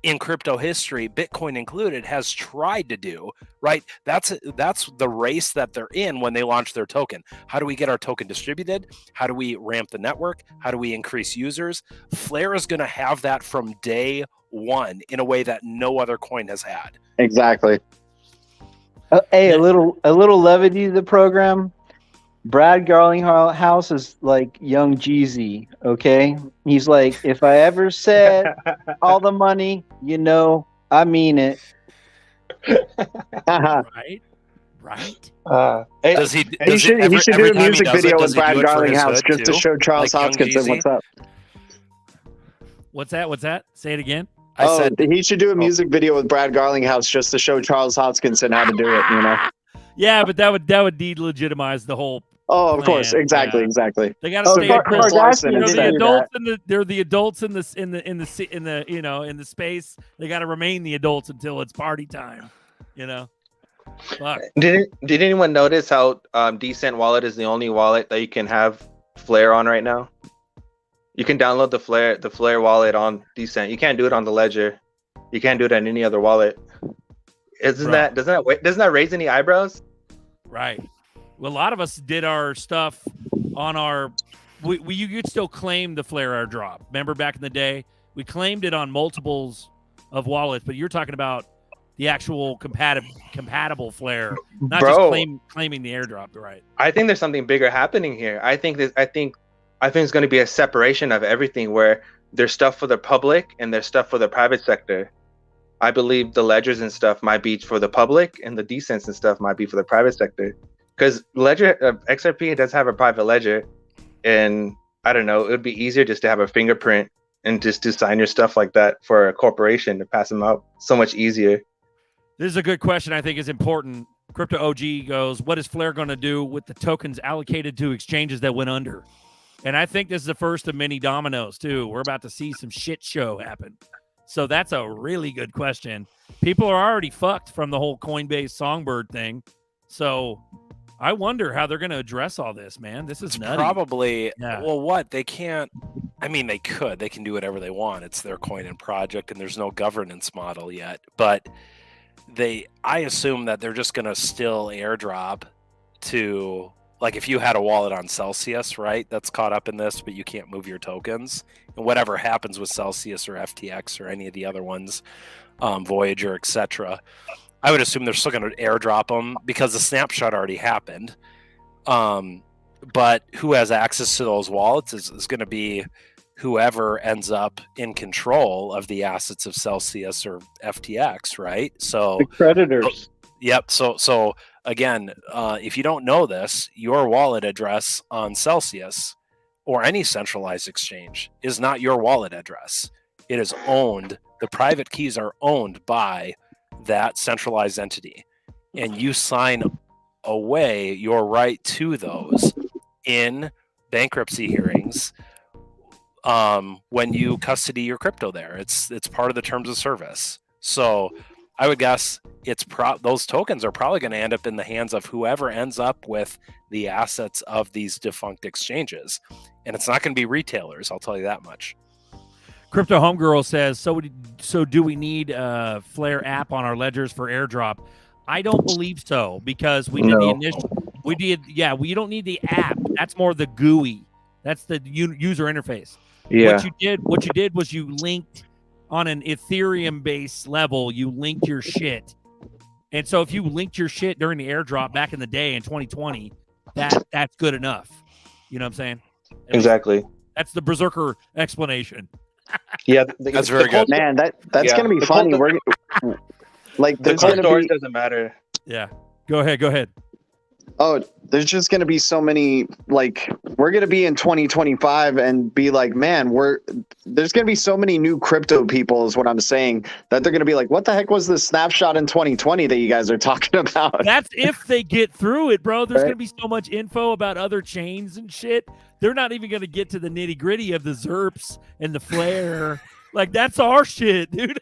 in crypto history, Bitcoin included, has tried to do, right? That's the race that they're in when they launch their token. How do we get our token distributed? How do we ramp the network? How do we increase users? Flare is going to have that from day one in a way that no other coin has had. Exactly. Hey, a little levity to the program. Brad Garlinghouse is like young Jeezy, okay? He's like, if I ever said all the money, you know, I mean it. Right? He should do a music video with Brad Garlinghouse just to show Charles Hoskinson what's up. What's that? Say it again. I said he should do a music video with Brad Garlinghouse just to show Charles Hoskinson how to do it, you know? Yeah, but that would delegitimize the whole. Oh, of course, exactly. They got to stay. Chris Larson instead. They're the adults in the you know, in the space. They got to remain the adults until it's party time. You know. Fuck. Did anyone notice how Decent Wallet is the only wallet that you can have Flare on right now? You can download the Flare wallet on Decent. You can't do it on the Ledger. You can't do it on any other wallet. Doesn't that raise any eyebrows? Right. Well, a lot of us did our stuff on our. You could still claim the Flare airdrop. Remember back in the day, we claimed it on multiples of wallets. But you're talking about the actual compatible flare, not Bro. just claiming the airdrop, right? I think there's something bigger happening here. I think it's going to be a separation of everything, where there's stuff for the public and there's stuff for the private sector. I believe the ledgers and stuff might be for the public, and the decents and stuff might be for the private sector. Because Ledger XRP does have a private ledger, and I don't know, it would be easier just to have a fingerprint and just to sign your stuff like that for a corporation to pass them out. So much easier. This is a good question. I think is important. Crypto OG goes, what is Flare going to do with the tokens allocated to exchanges that went under? And I think this is the first of many dominoes too. We're about to see some shit show happen. So that's a really good question. People are already fucked from the whole Coinbase Songbird thing. So I wonder how they're going to address all this, man. This is nutty. Probably. Yeah. Well, what they can't. I mean, they can do whatever they want. It's their coin and project, and there's no governance model yet. But I assume that they're just going to still airdrop to, like, if you had a wallet on Celsius, right, that's caught up in this, but you can't move your tokens, and whatever happens with Celsius or FTX or any of the other ones, Voyager, etc., I would assume they're still going to airdrop them because the snapshot already happened. But who has access to those wallets is going to be whoever ends up in control of the assets of Celsius or FTX, right? So The creditors. Yep. So again, if you don't know this, your wallet address on Celsius or any centralized exchange is not your wallet address. It is owned. The private keys are owned by that centralized entity, and you sign away your right to those in bankruptcy hearings when you custody your crypto there. It's part of the terms of service. So I would guess those tokens are probably going to end up in the hands of whoever ends up with the assets of these defunct exchanges, and it's not going to be retailers. I'll tell you that much. Crypto Homegirl says, so do we need a Flare app on our ledgers for airdrop? I don't believe so, because we did the initial. We don't need the app. That's more the GUI. That's the user interface. Yeah. What you did was you linked on an Ethereum based level. You linked your shit, and so if you linked your shit during the airdrop back in the day in 2020, that's good enough. You know what I'm saying? Exactly. That's the Berserker explanation. Yeah, that's very good, man. That's gonna be funny. We're like, the there's cold gonna storage be. doesn't matter. Yeah. Go ahead. Oh, there's just going to be so many, like, we're going to be in 2025 and be like, man, there's going to be so many new crypto people is what I'm saying, that they're going to be like, what the heck was this snapshot in 2020 that you guys are talking about? That's if they get through it, bro. There's Right. going to be so much info about other chains and shit. They're not even going to get to the nitty gritty of the ZERPs and the Flare. Like, that's our shit, dude.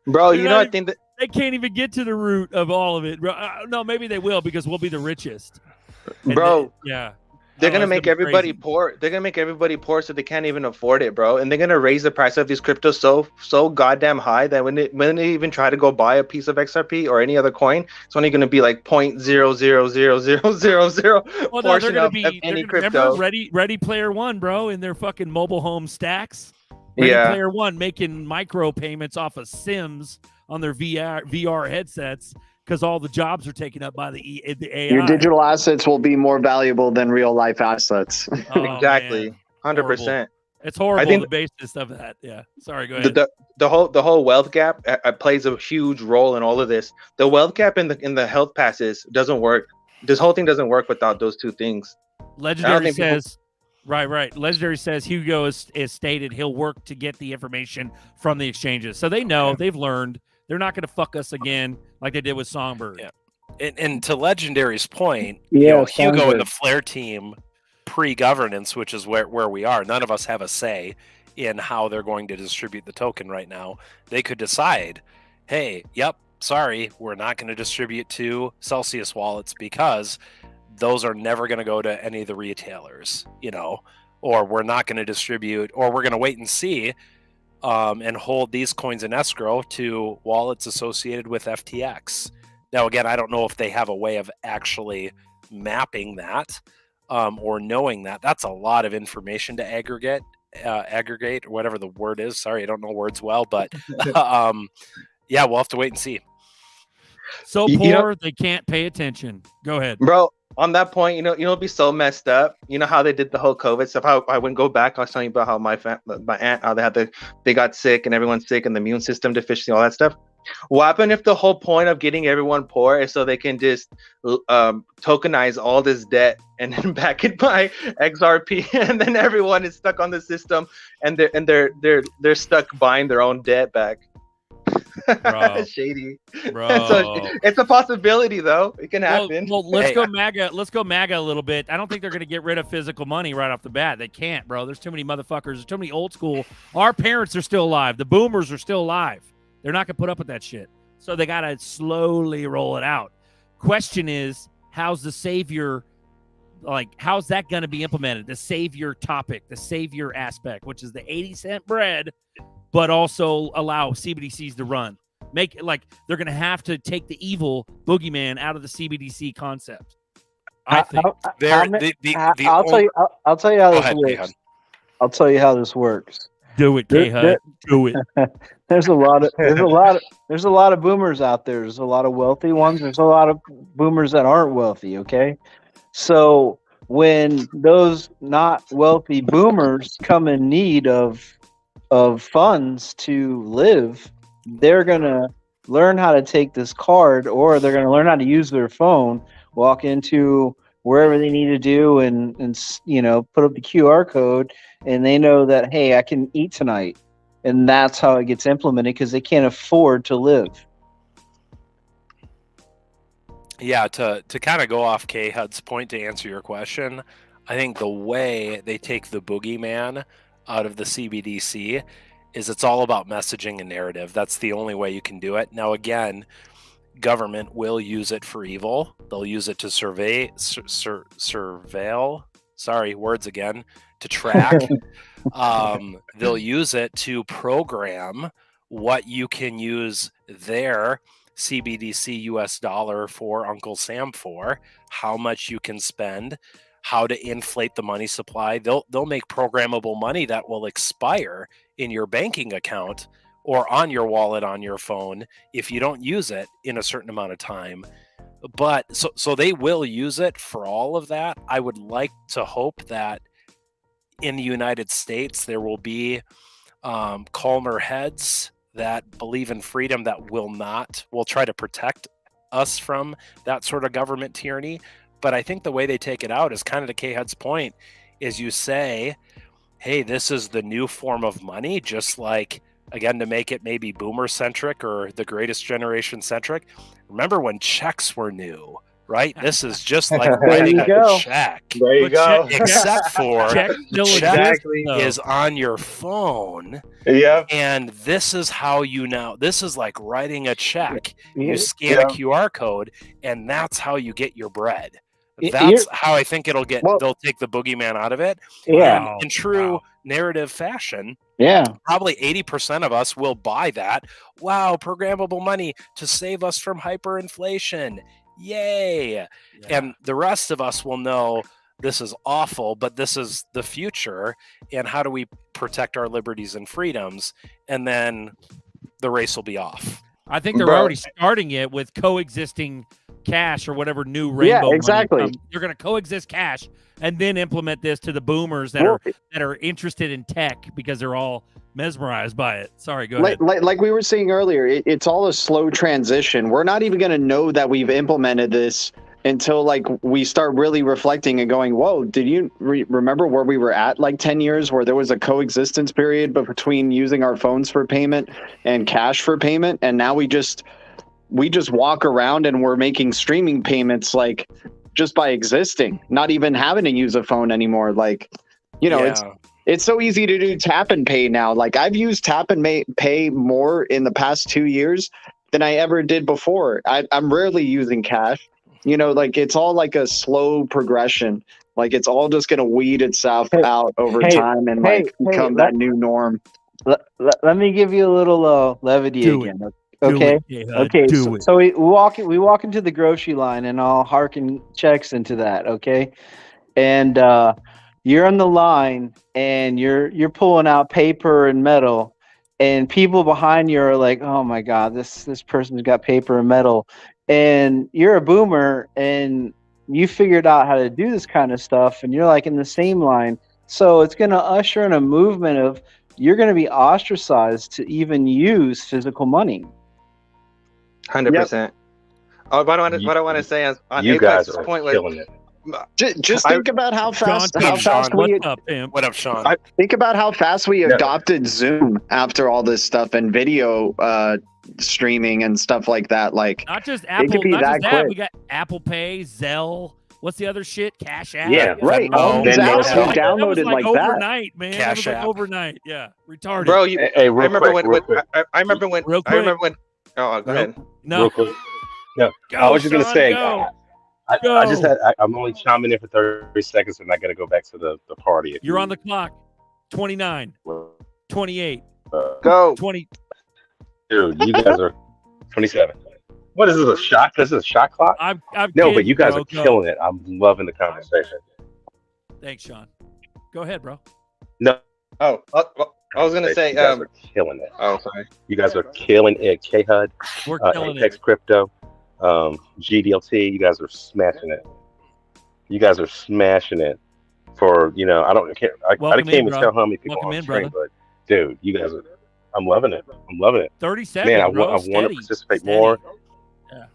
Bro, They're you know, not I think that they can't even get to the root of all of it, bro. No, maybe they will, because we'll be the richest. And Bro, yeah. they're Oh, gonna it's make be everybody crazy. poor. They're gonna make everybody poor so they can't even afford it, bro. And they're gonna raise the price of these cryptos so goddamn high that when they even try to go buy a piece of XRP or any other coin, it's only gonna be like 0.0000000 Well, no, they're portion gonna of be. any Remember crypto. Ready Player One, bro, in their fucking mobile home stacks. Ready Yeah. Player One making micro payments off of Sims on their VR headsets because all the jobs are taken up by the AI. Your digital assets will be more valuable than real life assets. Oh, Exactly, man. 100%. It's horrible. I think the basis of that. Yeah. Sorry. Go ahead. the whole wealth gap plays a huge role in all of this. The wealth gap in the health passes doesn't work. This whole thing doesn't work without those two things. Legendary think people- says, right. Legendary says Hugo is stated he'll work to get the information from the exchanges. So they know, they've learned. They're not going to fuck us again like they did with Songbird. Yeah. And to Legendary's point, Yeah, Hugo Songbird. and the Flare team pre-governance, which is where we are, none of us have a say in how they're going to distribute the token right now. They could decide, hey, sorry, we're not going to distribute to Celsius wallets because those are never going to go to any of the retailers, or we're not going to distribute, or we're going to wait and see and hold these coins in escrow to wallets associated with FTX. Now, again, I don't know if they have a way of actually mapping that or knowing that. That's a lot of information to aggregate or whatever the word is. Sorry, I don't know words well, but Yeah, we'll have to wait and see. So You poor know- they can't pay attention. Go ahead. Bro, on that point, it'll be so messed up. You know how they did the whole COVID stuff. How I wouldn't go back. I was telling you about how my aunt, how they got sick and everyone's sick and the immune system deficiency, all that stuff. What happened if the whole point of getting everyone poor is so they can just tokenize all this debt and then back it by XRP, and then everyone is stuck on the system and they're stuck buying their own debt back. Bro. Shady. Bro. So it's a possibility, though. It can happen. Well, let's go MAGA. Let's go MAGA a little bit. I don't think they're going to get rid of physical money right off the bat. They can't, bro. There's too many motherfuckers. There's too many old school. Our parents are still alive. The boomers are still alive. They're not going to put up with that shit. So they got to slowly roll it out. Question is, how's the savior, how's that going to be implemented? The savior topic, the savior aspect, which is the 80-cent bread, but also allow CBDCs to run. Make it they're going to have to take the evil boogeyman out of the CBDC concept. I think. I'll tell you how this works. I'll tell you how this works. Do it, K-Hud. Do it. There's a lot of boomers out there. There's a lot of wealthy ones. There's a lot of boomers that aren't wealthy. Okay, so when those not wealthy boomers come in need of funds to live, they're gonna learn how to take this card, or they're gonna learn how to use their phone, walk into wherever they need to do, and put up the QR code, and they know that, hey, I can eat tonight, and that's how it gets implemented because they can't afford to live. Yeah, to kind of go off K-Hud's point to answer your question, I think the way they take the boogeyman out of the CBDC is it's all about messaging and narrative. That's the only way you can do it. Now, again, government will use it for evil. They'll use it to surveil. Sorry, words again. To track. They'll use it to program what you can use their CBDC US dollar for Uncle Sam for, how much you can spend, how to inflate the money supply. They'll make programmable money that will expire in your banking account or on your wallet on your phone if you don't use it in a certain amount of time. But so they will use it for all of that. I would like to hope that in the United States there will be calmer heads that believe in freedom that will try to protect us from that sort of government tyranny. But I think the way they take it out is kind of to K-Hud's point, is you say, hey, this is the new form of money, just like, again, to make it maybe boomer centric or the greatest generation centric. Remember when checks were new, right? This is just like writing a check. There you go. Except for check is on your phone. Yeah. And this is how this is like writing a check. You scan a QR code, and that's how you get your bread. That's how I think they'll take the boogeyman out of it. Yeah. And in true narrative fashion, probably 80% of us will buy that. Wow, programmable money to save us from hyperinflation. Yay. Yeah. And the rest of us will know this is awful, but this is the future. And how do we protect our liberties and freedoms? And then the race will be off. I think they're already starting it with coexisting cash or whatever new rainbow. Yeah, exactly. Money. You're going to coexist cash and then implement this to the boomers that are interested in tech because they're all mesmerized by it. Sorry, go ahead. Like we were saying earlier, it's all a slow transition. We're not even going to know that we've implemented this until we start really reflecting and going, whoa, did you remember where we were at 10 years where there was a coexistence period between using our phones for payment and cash for payment? And now we just walk around and we're making streaming payments just by existing, not even having to use a phone anymore. It's so easy to do tap and pay now. I've used tap and pay more in the past 2 years than I ever did before. I'm rarely using cash. It's all a slow progression. It's all just going to weed itself out over time and become that new norm. Let me give you a little levity again. Okay. So we walk into the grocery line, and I'll hearken checks into that. Okay. And you're on the line, and you're pulling out paper and metal, and people behind you are like, oh my God, this person's got paper and metal, and you're a boomer and you figured out how to do this kind of stuff, and you're like in the same line. So it's going to usher in a movement of you're going to be ostracized to even use physical money. 100%. Oh, what I want to say is on You guys Apex's are point killing it. Just think about how fast Sean, we what's up, Pimp? What up, Sean? think about how fast we adopted Zoom after all this stuff and video streaming and stuff like that. Like, Not just it Apple, could be not that just that. quick. We got Apple Pay, Zelle. What's the other shit? Cash App. Yeah, right. All these apps we downloaded that was like that. overnight, man. That was like overnight. Yeah, retarded. Bro, Hey, real I remember quick, when real quick. I remember when Real I remember when. Oh, go ahead. No. Real quick. No, Go, I was just gonna Sean, say, go. I'm only chiming in for 30 seconds, and I got to go back to the party. You're on the clock. 29, 28, Go. 20. Dude, you guys are 27. What is this, a shot? This is a shot clock? I'm No, kidding, but you guys bro. are Go. killing it. I'm loving the conversation. Thanks, Sean. Go ahead, bro. No, Oh, I was gonna say. you guys are killing it. Oh, sorry. You guys are killing it. KHUD, We're killing Apex it. Crypto, GDLT. You guys are smashing it. You guys are smashing it. For I can't Welcome even in, bro. tell how many people Welcome on in, stream, brother. but dude, you guys are. I'm loving it. I'm loving it. 37, Man, I bro. want to Steady. participate Steady. more. Yeah.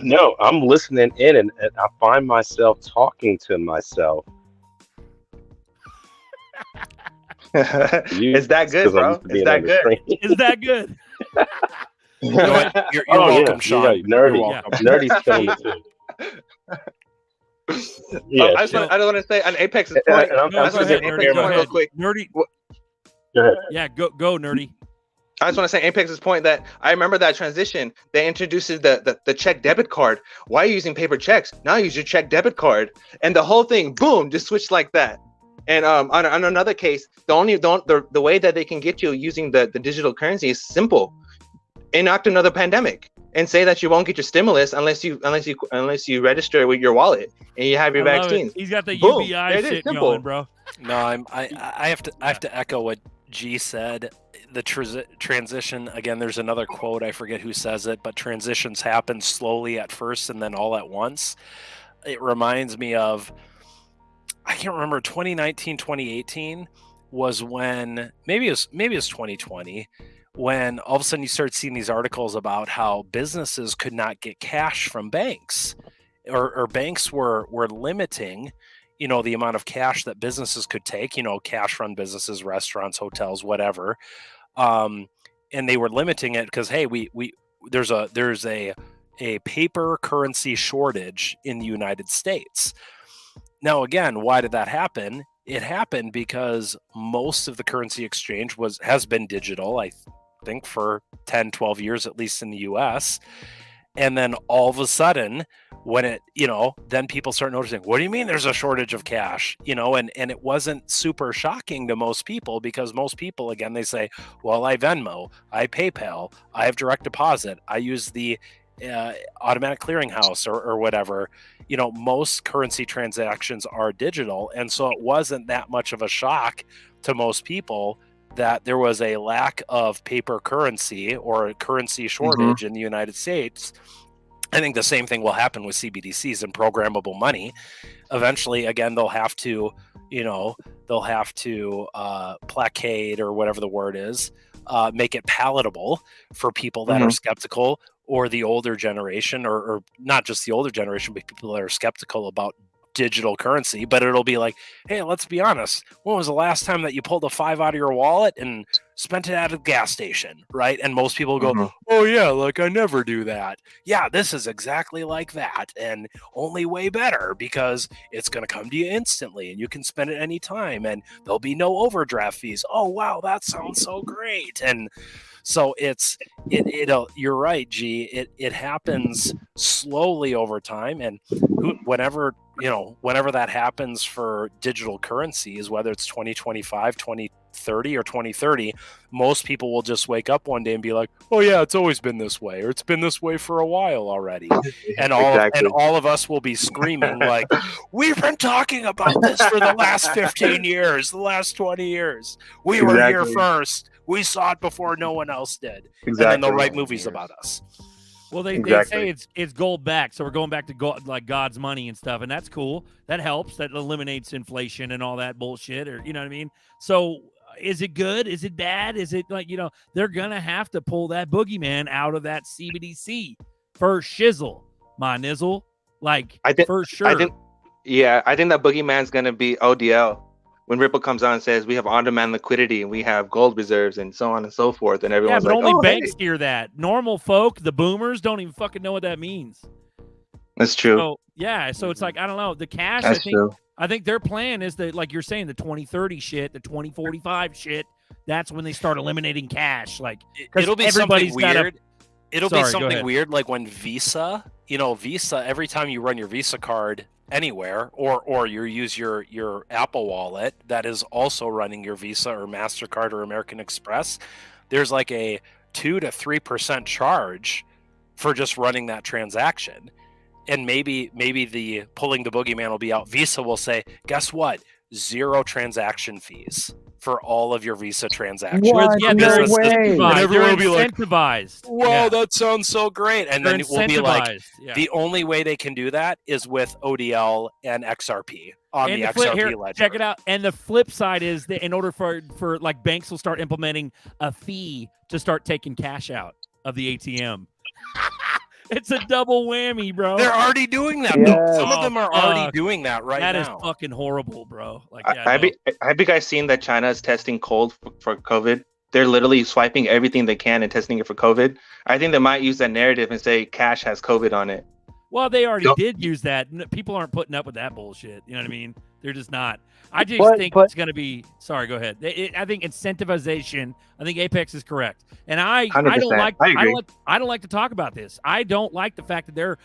No, I'm listening in, and I find myself talking to myself. Is that good, bro? Is that good? Is that good? You know what? You're Oh, welcome, yeah, Sean. yeah, nerdy. You're welcome. Nerdy's killing it too. Yeah, I just want to say on Apex's point. and I'm I just want to say sitting Apex's here, point man. real quick. Nerdy. Go ahead. Yeah, go, Nerdy. I just want to say Apex's point that I remember that transition. They introduced the check debit card. Why are you using paper checks? Now use your check debit card, and the whole thing, boom, just switched like that. And on another case, the way that they can get you using the digital currency is simple. Enact another pandemic and say that you won't get your stimulus unless you register with your wallet and you have your I love it. vaccines. He's got the Boom. UBI There it is. shit Simple. going, bro. No, I have to echo what G said. The transition again. There's another quote. I forget who says it, but transitions happen slowly at first and then all at once. It reminds me of, I can't remember, 2019, 2018 was when maybe it was 2020 when all of a sudden you start seeing these articles about how businesses could not get cash from banks, or banks were limiting the amount of cash that businesses could take, cash run businesses, restaurants, hotels, whatever. And they were limiting it because, hey, there's a paper currency shortage in the United States. Now, again, why did that happen? It happened because most of the currency exchange has been digital, I think, for 10, 12 years, at least in the US. And then all of a sudden, when then people start noticing, what do you mean there's a shortage of cash? And it wasn't super shocking to most people because most people, again, they say, well, I Venmo, I PayPal, I have direct deposit, I use the automatic clearinghouse or whatever. Most currency transactions are digital. And so it wasn't that much of a shock to most people that there was a lack of paper currency or a currency shortage in the United States. I think the same thing will happen with CBDCs and programmable money. Eventually, again, they'll have to placate, or whatever the word is, make it palatable for people that are skeptical, or the older generation, or not just the older generation, but people that are skeptical about digital currency. But it'll be like, hey, let's be honest. When was the last time that you pulled a $5 out of your wallet and spent it at a gas station, right? And most people go, oh yeah, like I never do that. Yeah, this is exactly like that, and only way better because it's going to come to you instantly and you can spend it anytime and there'll be no overdraft fees. Oh wow, that sounds so great. And so you're right, G. It happens slowly over time, and whenever that happens for digital currencies, whether it's 2025, 2030, or 2030, most people will just wake up one day and be like, "Oh yeah, it's always been this way, or it's been this way for a while already," and all of us will be screaming like, "We've been talking about this for the last 15 years, the last 20 years. We were here first. We saw it before no one else did. Exactly. And then they'll write movies about us. Well, they say it's gold back, so we're going back to like God's money and stuff, and that's cool. That helps. That eliminates inflation and all that bullshit, or you know what I mean. So, is it good? Is it bad? Is it like they're gonna have to pull that boogeyman out of that CBDC for shizzle, my nizzle, like for sure. I think that boogeyman's gonna be ODL. When Ripple comes on and says we have on-demand liquidity and we have gold reserves and so on and so forth, and everyone's but like, only banks hear that. Normal folk, the boomers, don't even fucking know what that means. That's true. So, so it's like I don't know. The cash, That's true. I think their plan is that, like you're saying, the 2030 shit, the 2045 shit. That's when they start eliminating cash. Like it'll be something weird. It'll be Sorry, go something ahead. weird, like when Visa. Visa. Every time you run your Visa card anywhere, or you use your Apple Wallet that is also running your Visa or MasterCard or American Express, there's like a 2 to 3% charge for just running that transaction. And maybe the pulling the boogeyman will be out. Visa will say, guess what? 0 transaction fees for all of your Visa transactions. What? Yeah, they're incentivized. And everyone will be like, incentivized. wow, that sounds so great. And They're then we'll be like, incentivized. the only way they can do that is with ODL and XRP on the XRP ledger. Check it out. And the flip side is that in order for like banks will start implementing a fee to start taking cash out of the ATM. It's a double whammy, bro. They're already doing that. Yeah. Some of them are already doing that right now. That is fucking horrible, bro. Like, have you guys seen that China is testing gold for COVID? They're literally swiping everything they can and testing it for COVID. I think they might use that narrative and say cash has COVID on it. Well, they already did use that. People aren't putting up with that bullshit. You know what I mean? They're just not. I just think it's going to be. Sorry, go ahead. I think incentivization. I think Apex is correct, and I don't like. I don't like to talk about this. I don't like the fact that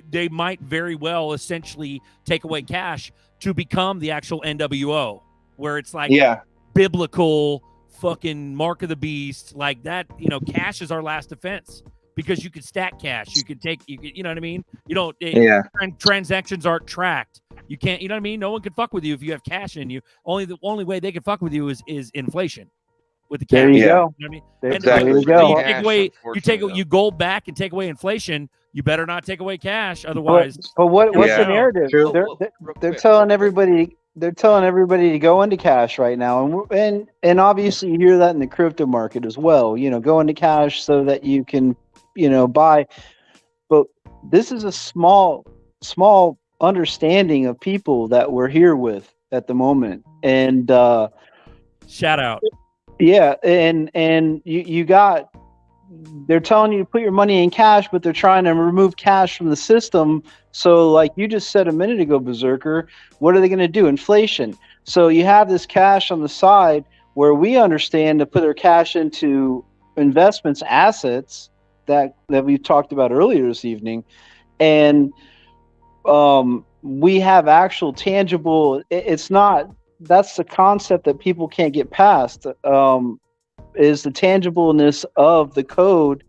they might very well essentially take away cash to become the actual NWO, where it's like biblical fucking mark of the beast, like that. Cash is our last defense. Because you could stack cash, you could, you know what I mean? You don't, transactions aren't tracked. You can't, you know what I mean? No one can fuck with you if you have cash in you. The only way they can fuck with you is inflation with the cash. There you go. You know what I mean? There you go. You gold back and take away inflation. You better not take away cash, otherwise. But what's the narrative? They're telling everybody. They're telling everybody to go into cash right now, and obviously you hear that in the crypto market as well. Go into cash so that you can, buy. But this is a small understanding of people that we're here with at the moment, and shout out. Yeah, and you got. They're telling you to put your money in cash, but they're trying to remove cash from the system. So like you just said a minute ago, Berserker, what are they going to do? Inflation. So you have this cash on the side where we understand to put our cash into investments, assets that we've talked about earlier this evening. And we have actual tangible, it's not, that's the concept that people can't get past. Is the tangibleness of the code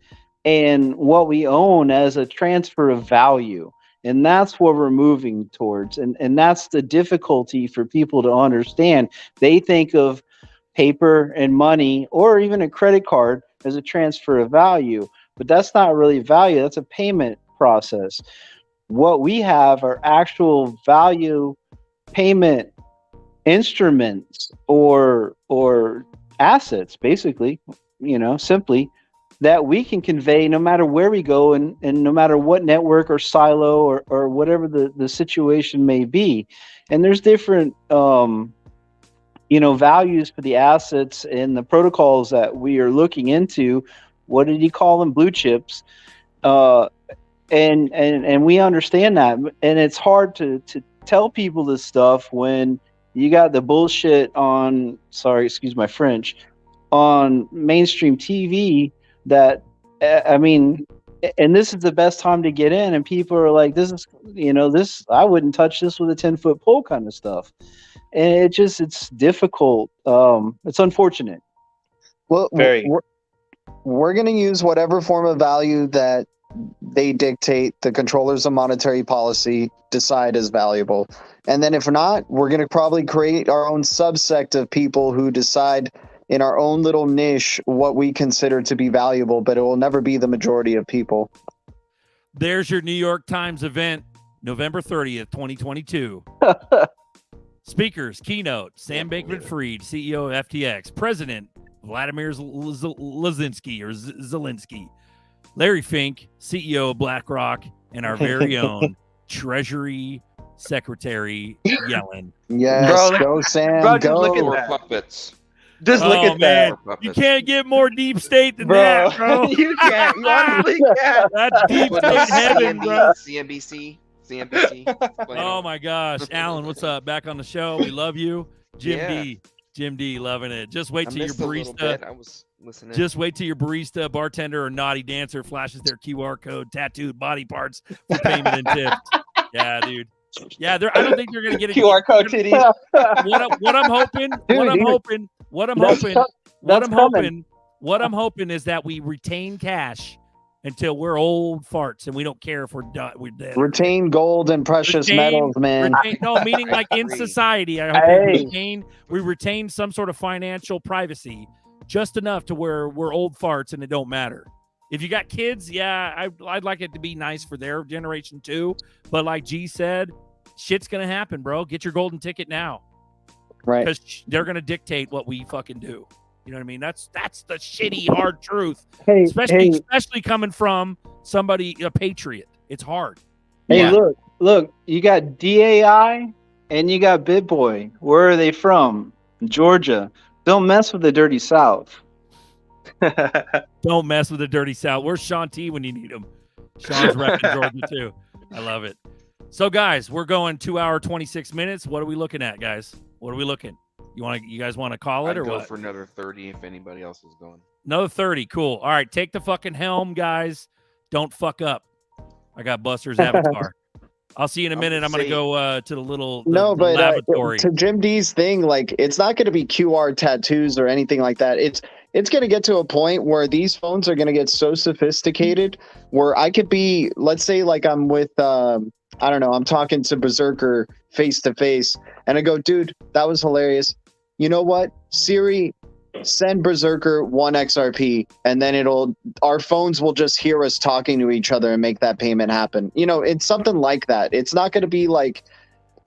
and what we own as a transfer of value. And that's what we're moving towards. And that's the difficulty for people to understand. They think of paper and money or even a credit card as a transfer of value, but that's not really value. That's a payment process. What we have are actual value payment instruments or assets, basically, simply, that we can convey no matter where we go and no matter what network or silo or whatever the situation may be. And there's different values for the assets and the protocols that we are looking into. What did he call them? Blue chips. And we understand that. And it's hard to tell people this stuff when you got the bullshit on, sorry, excuse my French, on mainstream TV that, and this is the best time to get in, and people are like, this is, I wouldn't touch this with a 10-foot pole kind of stuff. And it's difficult. It's unfortunate. Well, we're going to use whatever form of value that they dictate, the controllers of monetary policy decide is valuable. And then if not, we're going to probably create our own subsect of people who decide in our own little niche what we consider to be valuable, but it will never be the majority of people. There's your New York Times event, November 30th, 2022. Speakers, keynote, Sam Bankman-Fried, CEO of FTX, President Vladimir Zelensky, Larry Fink, CEO of BlackRock, and our very own Treasury Secretary Yellen. Yes, go Sam, bro, just go. look at Or that. puppets. Just look at man. that. You can't get more deep state than Bro, that, bro. you can't. You honestly can't. That's deep What state is heaven, bro. CNBC. Oh my gosh, Alan, what's up? Back on the show. We love you, Jim D, loving it. Just wait I till your missed a little barista. bit. I was listening. Just wait till your barista, bartender, or naughty dancer flashes their QR code, tattooed body parts for payment and tips. Yeah, dude. Yeah, I don't think they're gonna get a QR code titties. What I'm hoping is that we retain cash until we're old farts and we don't care if we're dead. Retain gold and precious metals, man. Meaning like in society, I hope we retain some sort of financial privacy, just enough to where we're old farts and it don't matter. If you got kids, yeah, I'd like it to be nice for their generation too. But like G said, shit's gonna happen, bro. Get your golden ticket now, right? Because they're gonna dictate what we fucking do. You know what I mean? That's the shitty hard truth. Especially coming from somebody, a patriot. It's hard. Hey, look, you got DAI and you got BitBoy. Where are they from? Georgia. Don't mess with the dirty South. Don't mess with the dirty South. Where's Sean T when you need him? Sean's repping Georgia too. I love it. So guys, we're going 2 hour 26 minutes. What are we looking at, guys? What are we looking? You guys want to call it I'd or go what? for another 30 if anybody else is going. Another 30. Cool. All right, take the fucking helm, guys. Don't fuck up. I got Buster's avatar. I'll see you in a minute. I'm gonna go to the lavatory. To Jim D's thing, like it's not going to be QR tattoos or anything like that. It's going to get to a point where these phones are going to get so sophisticated where I could be, let's say, like I'm with, I don't know, I'm talking to Berserker face to face, and I go, dude, that was hilarious. You know what, Siri, send Berserker 1 XRP, and then our phones will just hear us talking to each other and make that payment happen. You know, it's something like that. It's not going to be like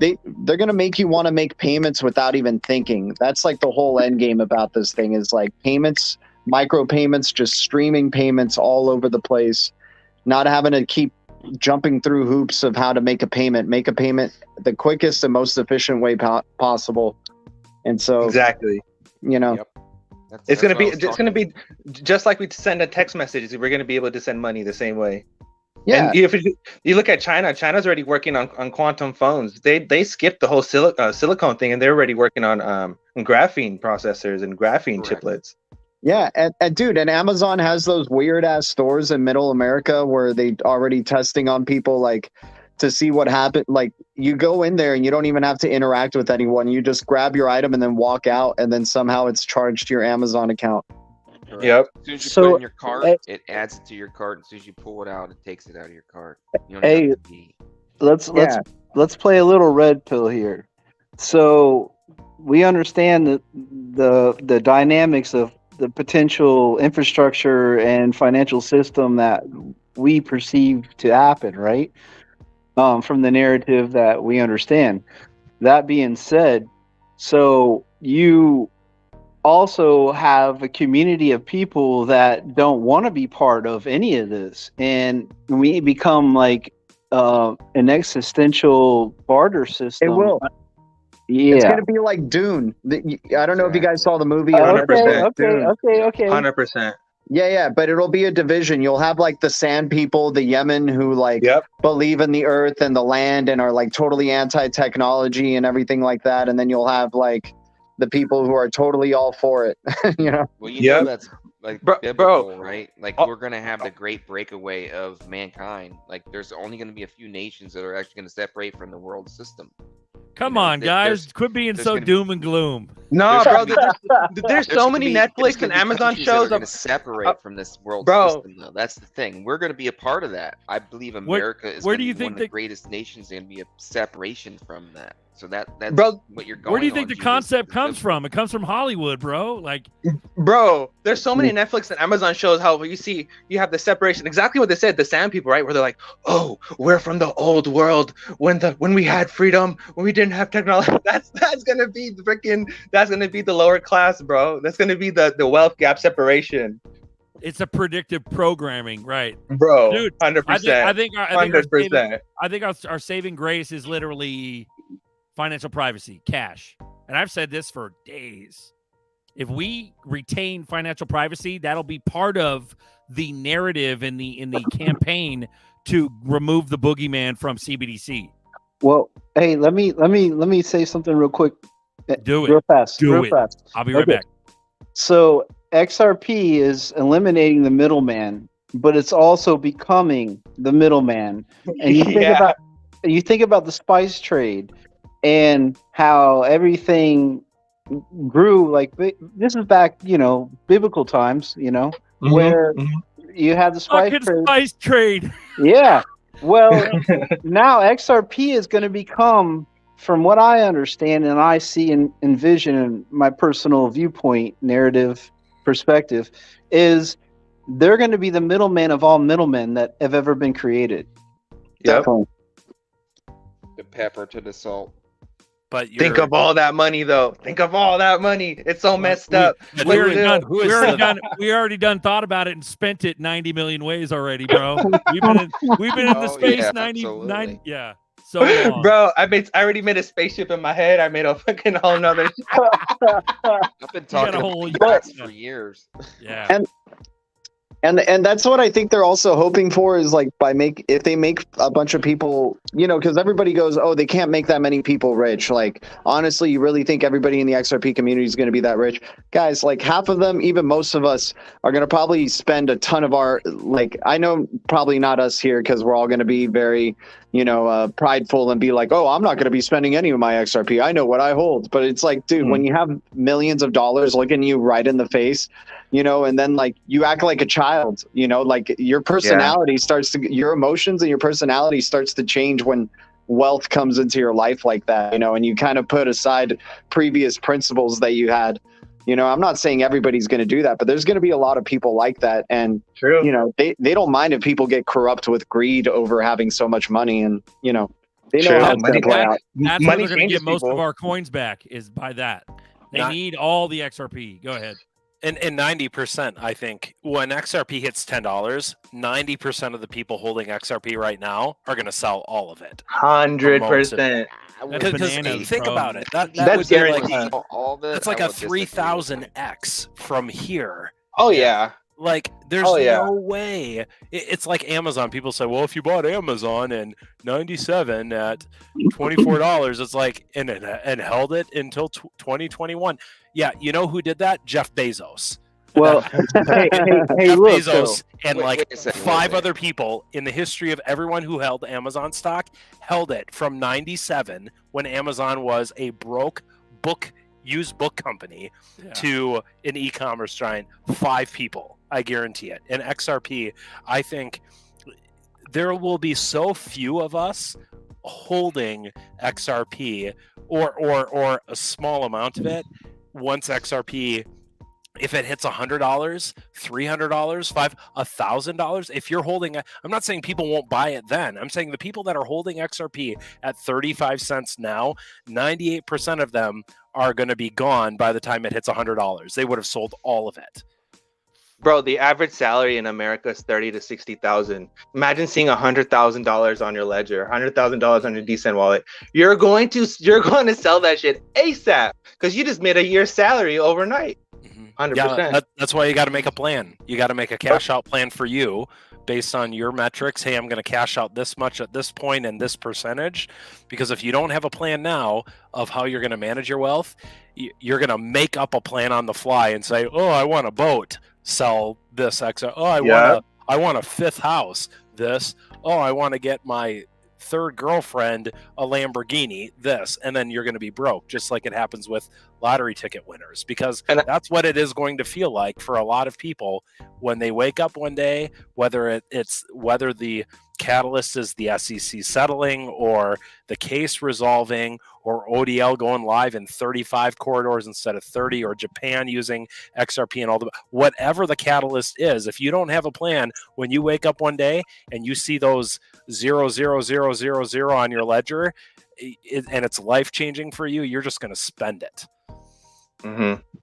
they're going to make you want to make payments without even thinking. That's like the whole end game about this thing is like payments, micro payments, just streaming payments all over the place, not having to keep jumping through hoops of how to make a payment the quickest and most efficient way possible. And so exactly, you know, it's going to be just like we send a text message. We're going to be able to send money the same way. Yeah. And if you look at China, China's already working on quantum phones. They skipped the whole silicone thing, and they're already working on graphene processors and graphene chiplets. Yeah, and dude, and Amazon has those weird ass stores in Middle America where they already testing on people, like to see what happened. Like you go in there and you don't even have to interact with anyone. You just grab your item and then walk out, and then somehow it's charged to your Amazon account. Correct. Yep. As soon as you put it in your cart, it adds it to your cart. As soon as you pull it out, it takes it out of your cart. You don't Hey, have to be... let's play a little red pill here. So we understand the dynamics of the potential infrastructure and financial system that we perceive to happen, right? From the narrative that we understand. That being said, so you also have a community of people that don't want to be part of any of this, and we become like an existential barter system. It will. Yeah, It's gonna be like Dune. I don't know if you guys saw the movie. 100%. Okay. 100%. Yeah, but it'll be a division. You'll have like the sand people, the Yemen, who like believe in the earth and the land and are like totally anti-technology and everything like that. And then you'll have like the people who are totally all for it. You know? Well, you know that's like biblical, right? Like we're gonna have the great breakaway of mankind. Like there's only gonna be a few nations that are actually gonna separate from the world system. Come on, guys. Quit being so doom and gloom. No, bro. There's so gonna many be- there's Netflix gonna and be Amazon countries that shows are going to of separate from this world bro. system, though. That's the thing. We're going to be a part of that. I believe America is where going do you to be one think of the that- greatest nations and be a separation from that. So that's Bro, what you're going. Where do you think on, the Julius. concept comes from? It comes from Hollywood, bro. Like, Bro, there's so many Netflix and Amazon shows how you have the separation. Exactly what they said, the Sand People, right? Where they're like, oh, we're from the old world when we had freedom, when we didn't have technology. That's gonna be the lower class, bro. That's gonna be the wealth gap separation. it's a predictive programming, right? Bro, Dude, 100%. I think our 100%. our saving grace is literally financial privacy, cash. And I've said this for days. If we retain financial privacy, that'll be part of the narrative in the campaign to remove the boogeyman from CBDC. Well, hey, let me say something real quick. Do it. Real fast. Do real it. fast. I'll be right Okay. back. So XRP is eliminating the middleman, but it's also becoming the middleman. And you think about the spice trade and how everything grew. Like this is back, biblical times, where you had the spice trade. Spice trade. Yeah. Well, now XRP is going to become, from what I understand and I see and envision in my personal viewpoint, narrative perspective, is they're going to be the middleman of all middlemen that have ever been created. Yep. The pepper to the salt. But think of all that money, though. Think of all that money. It's so messed up. We already done thought about it and spent it 90 million ways already, bro. We've been in the space 99. Yeah. So long. Bro, I already made a spaceship in my head. I made a fucking whole nother. I've been talking about for years. Yeah. And that's what I think they're also hoping for is like if they make a bunch of people, because everybody goes, oh, they can't make that many people rich. Like, honestly, you really think everybody in the XRP community is going to be that rich? Guys, like half of them, even most of us, are going to probably spend a ton of our, like, I know probably not us here because we're all going to be very, prideful and be like, oh, I'm not going to be spending any of my XRP. I know what I hold. But it's like, dude, when you have millions of dollars looking you right in the face, and then like you act like a child, like your personality your emotions and your personality starts to change when wealth comes into your life like that, and you kind of put aside previous principles that you had. I'm not saying everybody's going to do that, but there's going to be a lot of people like that. And, they don't mind if people get corrupt with greed over having so much money. And, they know how it's going to play out. That's how they're going to get most of our coins back is by that. They need all the XRP. Go ahead. And 90%, I think, when XRP hits $10, 90% of the people holding XRP right now are going to sell all of it. 100%. Because think about it. That's guaranteed. That's like a 3,000x from here. Oh, yeah. Like, there's no way. It's like Amazon. People say, well, if you bought Amazon in 97 at $24, it's like, and held it until 2021. Yeah, you know who did that? Jeff Bezos. Well, hey, Jeff look, Bezos and wait, five other people in the history of everyone who held Amazon stock held it from 97 when Amazon was a broke used book company to an e-commerce giant. 5 people, I guarantee it. And XRP, I think there will be so few of us holding XRP or a small amount of it once XRP, if it hits $100, $300, $1,000, if you're holding, I'm not saying people won't buy it then. I'm saying the people that are holding XRP at 35 cents now, 98% of them are going to be gone by the time it hits $100. They would have sold all of it. Bro, the average salary in America is $30,000 to $60,000. Imagine seeing $100,000 on your ledger, $100,000 on your Decent wallet. You're going to sell that shit ASAP because you just made a year's salary overnight. 100%. Yeah, that's why you got to make a plan. You got to make a cash out plan for you based on your metrics. Hey, I'm going to cash out this much at this point and this percentage. Because if you don't have a plan now of how you're going to manage your wealth, you're going to make up a plan on the fly and say, oh, I want a boat. Sell this extra. Oh, I want a 5th house. This. Oh, I want to get my third girlfriend a Lamborghini, this, and then you're going to be broke, just like it happens with lottery ticket winners, because that's what it is going to feel like for a lot of people when they wake up one day, whether the catalyst is the SEC settling or the case resolving or ODL going live in 35 corridors instead of 30, or Japan using XRP and all the whatever the catalyst is. If you don't have a plan, when you wake up one day and you see those 0.00000 on your ledger and it's life changing for you, you're just going to spend it.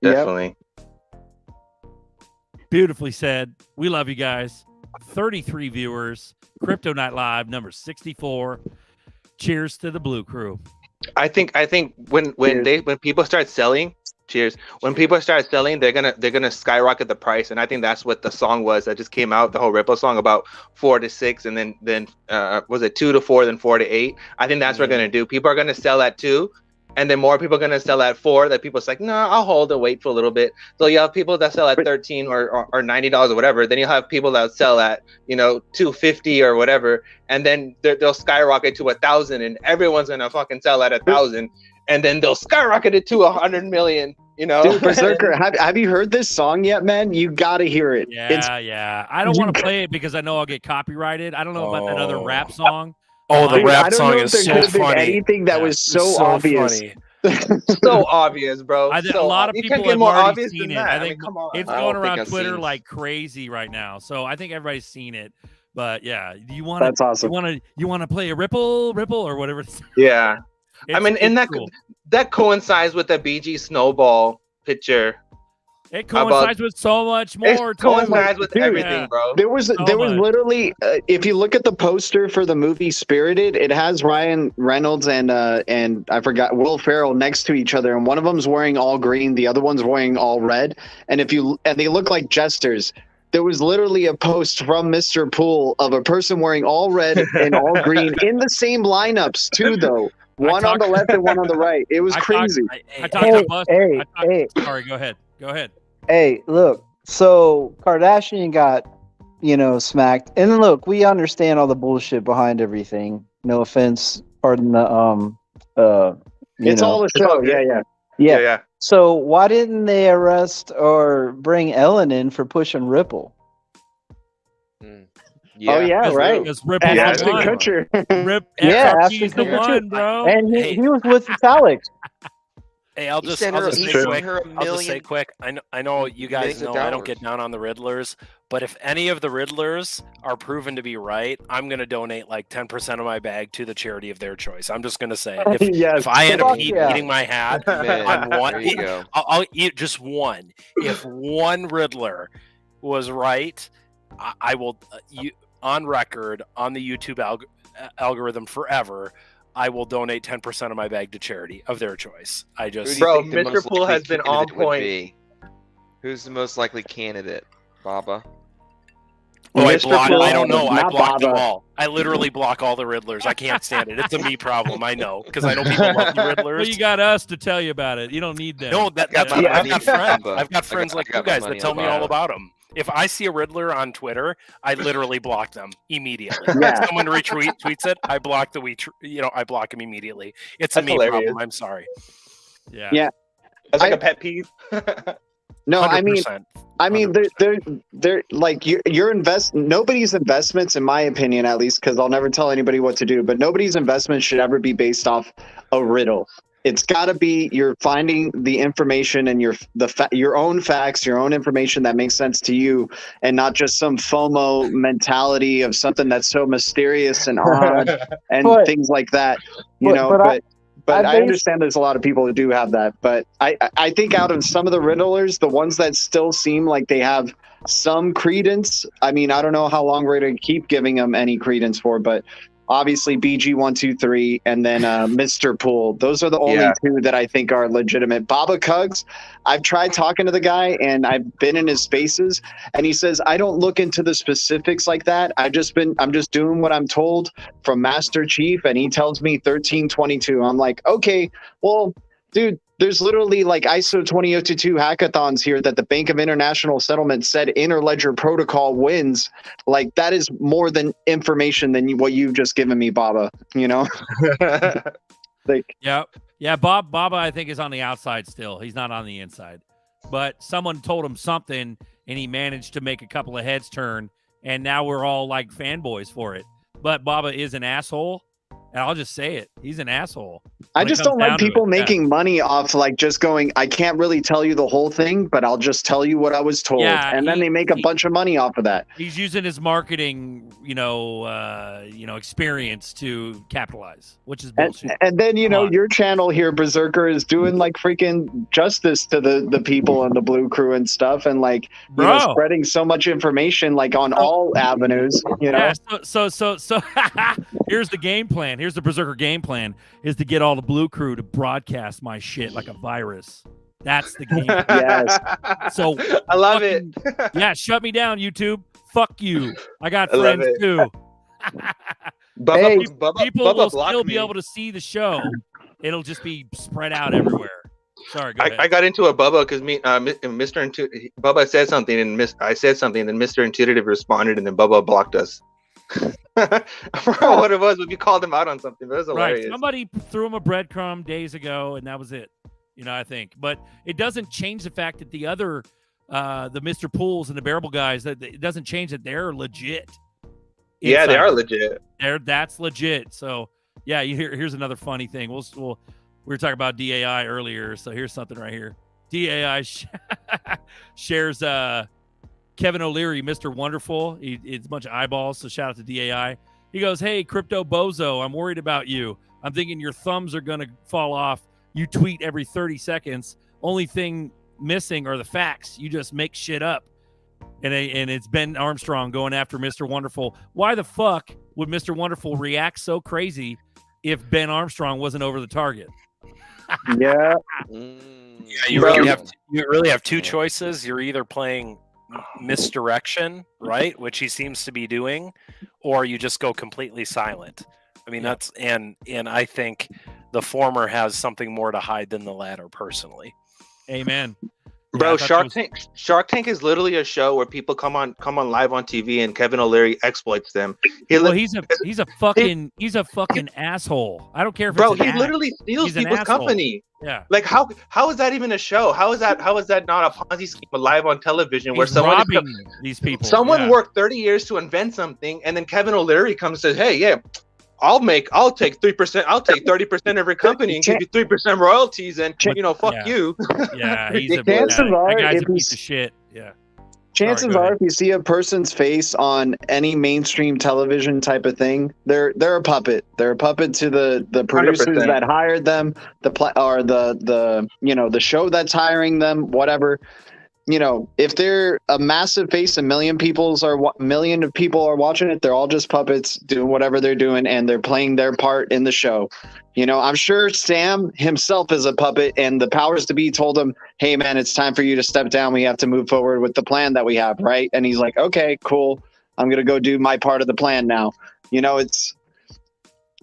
Definitely. Beautifully said. We love you guys. 33 viewers. Crypto Night Live number 64. Cheers to the Blue Crew. I think when people start selling, when people start selling, they're gonna skyrocket the price, and I think that's what the song was that just came out, the whole Ripple song about 4 to 6, and then was it 2 to 4, then 4 to 8. I think that's what we're gonna do. People are gonna sell at 2. And then more people are going to sell at 4. That people's like, no, I'll hold and wait for a little bit. So you have people that sell at $13 or $90 or whatever. Then you'll have people that sell at, $250 or whatever. And then they'll skyrocket to 1,000, and everyone's going to fucking sell at 1,000. And then they'll skyrocket it to 100 million. Dude, Berserker, have you heard this song yet, man? You got to hear it. Yeah. I don't want to play it because I know I'll get copyrighted. I don't know about that other rap song. Oh, the rap song is so funny. Anything that was so obvious. So obvious, bro. A lot of you people can't get have more already obvious seen than it. that. I think come on. it's going around Twitter like crazy right now. So I think everybody's seen it. But yeah, That's awesome. You want to play a Ripple or whatever? Yeah. I mean, and cool. that coincides with the BG Snowball picture. It coincides with so much more. It coincides with everything, bro. There was literally, if you look at the poster for the movie Spirited, it has Ryan Reynolds and I forgot Will Ferrell next to each other, and one of them's wearing all green, the other one's wearing all red, and they look like jesters. There was literally a post from Mr. Poole of a person wearing all red and all green in the same lineups too, though. One on the left and one on the right. It was crazy. Sorry, go ahead. Hey, look. So Kardashian got, smacked. And look, we understand all the bullshit behind everything. No offense. Pardon the It's all a show. Yeah. So why didn't they arrest or bring Ellen in for pushing Ripple? Yeah. Oh yeah, right. Ripple Ashton Kutcher. XRP's the one, bro. And he was with Vitalik. Hey, I'll just say quick. I know you guys know I don't get down on the Riddlers, but if any of the Riddlers are proven to be right, I'm going to donate like 10% of my bag to the charity of their choice. I'm just going to say, if I end up eating my hat on one, I'll eat just one. If one Riddler was right, I will, on record, on the YouTube algorithm forever, I will donate 10% of my bag to charity of their choice. Mr. Poole has been on point. Who's the most likely candidate? Baba? Oh, I don't know. I block them all. I literally block all the Riddlers. I can't stand it. It's a me problem. I know, because I know people love the Riddlers. Well, you got us to tell you about it. You don't need them. No, I've got friends. I've got friends like you guys that tell me all about them. If I see a Riddler on Twitter, I literally block them immediately. If someone tweets it, I block I block them immediately. It's a me problem. I'm sorry. Yeah. That's like a pet peeve. No, 100%. I mean, they're like nobody's investments, in my opinion, at least, because I'll never tell anybody what to do. But nobody's investment should ever be based off a riddle. It's got to be you're finding the information and your own facts, your own information that makes sense to you, and not just some FOMO mentality of something that's so mysterious and odd and things like that. But I understand there's a lot of people who do have that. But I think out of some of the riddlers, the ones that still seem like they have some credence. I mean, I don't know how long we're going to keep giving them any credence for, but obviously BG123 and then Mr. Poole. Those are the only two that I think are legitimate. Baba Cugs, I've tried talking to the guy and I've been in his spaces and he says, I don't look into the specifics like that. I'm just doing what I'm told from Master Chief and he tells me 1322. I'm like, okay, well, dude, There's literally like ISO 20022 hackathons here that the Bank of International Settlement said Interledger Protocol wins. Like that is more than information than what you've just given me, Baba. You know, like yeah. Baba, I think, is on the outside still. He's not on the inside. But someone told him something, and he managed to make a couple of heads turn, and now we're all like fanboys for it. But Baba is an asshole. And I'll just say it. He's an asshole. I just don't like people making money off like just going, I can't really tell you the whole thing, but I'll just tell you what I was told. Yeah, and then they make a bunch of money off of that. He's using his marketing, experience to capitalize, which is bullshit. And then, your channel here, Berserker, is doing like freaking justice to the people and the Blue Crew and stuff. And like, spreading so much information like on all avenues, Yeah, so here's the game plan. Here's the Berserker game plan is to get all the Blue Crew to broadcast my shit like a virus. That's the game. Yes. So I love it. Yeah, shut me down, YouTube. Fuck you. I got friends too. People will still be able to see the show. It'll just be spread out everywhere. Sorry, go ahead. I got into a Bubba because Bubba said something and I said something, and Mr. Intuitive responded, and then Bubba blocked us. I forgot what it was, but we called him out on something. But it was hilarious. Right. Somebody threw him a breadcrumb days ago, and that was it. I think. But it doesn't change the fact that the other, the Mr. Pools and the Bearable guys, that it doesn't change that they're legit. Yeah, they are legit. That's legit. So yeah, here's another funny thing. We were talking about DAI earlier, so here's something right here. DAI shares Kevin O'Leary, Mr. Wonderful. It's a bunch of eyeballs, so shout out to DAI. He goes, "Hey, Crypto Bozo, I'm worried about you. I'm thinking your thumbs are going to fall off. You tweet every 30 seconds. Only thing missing are the facts. You just make shit up." And it's Ben Armstrong going after Mr. Wonderful. Why the fuck would Mr. Wonderful react so crazy if Ben Armstrong wasn't over the target? Yeah. You really have two choices. You're either playing misdirection, right, which he seems to be doing, or you just go completely silent. I mean, that's and I think the former has something more to hide than the latter, personally. Amen. Bro, Shark Tank is literally a show where people come on live on TV and Kevin O'Leary exploits them. He's a fucking asshole. I don't care if he literally steals people's company. Yeah. Like how is that even a show? How is that not a Ponzi scheme live on television where someone robbing these people? Someone worked 30 years to invent something, and then Kevin O'Leary comes and says, "Hey, yeah, I'll take 3%. I'll take 30% of every company and give you 3% royalties, and fuck you." Yeah, he's a piece of shit. Yeah. Chances are, if you see a person's face on any mainstream television type of thing, they're a puppet. They're a puppet to the producers 100%. that hired them, the show that's hiring them, whatever. If they're a massive face, a million of people are watching it, they're all just puppets doing whatever they're doing, and they're playing their part in the show. I'm sure Sam himself is a puppet, and the powers to be told him, "Hey man, it's time for you to step down. We have to move forward with the plan that we have," right? And he's like, "Okay, cool. I'm going to go do my part of the plan now."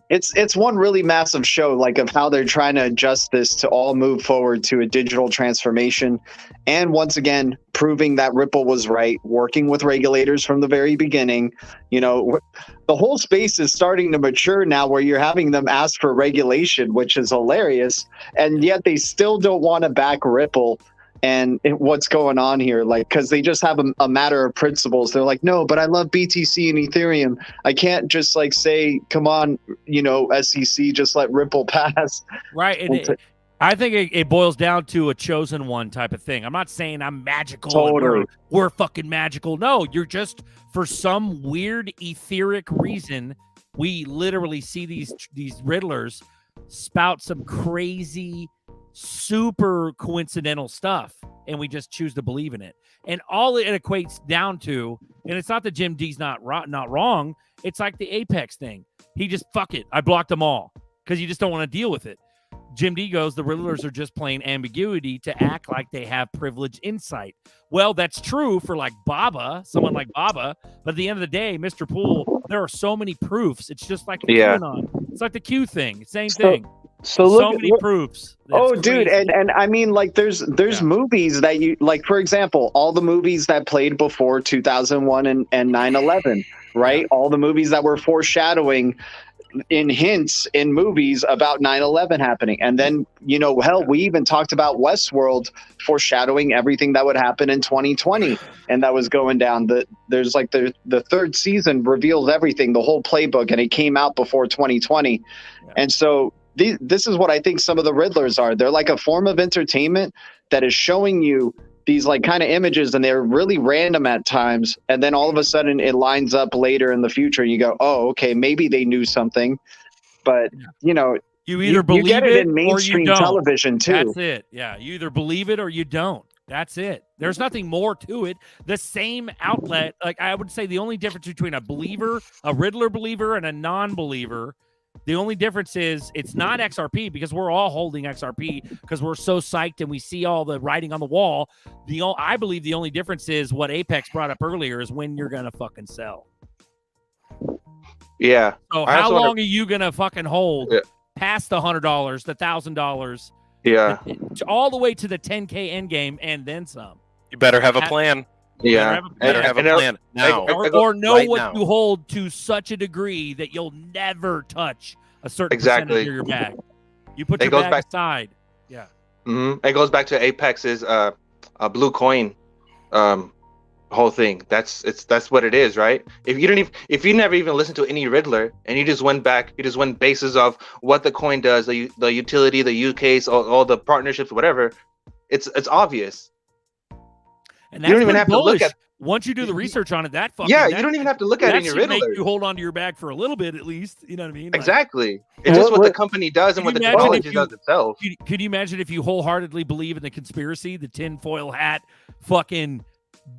It's one really massive show, like, of how they're trying to adjust this to all move forward to a digital transformation. And once again, proving that Ripple was right, working with regulators from the very beginning. The whole space is starting to mature now, where you're having them ask for regulation, which is hilarious. And yet they still don't want to back Ripple. And what's going on here, like, because they just have a matter of principles. They're like, "No, but I love BTC and Ethereum. I can't just like say, come on, SEC, just let Ripple pass." Right. And I think it boils down to a chosen one type of thing. I'm not saying I'm magical. Totally. We're fucking magical. No, you're just, for some weird etheric reason, we literally see these riddlers spout some crazy, super coincidental stuff, and we just choose to believe in it. And all it equates down to, and it's not that Jim D's not wrong, it's like the Apex thing. He just, fuck it, I blocked them all, because you just don't want to deal with it. Jim D goes, the Riddlers are just playing ambiguity to act like they have privileged insight. Well, that's true for like someone like Baba, but at the end of the day, Mr. Poole, there are so many proofs. It's just like QAnon. It's like the Q thing, same thing. So look, many proofs. Oh, dude, and I mean, like, there's movies that you like. For example, all the movies that played before 2001 and 9/11, right? All the movies that were foreshadowing in hints in movies about 9/11 happening, and then hell, we even talked about Westworld foreshadowing everything that would happen in 2020, and that was going down. There's like the third season reveals everything, the whole playbook, and it came out before 2020, and so. This is what I think some of the Riddlers are. They're like a form of entertainment that is showing you these like kind of images, and they're really random at times. And then all of a sudden it lines up later in the future. And you go, oh, okay, maybe they knew something. But, you either believe you get it in or mainstream you don't. television too. That's it. Yeah. You either believe it or you don't. That's it. There's nothing more to it. The same outlet, like I would say the only difference between a believer, a Riddler believer, and a non-believer, the only difference is it's not XRP, because we're all holding XRP because we're so psyched and we see all the writing on the wall. I believe the only difference is what Apex brought up earlier is when you're going to fucking sell. Yeah. So how long are you going to fucking hold past the $100, the $1,000? Yeah. All the way to the 10K end game and then some. You better have a plan. Yeah. Better have a plan now. Or know right what now. you hold to such a degree that you'll never touch a certain Exactly. percentage of your bag. You put It your goes bag back- aside. Yeah. It goes back to Apex's blue coin whole thing. That's what it is, right? If you never even listened to any Riddler and you just went basis of what the coin does, the utility, the use case, all the partnerships, whatever, it's obvious. And You don't that's even pretty have to look bullish. at- Once you do the research on it, that fucking Yeah, you don't even have to look at that any should make Riddler. you hold on to your bag for a little bit at least. You know what I mean? Like, Exactly. It's just what the company does and what the Can you imagine technology if does itself. Could you imagine if you wholeheartedly believe in the conspiracy, the tinfoil hat, fucking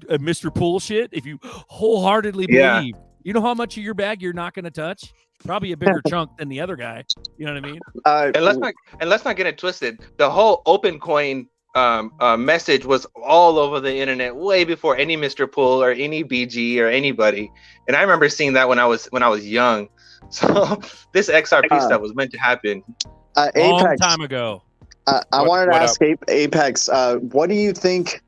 Mr. Pool shit? If you wholeheartedly Yeah. believe, you know how much of your bag you're not going to touch? Probably a bigger chunk than the other guy. You know what I mean? And let's not get it twisted. The whole open coin message was all over the internet way before any Mr. Pool or any BG or anybody. And I remember seeing that when I was young. So this XRP stuff was meant to happen Long Apex, time ago. I wanted to ask Apex, what do you think?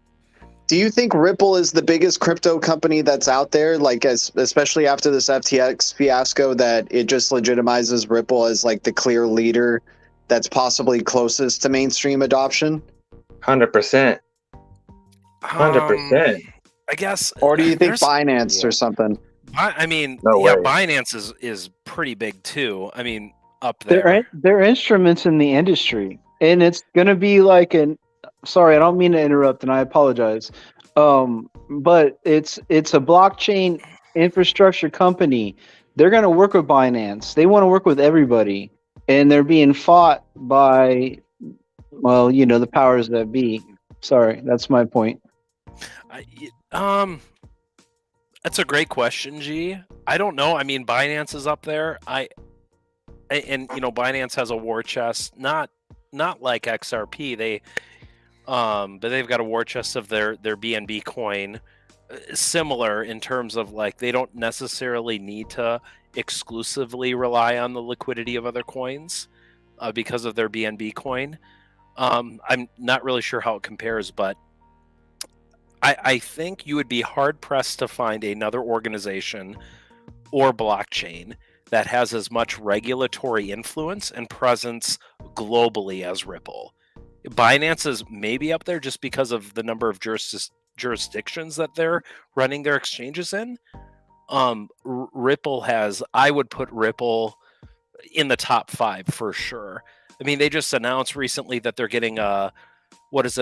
Do you think Ripple is the biggest crypto company that's out there? Like, especially after this FTX fiasco, that it just legitimizes Ripple as like the clear leader that's possibly closest to mainstream adoption? 100%. 100%. I guess. Or do you think there's- Binance or something? I mean, No yeah, way. Binance is pretty big too. I mean, up there. They're instruments in the industry, and it's gonna be like an. Sorry, I don't mean to interrupt, and I apologize. But it's a blockchain infrastructure company. They're gonna work with Binance. They want to work with everybody, and they're being fought by, well, the powers that be. Sorry, that's my point. That's a great question, G. I don't know. I mean, Binance is up there. Binance has a war chest, not like XRP. But they've got a war chest of their BNB coin, similar in terms of like they don't necessarily need to exclusively rely on the liquidity of other coins because of their BNB coin. I'm not really sure how it compares, but I think you would be hard-pressed to find another organization or blockchain that has as much regulatory influence and presence globally as Ripple. Binance is maybe up there just because of the number of jurisdictions that they're running their exchanges in. Ripple I would put Ripple in the top 5 for sure. I mean, they just announced recently that they're getting a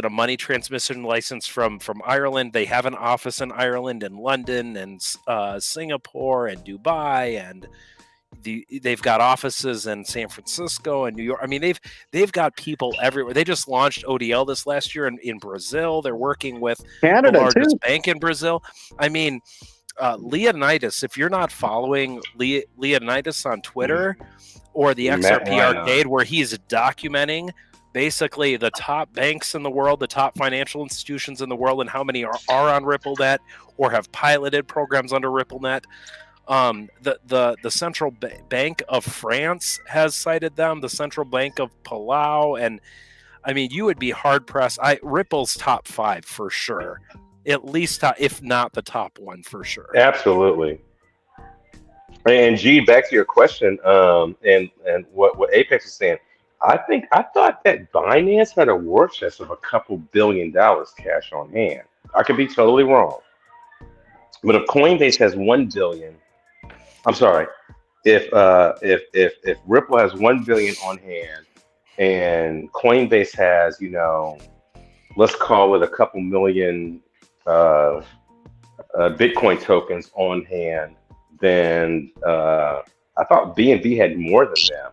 money transmission license from Ireland. They have an office in Ireland and London and Singapore and Dubai, and they've got offices in San Francisco and New York. I mean, they've got people everywhere. They just launched ODL this last year in Brazil. They're working with Canada, the largest too. bank in Brazil. I mean, Leonidas, if you're not following Leonidas on Twitter or the XRP Arcade, where he's documenting basically the top banks in the world, the top financial institutions in the world, and how many are on RippleNet or have piloted programs under RippleNet. The Central Bank of France has cited them. The Central Bank of Palau, and I mean, you would be hard pressed. Ripple's top 5 for sure, at least if not the top one for sure. Absolutely. And G, back to your question, and what Apex is saying. I thought that Binance had a war chest of a couple $2 billion cash on hand. I could be totally wrong, but if Coinbase has 1 billion, I'm sorry, if Ripple has 1 billion on hand, and Coinbase has, let's call it a couple million Bitcoin tokens on hand, then I thought BNB had more than them.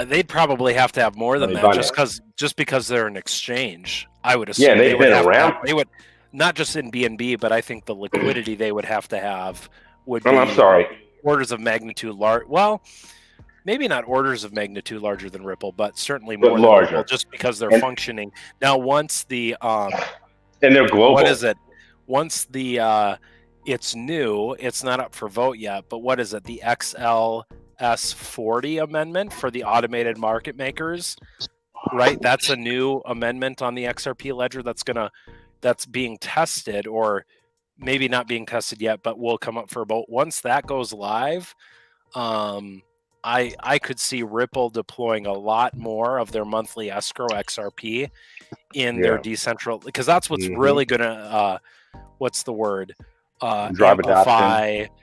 They'd probably have to have more than that, just because they're an exchange. I would assume. Yeah, they've been around. They would not just in BNB, but I think the liquidity they would have to have would be. I'm sorry. Orders of magnitude large. Well, maybe not orders of magnitude larger than Ripple, but certainly more than larger, Ripple, just because they're functioning now. Once the and they're global. What is it? Once the it's new, it's not up for vote yet. But what is it? The XLS40 amendment for the automated market makers, right? That's a new amendment on the XRP ledger that's being tested, or maybe not being tested yet, but will come up for a vote. Once that goes live, I could see Ripple deploying a lot more of their monthly escrow XRP in their decentral, because that's what's really gonna what's the word? Drive amplify adoption.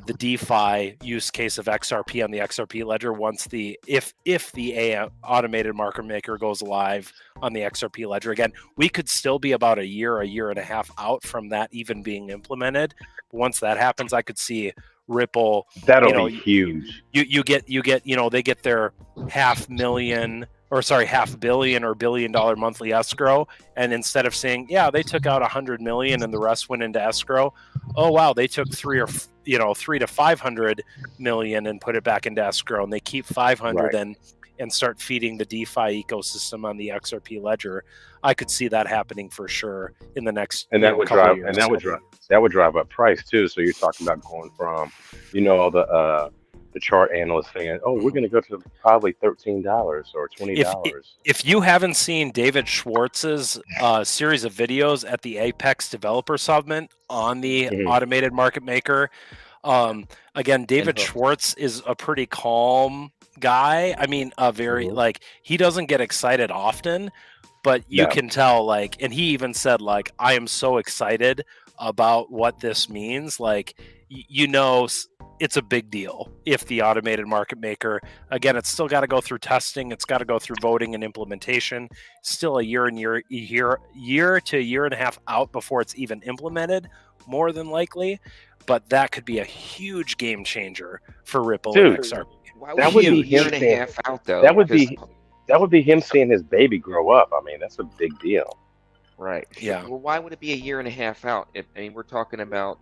The DeFi use case of XRP on the XRP ledger once if the automated market maker goes live on the XRP ledger. Again, we could still be about a year and a half out from that even being implemented. But once that happens, I could see Ripple. That'll be huge. You get they get their $500 million or $500 million or $1 billion monthly escrow, and instead of saying, yeah, they took out 100 million and the rest went into escrow, oh wow, they took 3 to 500 million and put it back into escrow, and they keep 500 and start feeding the DeFi ecosystem on the XRP ledger. I could see that happening for sure in the next that would drive up price too. So you're talking about going from the chart analyst saying, "Oh, we're going to go to probably $13 or $20." If you haven't seen David Schwartz's series of videos at the Apex Developer Summit on the automated market maker, again, David Schwartz is a pretty calm guy. I mean, he doesn't get excited often, but you can tell, and he even said, I am so excited about what this means. It's a big deal if the automated market maker, again, it's still got to go through testing. It's got to go through voting and implementation. Still a year to a year and a half out before it's even implemented, more than likely. But that could be a huge game changer for Ripple and XRP. That would be a year and a half out, though. That would be him seeing his baby grow up. I mean, that's a big deal. Right. Yeah. Well, why would it be a year and a half out? We're talking about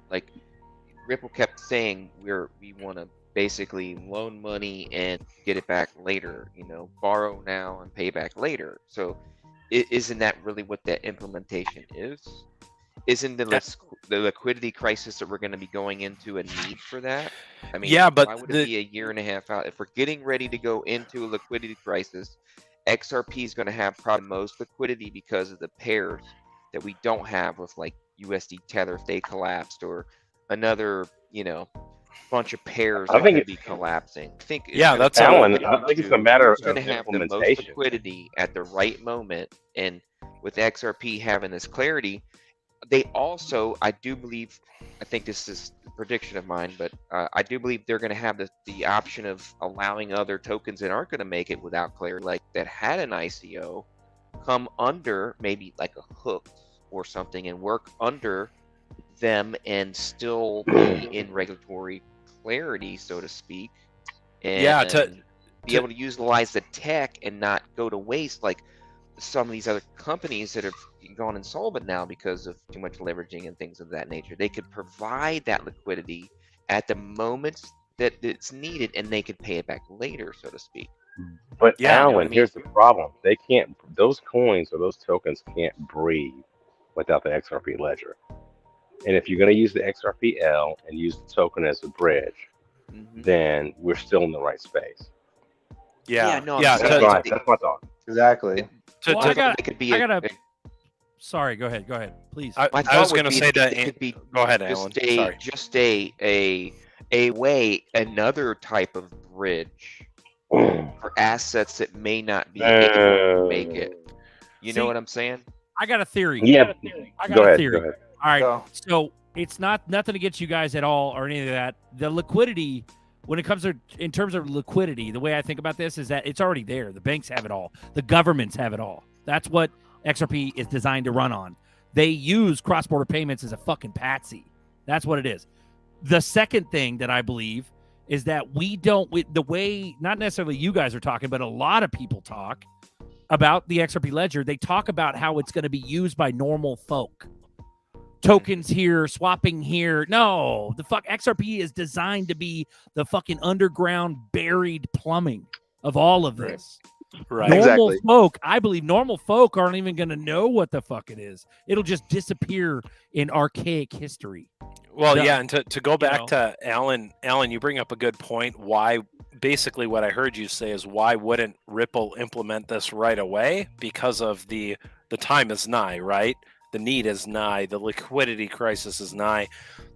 Ripple kept saying we want to basically loan money and get it back later, borrow now and pay back later. So isn't that really what that implementation is? Isn't the liquidity crisis that we're going to be going into a need for that? I mean, but why would it be a year and a half out? If we're getting ready to go into a liquidity crisis, XRP is going to have probably most liquidity because of the pairs that we don't have with USD Tether if they collapsed, or another, bunch of pairs that could be collapsing. I think that's Alan. I think it's a matter of going to have the most liquidity at the right moment, and with XRP having this clarity, they also, I do believe, I think this is a prediction of mine, but I do believe they're going to have the option of allowing other tokens that aren't going to make it without clarity, that had an ICO, come under maybe a hook or something and work under them and still be in regulatory clarity, so to speak, and be able to utilize the tech and not go to waste like some of these other companies that have gone insolvent now because of too much leveraging and things of that nature. They could provide that liquidity at the moment that it's needed, and they could pay it back later, so to speak. But Alan, here's the problem: those coins or those tokens can't breathe without the XRP ledger. And if you're going to use the XRPL and use the token as a bridge, then we're still in the right space. Yeah, no, That's my thought. Exactly. Sorry, go ahead, please. I was going to say that. Go ahead, Alan. Sorry. Just a way, another type of bridge for assets that may not be able to make it. You know what I'm saying? I got a theory. Yeah. I got Go a ahead, theory. go ahead. All right. Go. So it's nothing against you guys at all or any of that. The liquidity, when it comes to in terms of liquidity, the way I think about this is that it's already there. The banks have it all. The governments have it all. That's what XRP is designed to run on. They use cross-border payments as a fucking patsy. That's what it is. The second thing that I believe is that the way, not necessarily you guys are talking, but a lot of people talk about the XRP ledger. They talk about how it's going to be used by normal folk. Tokens here, swapping here. No, the fuck XRP is designed to be the fucking underground buried plumbing of all of this. Right. Normal folk, I believe normal folk aren't even going to know what the fuck it is. It'll just disappear in archaic history. Well, yeah, and to go back to Alan, you bring up a good point. Why, basically what I heard you say is why wouldn't Ripple implement this right away? Because of the time is nigh, right? The need is nigh. The liquidity crisis is nigh.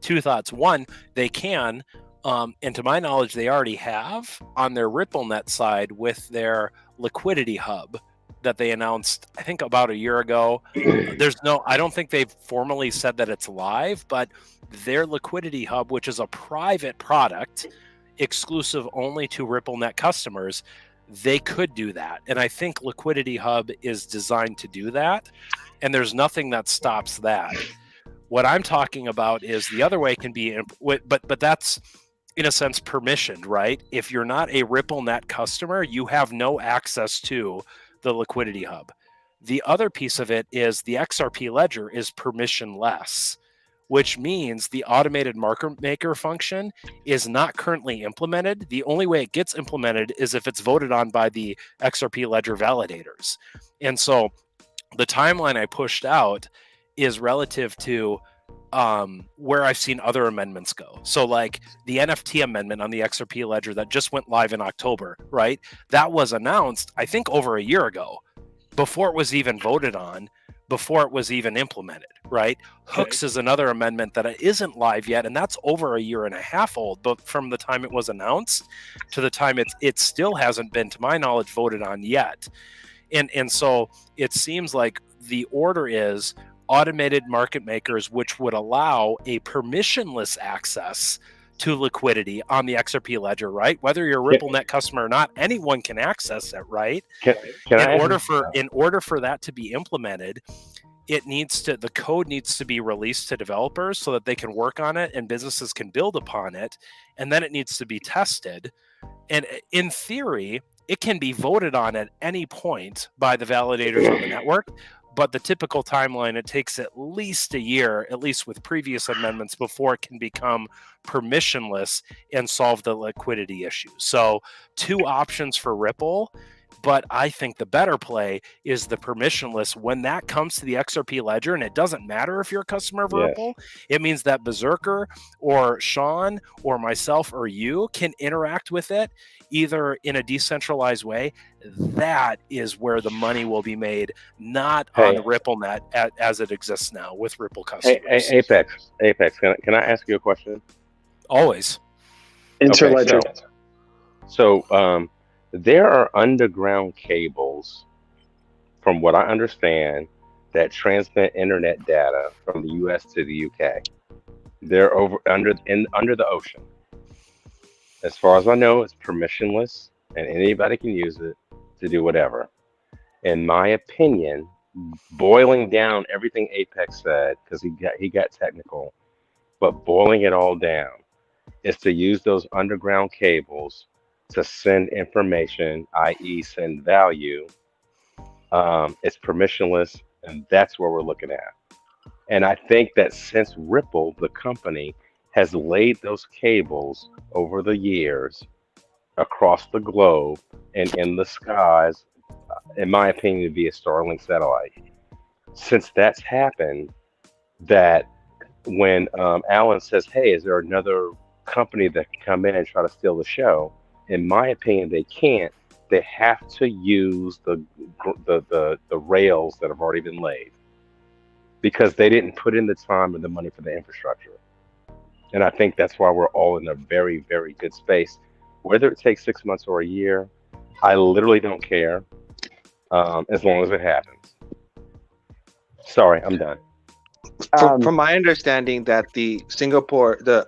Two thoughts. One, they can, and to my knowledge, they already have on their RippleNet side with their liquidity hub that they announced, I think about a year ago. I don't think they've formally said that it's live, but their liquidity hub, which is a private product exclusive only to RippleNet customers, they could do that. And I think Liquidity Hub is designed to do that. And there's nothing that stops that. What I'm talking about is the other way can be, but that's in a sense permissioned, right? If you're not a RippleNet customer, you have no access to the Liquidity Hub. The other piece of it is the XRP ledger is permissionless, which means the automated market maker function is not currently implemented. The only way it gets implemented is if it's voted on by the XRP ledger validators. And so the timeline I pushed out is relative to where I've seen other amendments go. So like the NFT amendment on the XRP ledger that just went live in October, right? That was announced, I think, over a year ago, before it was even voted on, before it was even implemented, right? Hooks is another amendment that isn't live yet, and that's over a year and a half old, but from the time it was announced to the time it still hasn't been, to my knowledge, voted on yet. And so it seems like the order is automated market makers, which would allow a permissionless access to liquidity on the XRP ledger, right? Whether you're a RippleNet customer or not, anyone can access it, right? In order for that to be implemented, the code needs to be released to developers so that they can work on it and businesses can build upon it, and then it needs to be tested. And in theory, it can be voted on at any point by the validators on the network. But the typical timeline, it takes at least a year, at least with previous amendments, before it can become permissionless and solve the liquidity issue. So 2 options for Ripple, but I think the better play is the permissionless. When that comes to the XRP ledger, and it doesn't matter if you're a customer of Ripple, it means that Berserker or Sean or myself or you can interact with it either in a decentralized way. That is where the money will be made, not on RippleNet as it exists now with Ripple customers. Apex, can I ask you a question? Always. Interledger. Okay, so there are underground cables, from what I understand, that transmit internet data from the U.S. to the UK. They're under the ocean. As far as I know, it's permissionless, and anybody can use it to do whatever. In my opinion, boiling down everything Apex said, because he got technical, but boiling it all down, is to use those underground cables to send information, i.e. send value. It's permissionless, and that's what we're looking at. And I think that since Ripple, the company, has laid those cables over the years across the globe and in the skies, in my opinion, via Starlink satellite. Since that's happened, that when Alan says, "Hey, is there another company that can come in and try to steal the show?" In my opinion, they can't. They have to use the rails that have already been laid, because they didn't put in the time and the money for the infrastructure. And I think that's why we're all in a very, very good space. Whether it takes 6 months or a year, I literally don't care, as long as it happens. Sorry, I'm done. From my understanding, that the Singapore, the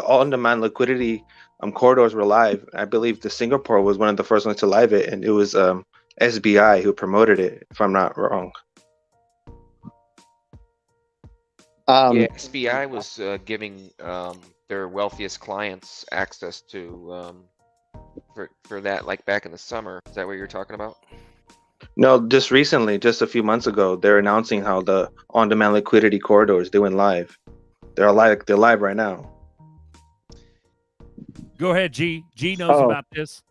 on-demand liquidity corridors were live. I believe the Singapore was one of the first ones to live it, and it was SBI who promoted it, if I'm not wrong. Yeah, SBI was giving their wealthiest clients access to for that, like back in the summer. Is that what you're talking about? No, just recently, just a few months ago, they're announcing how the on-demand liquidity corridors, they went live. They're live right now. Go ahead, G. G knows about this.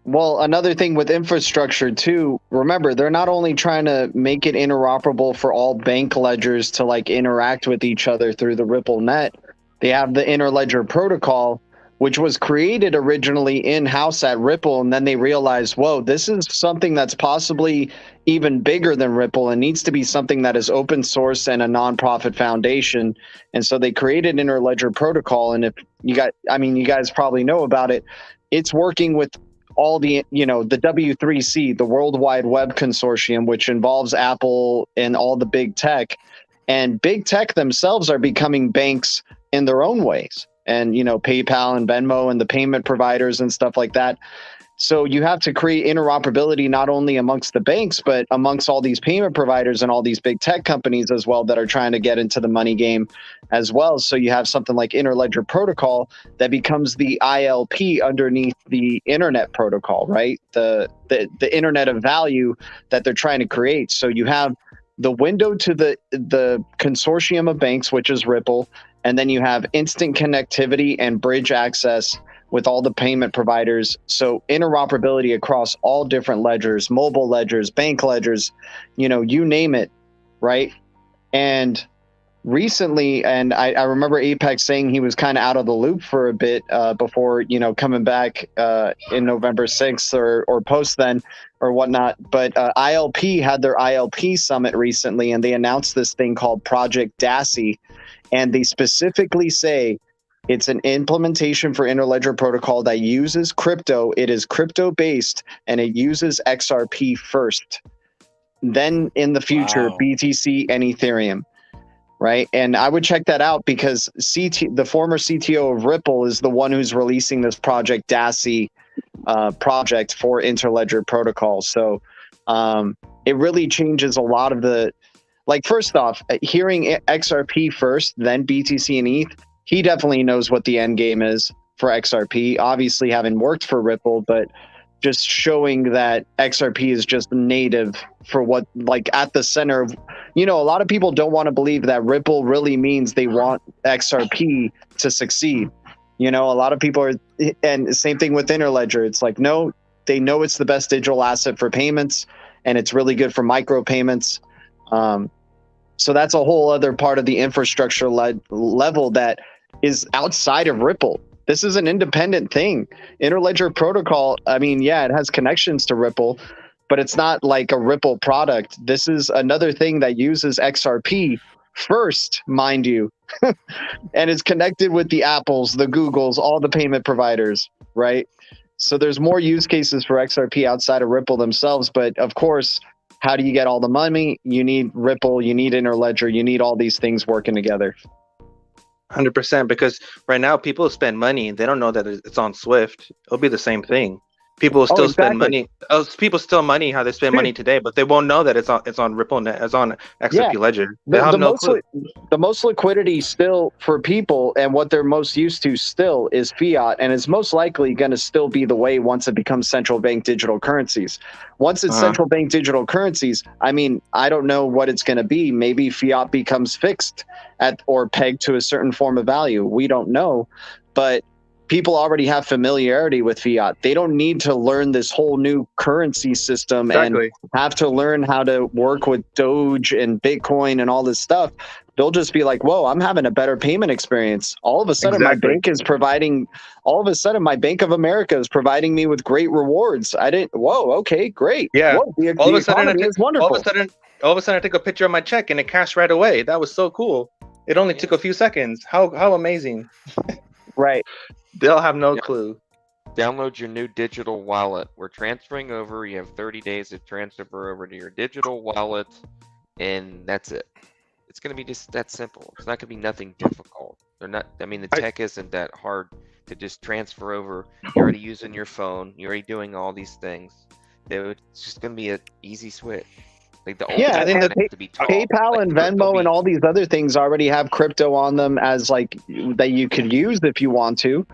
Well, another thing with infrastructure too, remember, they're not only trying to make it interoperable for all bank ledgers to like interact with each other through the Ripple net. They have the Interledger protocol, which was created originally in-house at Ripple, and then they realized, whoa, this is something that's possibly even bigger than Ripple and needs to be something that is open source and a nonprofit foundation. And so they created Interledger protocol, and if you guys probably know about it. It's working with all the, the W3C, the World Wide Web Consortium, which involves Apple and all the big tech. And big tech themselves are becoming banks in their own ways. And, PayPal and Venmo and the payment providers and stuff like that. So you have to create interoperability not only amongst the banks, but amongst all these payment providers and all these big tech companies as well that are trying to get into the money game as well. So you have something like Interledger protocol that becomes the ILP underneath the internet protocol, right? The internet of value that they're trying to create. So you have the window to the consortium of banks, which is Ripple, and then you have instant connectivity and bridge access with all the payment providers. So interoperability across all different ledgers, mobile ledgers, bank ledgers, you name it, right? And recently, and I remember Apex saying he was kind of out of the loop for a bit before, coming back in November 6th or post then or whatnot. But ILP had their ILP summit recently, and they announced this thing called Project DASI. And they specifically say it's an implementation for Interledger protocol that uses crypto. It is crypto-based, and it uses XRP first. Then in the future, BTC and Ethereum, right? And I would check that out because the former CTO of Ripple is the one who's releasing this Project DASI project for Interledger protocol. So it really changes a lot of the... Like, first off, hearing XRP first, then BTC and ETH, he definitely knows what the end game is for XRP, obviously having worked for Ripple, but just showing that XRP is just native for what, like, at the center of, a lot of people don't want to believe that Ripple really means they want XRP to succeed. A lot of people are, and same thing with Interledger. It's like, no, they know it's the best digital asset for payments, and it's really good for micropayments. So that's a whole other part of the infrastructure level that is outside of Ripple. This is an independent thing. Interledger protocol, it has connections to Ripple, but it's not like a Ripple product. This is another thing that uses XRP first, mind you, and is connected with the Apples, the Googles, all the payment providers, right? So there's more use cases for XRP outside of Ripple themselves, but of course, how do you get all the money? You need Ripple, you need Interledger, you need all these things working together. 100%, because right now people spend money and they don't know that it's on Swift. It'll be the same thing. People will still spend money. People still money how they spend money today, but they won't know that it's on Ripple net, it's on XRP Ledger. They have no clue. The most liquidity still for people, and what they're most used to still, is fiat, and it's most likely going to still be the way once it becomes central bank digital currencies. Once it's central bank digital currencies, I don't know what it's going to be. Maybe fiat becomes fixed or pegged to a certain form of value. We don't know, but people already have familiarity with fiat. They don't need to learn this whole new currency system and have to learn how to work with Doge and Bitcoin and all this stuff. They'll just be like, whoa, I'm having a better payment experience. All of a sudden, my bank is providing, all of a sudden, my Bank of America is providing me with great rewards. Whoa, okay, great. Yeah. Whoa, all of a sudden, is wonderful. All of a sudden, I take a picture of my check and it cashed right away. That was so cool. It only took a few seconds. How amazing. Right. They'll have no clue. Download your new digital wallet. We're transferring over. You have 30 days to transfer over to your digital wallet, and that's it. It's going to be just that simple. It's not going to be nothing difficult. They're not. I mean, the tech isn't that hard to just transfer over. You're already using your phone. You're already doing all these things. It's just going to be an easy switch. Like I think PayPal and Venmo and all these other things already have crypto on them as like that you could use if you want to.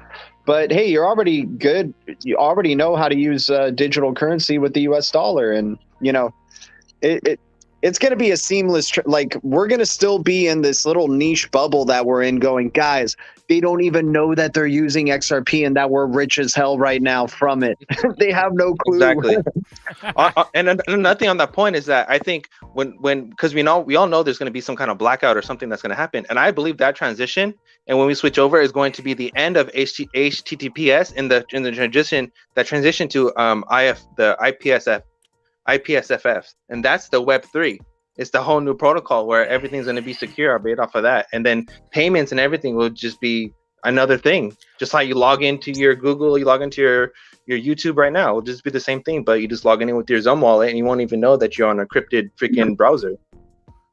But hey, you're already good. You already know how to use digital currency with the US dollar, and you know it's going to be a seamless like we're going to still be in this little niche bubble that we're in going, guys, they don't even know that they're using XRP and that we're rich as hell right now from it. They have no clue. Exactly. And another thing on that point is that I think when because we all know there's going to be some kind of blackout or something that's going to happen, and I believe that transition and when we switch over is going to be the end of HTTPS in the transition to the IPSFF, and that's the Web3. It's the whole new protocol where everything's going to be secure based off of that, and then payments and everything will just be another thing. Just like you log into your Google, you log into your YouTube right now, it'll just be the same thing, but you just log in with your Zone wallet, and you won't even know that you're on a encrypted freaking browser.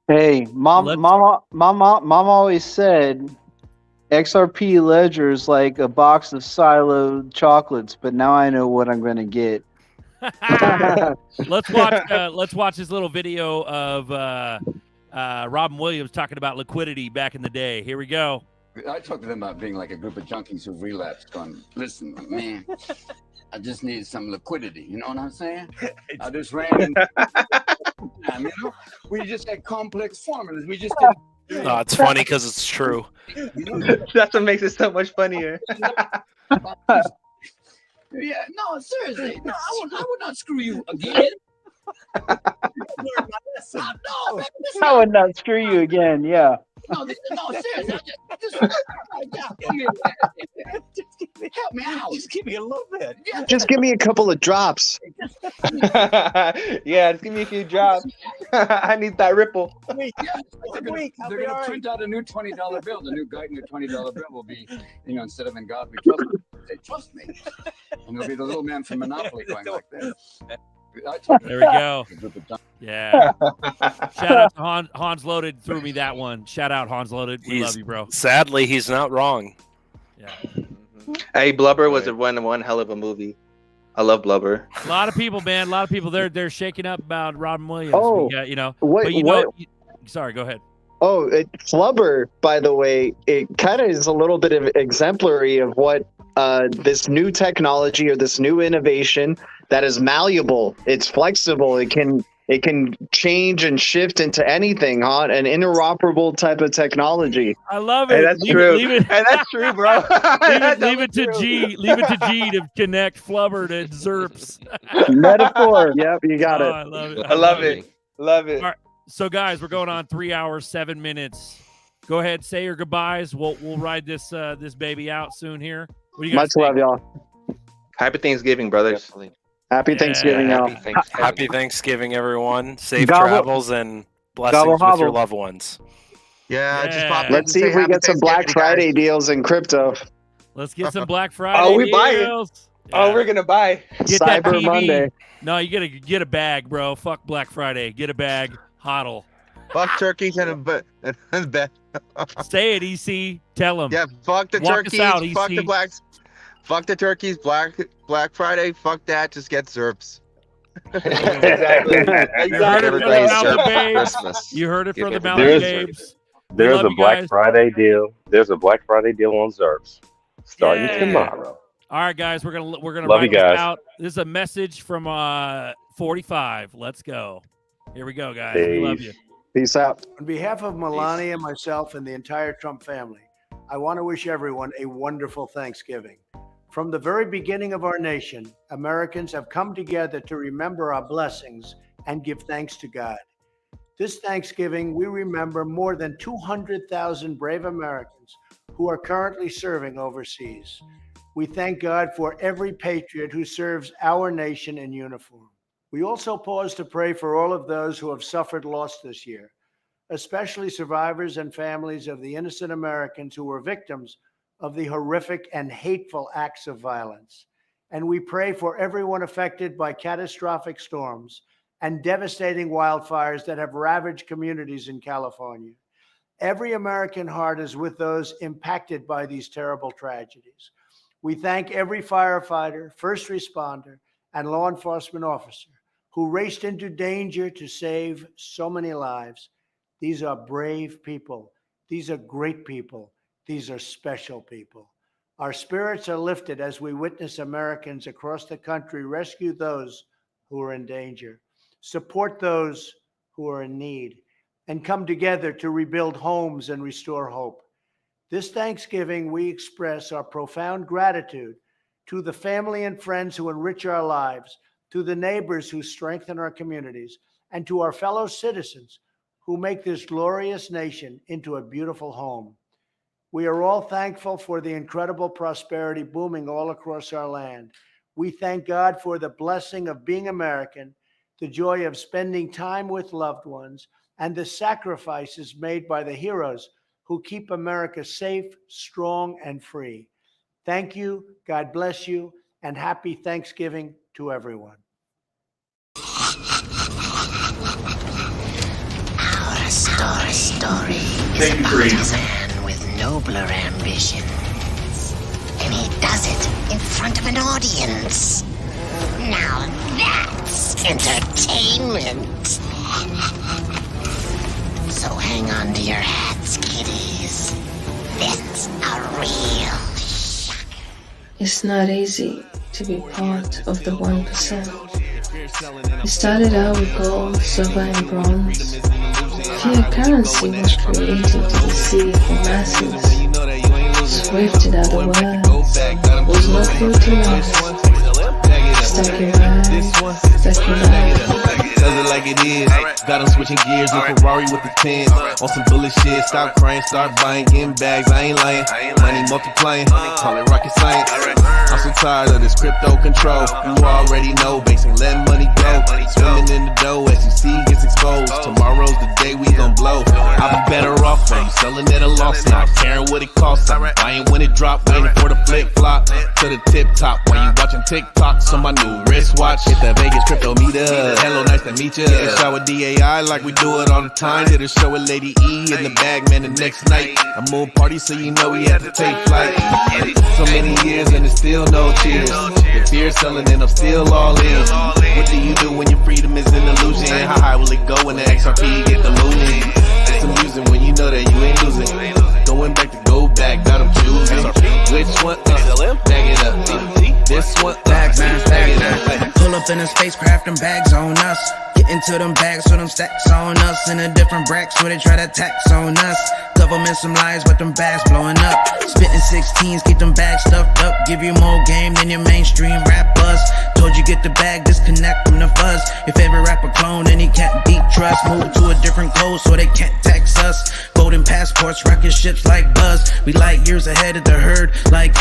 Hey, Mama always said XRP Ledger is like a box of siloed chocolates, but now I know what I'm going to get. Let's watch this little video of Robin Williams talking about liquidity back in the day. Here we go. I talked to them about being like a group of junkies who relapsed. Going, listen, man, I just need some liquidity. You know what I'm saying? I just ran into you know, we just had complex formulas. We just didn't. No, it's funny because it's true. That's what makes it so much funnier. Yeah, no, seriously. No, I would not screw you again. I would not screw you again, yeah. No, seriously. Just help me out. Just give me a little bit. Yeah. Just give me a couple of drops. Yeah, just give me a few drops. I need that ripple. They're going to print out a new $20 bill. The new guy, new $20 bill will be, you know, instead of in God we trust, they trust me. And it'll be the little man from Monopoly going like this. There we go. Yeah. Shout out to Hans Loaded threw me that one. Shout out Hans Loaded. We love you, bro. Sadly, he's not wrong. Yeah. Hey, Blubber was one hell of a movie. I love Blubber. A lot of people, man. A lot of people they're shaking up about Robin Williams. Oh, you know. What? Sorry, go ahead. Oh, Flubber, by the way, it kind of is a little bit of exemplary of what this new technology or this new innovation that is malleable. It's flexible. It can change and shift into anything, huh? An interoperable type of technology. I love it. Hey, that's true. Hey, that's true, bro. leave it to G to connect Flubber to Zerps. Metaphor. Yep, you got it. I love it. I love it. Love it. All right. So, guys, we're going on 3 hours, 7 minutes. Go ahead, say your goodbyes. We'll ride this baby out soon here. What do you guys Much love, y'all. Happy Thanksgiving, brothers. Happy Thanksgiving, y'all. Happy Thanksgiving, everyone. Safe travels and blessings with your loved ones. Yeah, just pop in. Let's see if we get some Black Friday deals in crypto. Let's get some Black Friday Oh, we deals. buying. Yeah. Oh, we're gonna buy. Get that Cyber TV. Monday. No, you gotta get a bag, bro. Fuck Black Friday. Get a bag. Hodl. Fuck turkeys and a bed. Say it, EC. Tell them. Yeah, fuck the Walk us turkeys. out, Fuck EC. the blacks. Fuck the turkeys. Black Friday. Fuck that. Just get Zerps. Exactly. You heard it from the mouth of babes. You heard it from the mouth of babes. There's love a you Black guys. Friday deal. There's a Black Friday deal on Zerps starting tomorrow. All right, guys, we're gonna Love write you this guys. out. This is a message from 45. Let's go. Here we go, guys. We love you. Peace out. On behalf of Melania, myself, and the entire Trump family, I want to wish everyone a wonderful Thanksgiving. From the very beginning of our nation, Americans have come together to remember our blessings and give thanks to God. This Thanksgiving, we remember more than 200,000 brave Americans who are currently serving overseas. We thank God for every patriot who serves our nation in uniform. We also pause to pray for all of those who have suffered loss this year, especially survivors and families of the innocent Americans who were victims of the horrific and hateful acts of violence. And we pray for everyone affected by catastrophic storms and devastating wildfires that have ravaged communities in California. Every American heart is with those impacted by these terrible tragedies. We thank every firefighter, first responder, and law enforcement officer who raced into danger to save so many lives. These are brave people. These are great people. These are special people. Our spirits are lifted as we witness Americans across the country rescue those who are in danger, support those who are in need, and come together to rebuild homes and restore hope. This Thanksgiving, we express our profound gratitude to the family and friends who enrich our lives, to the neighbors who strengthen our communities, and to our fellow citizens who make this glorious nation into a beautiful home. We are all thankful for the incredible prosperity booming all across our land. We thank God for the blessing of being American, the joy of spending time with loved ones, and the sacrifices made by the heroes who keep America safe, strong, and free. Thank you, God bless you, and happy Thanksgiving to everyone. Our story is about a man with nobler ambitions, and he does it in front of an audience. Now that's entertainment. So hang on to your hats, kiddies. This a real shocker. It's not easy to be part of the 1%. We started out with gold, silver, and bronze. Fiat currency was created to deceive the masses. Swift in other words, was not good to last. Stack your eyes, stack your eyes. Does it like it is. Got them switching gears in Ferrari with the 10. On some bullet shit, stop crying, start buying, getting bags, I ain't lying. Money multiplying, call it rocket science. I'm so tired of this crypto control. You already know, banks ain't letting money go. Swimming in the dough, SEC gets exposed. Tomorrow's the day we gon' blow. I'll be better off from selling at a loss, not caring what it costs. I'm buying when it drop, waiting for the flip flop to the tip top. While you watching TikToks on my new wristwatch, hit that Vegas crypto meetup. Hello, nice to meet ya. Get a shot with DAI like we do it all the time. Did a show with Lady E in the bag, man, the next night. A moon party, so you know we had to take flight. So many years and it's still no cheers. The fear selling and I'm still all in. What do you do when your freedom is an illusion? How high will it go when the XRP get the mooning? It's amusing when you know that you ain't losing. Going back to go back, got them choosing. Which one? Bag it up. This one? Bag it up. Pull up in a spacecraft and bags on us. Get into them bags so them stacks on us. In a different bracks where they try to tax on us. Government some lies but them bags blowing up. Spitting 16s, keep them bags stuffed up. Give you more game than your mainstream rappers. Told you get the bag, disconnect from the fuzz. Your favorite rapper clone and he can't beat trust. Move to a different code so they can't tax us. Golden passports, rocket ships like Buzz. We like years ahead of the herd. Like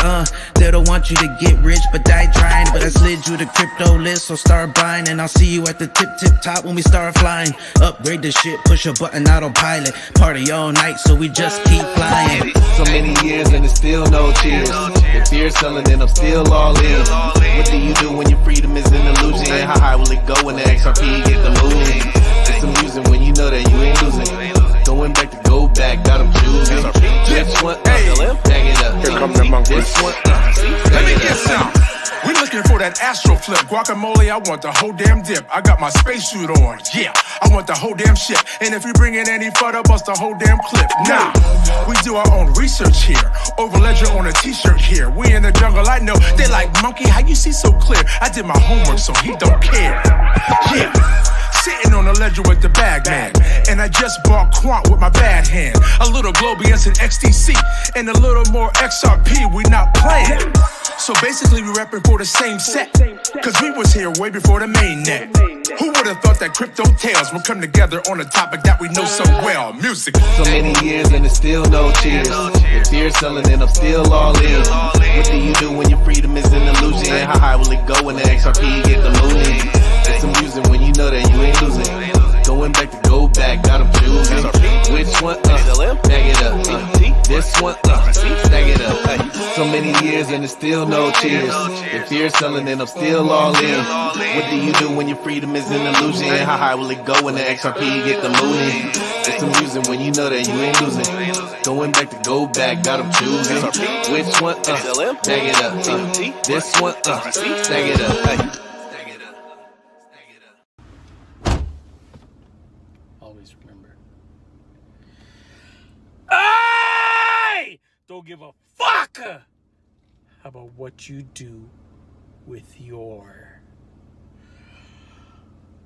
they don't want you to get rich but die trying. But I slid you the crypto list, so start buying. And I'll see you at the tip top when we start flying. Upgrade the shit, push a button, autopilot. Party all night so we just keep flying. So many years and it's still no cheers. The fear selling and I'm still all in. What do you do when your freedom is an illusion? How high will it go when the XRP get the mooning? It's amusing when you know that you ain't losing. Going back to go back, got them choosing. This one, bag it up. Here come the monkey. This one, let me get some. We looking for that astro flip. Guacamole, I want the whole damn dip. I got my spacesuit on, yeah. I want the whole damn ship. And if you bring in any further, bust the whole damn clip. Nah, we do our own research here. Over ledger on a t-shirt here. We in the jungle, I know. They like, monkey, how you see so clear? I did my homework, so he don't care. Yeah. Sitting on the ledger with the bag man. And I just bought Quant with my bad hand. A little Globius and XTC. And a little more XRP, we not playing. So basically we repping for the same set. Cause we was here way before the main net. Who would have thought that crypto tales would come together on a topic that we know so well? Music. So many years and it's still no cheers. If you're selling it, I'm still all in. What do you do when your freedom is an illusion? How high will it go when the XRP get the mooning? It's amusing when you know that you ain't losing. Going back to go back, got them choosing. Which one? Bag it up. This one? Stack it up. So many years and it's still no cheers. If you're selling it, I'm still all in. What do you do when your freedom is an illusion? How high will it go when the XRP get the mooning? It's amusing when you know that you ain't losing. Going back to go back, got them choosing. Which one? Bag it up. This one? Stack it up. Always remember. I don't give a fuck about what you do with your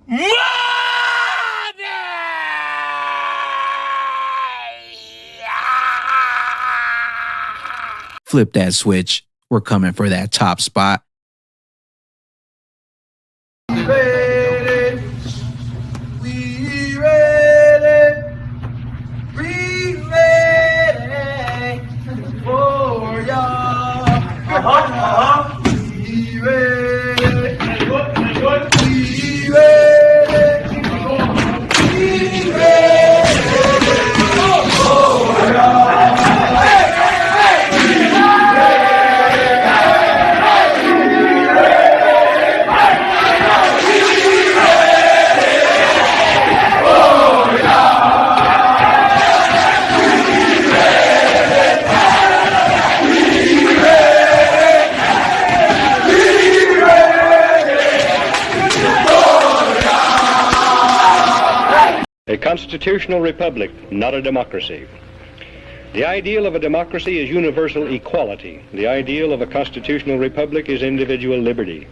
money. Flip that switch. We're coming for that top spot. Ready, we ready, we ready for y'all. We ready, we ready, we ready for y'all. A constitutional republic, not a democracy. The ideal of a democracy is universal equality. The ideal of a constitutional republic is individual liberty.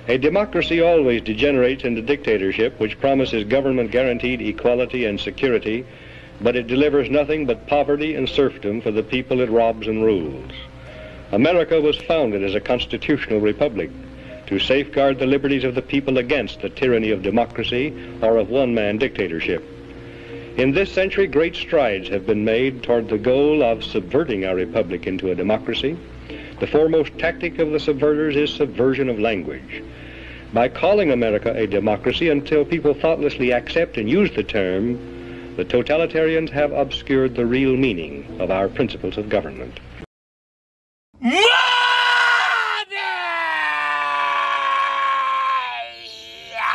A democracy always degenerates into dictatorship, which promises government-guaranteed equality and security, but it delivers nothing but poverty and serfdom for the people it robs and rules. America was founded as a constitutional republic to safeguard the liberties of the people against the tyranny of democracy or of one-man dictatorship. In this century, great strides have been made toward the goal of subverting our republic into a democracy. The foremost tactic of the subverters is subversion of language. By calling America a democracy until people thoughtlessly accept and use the term, the totalitarians have obscured the real meaning of our principles of government.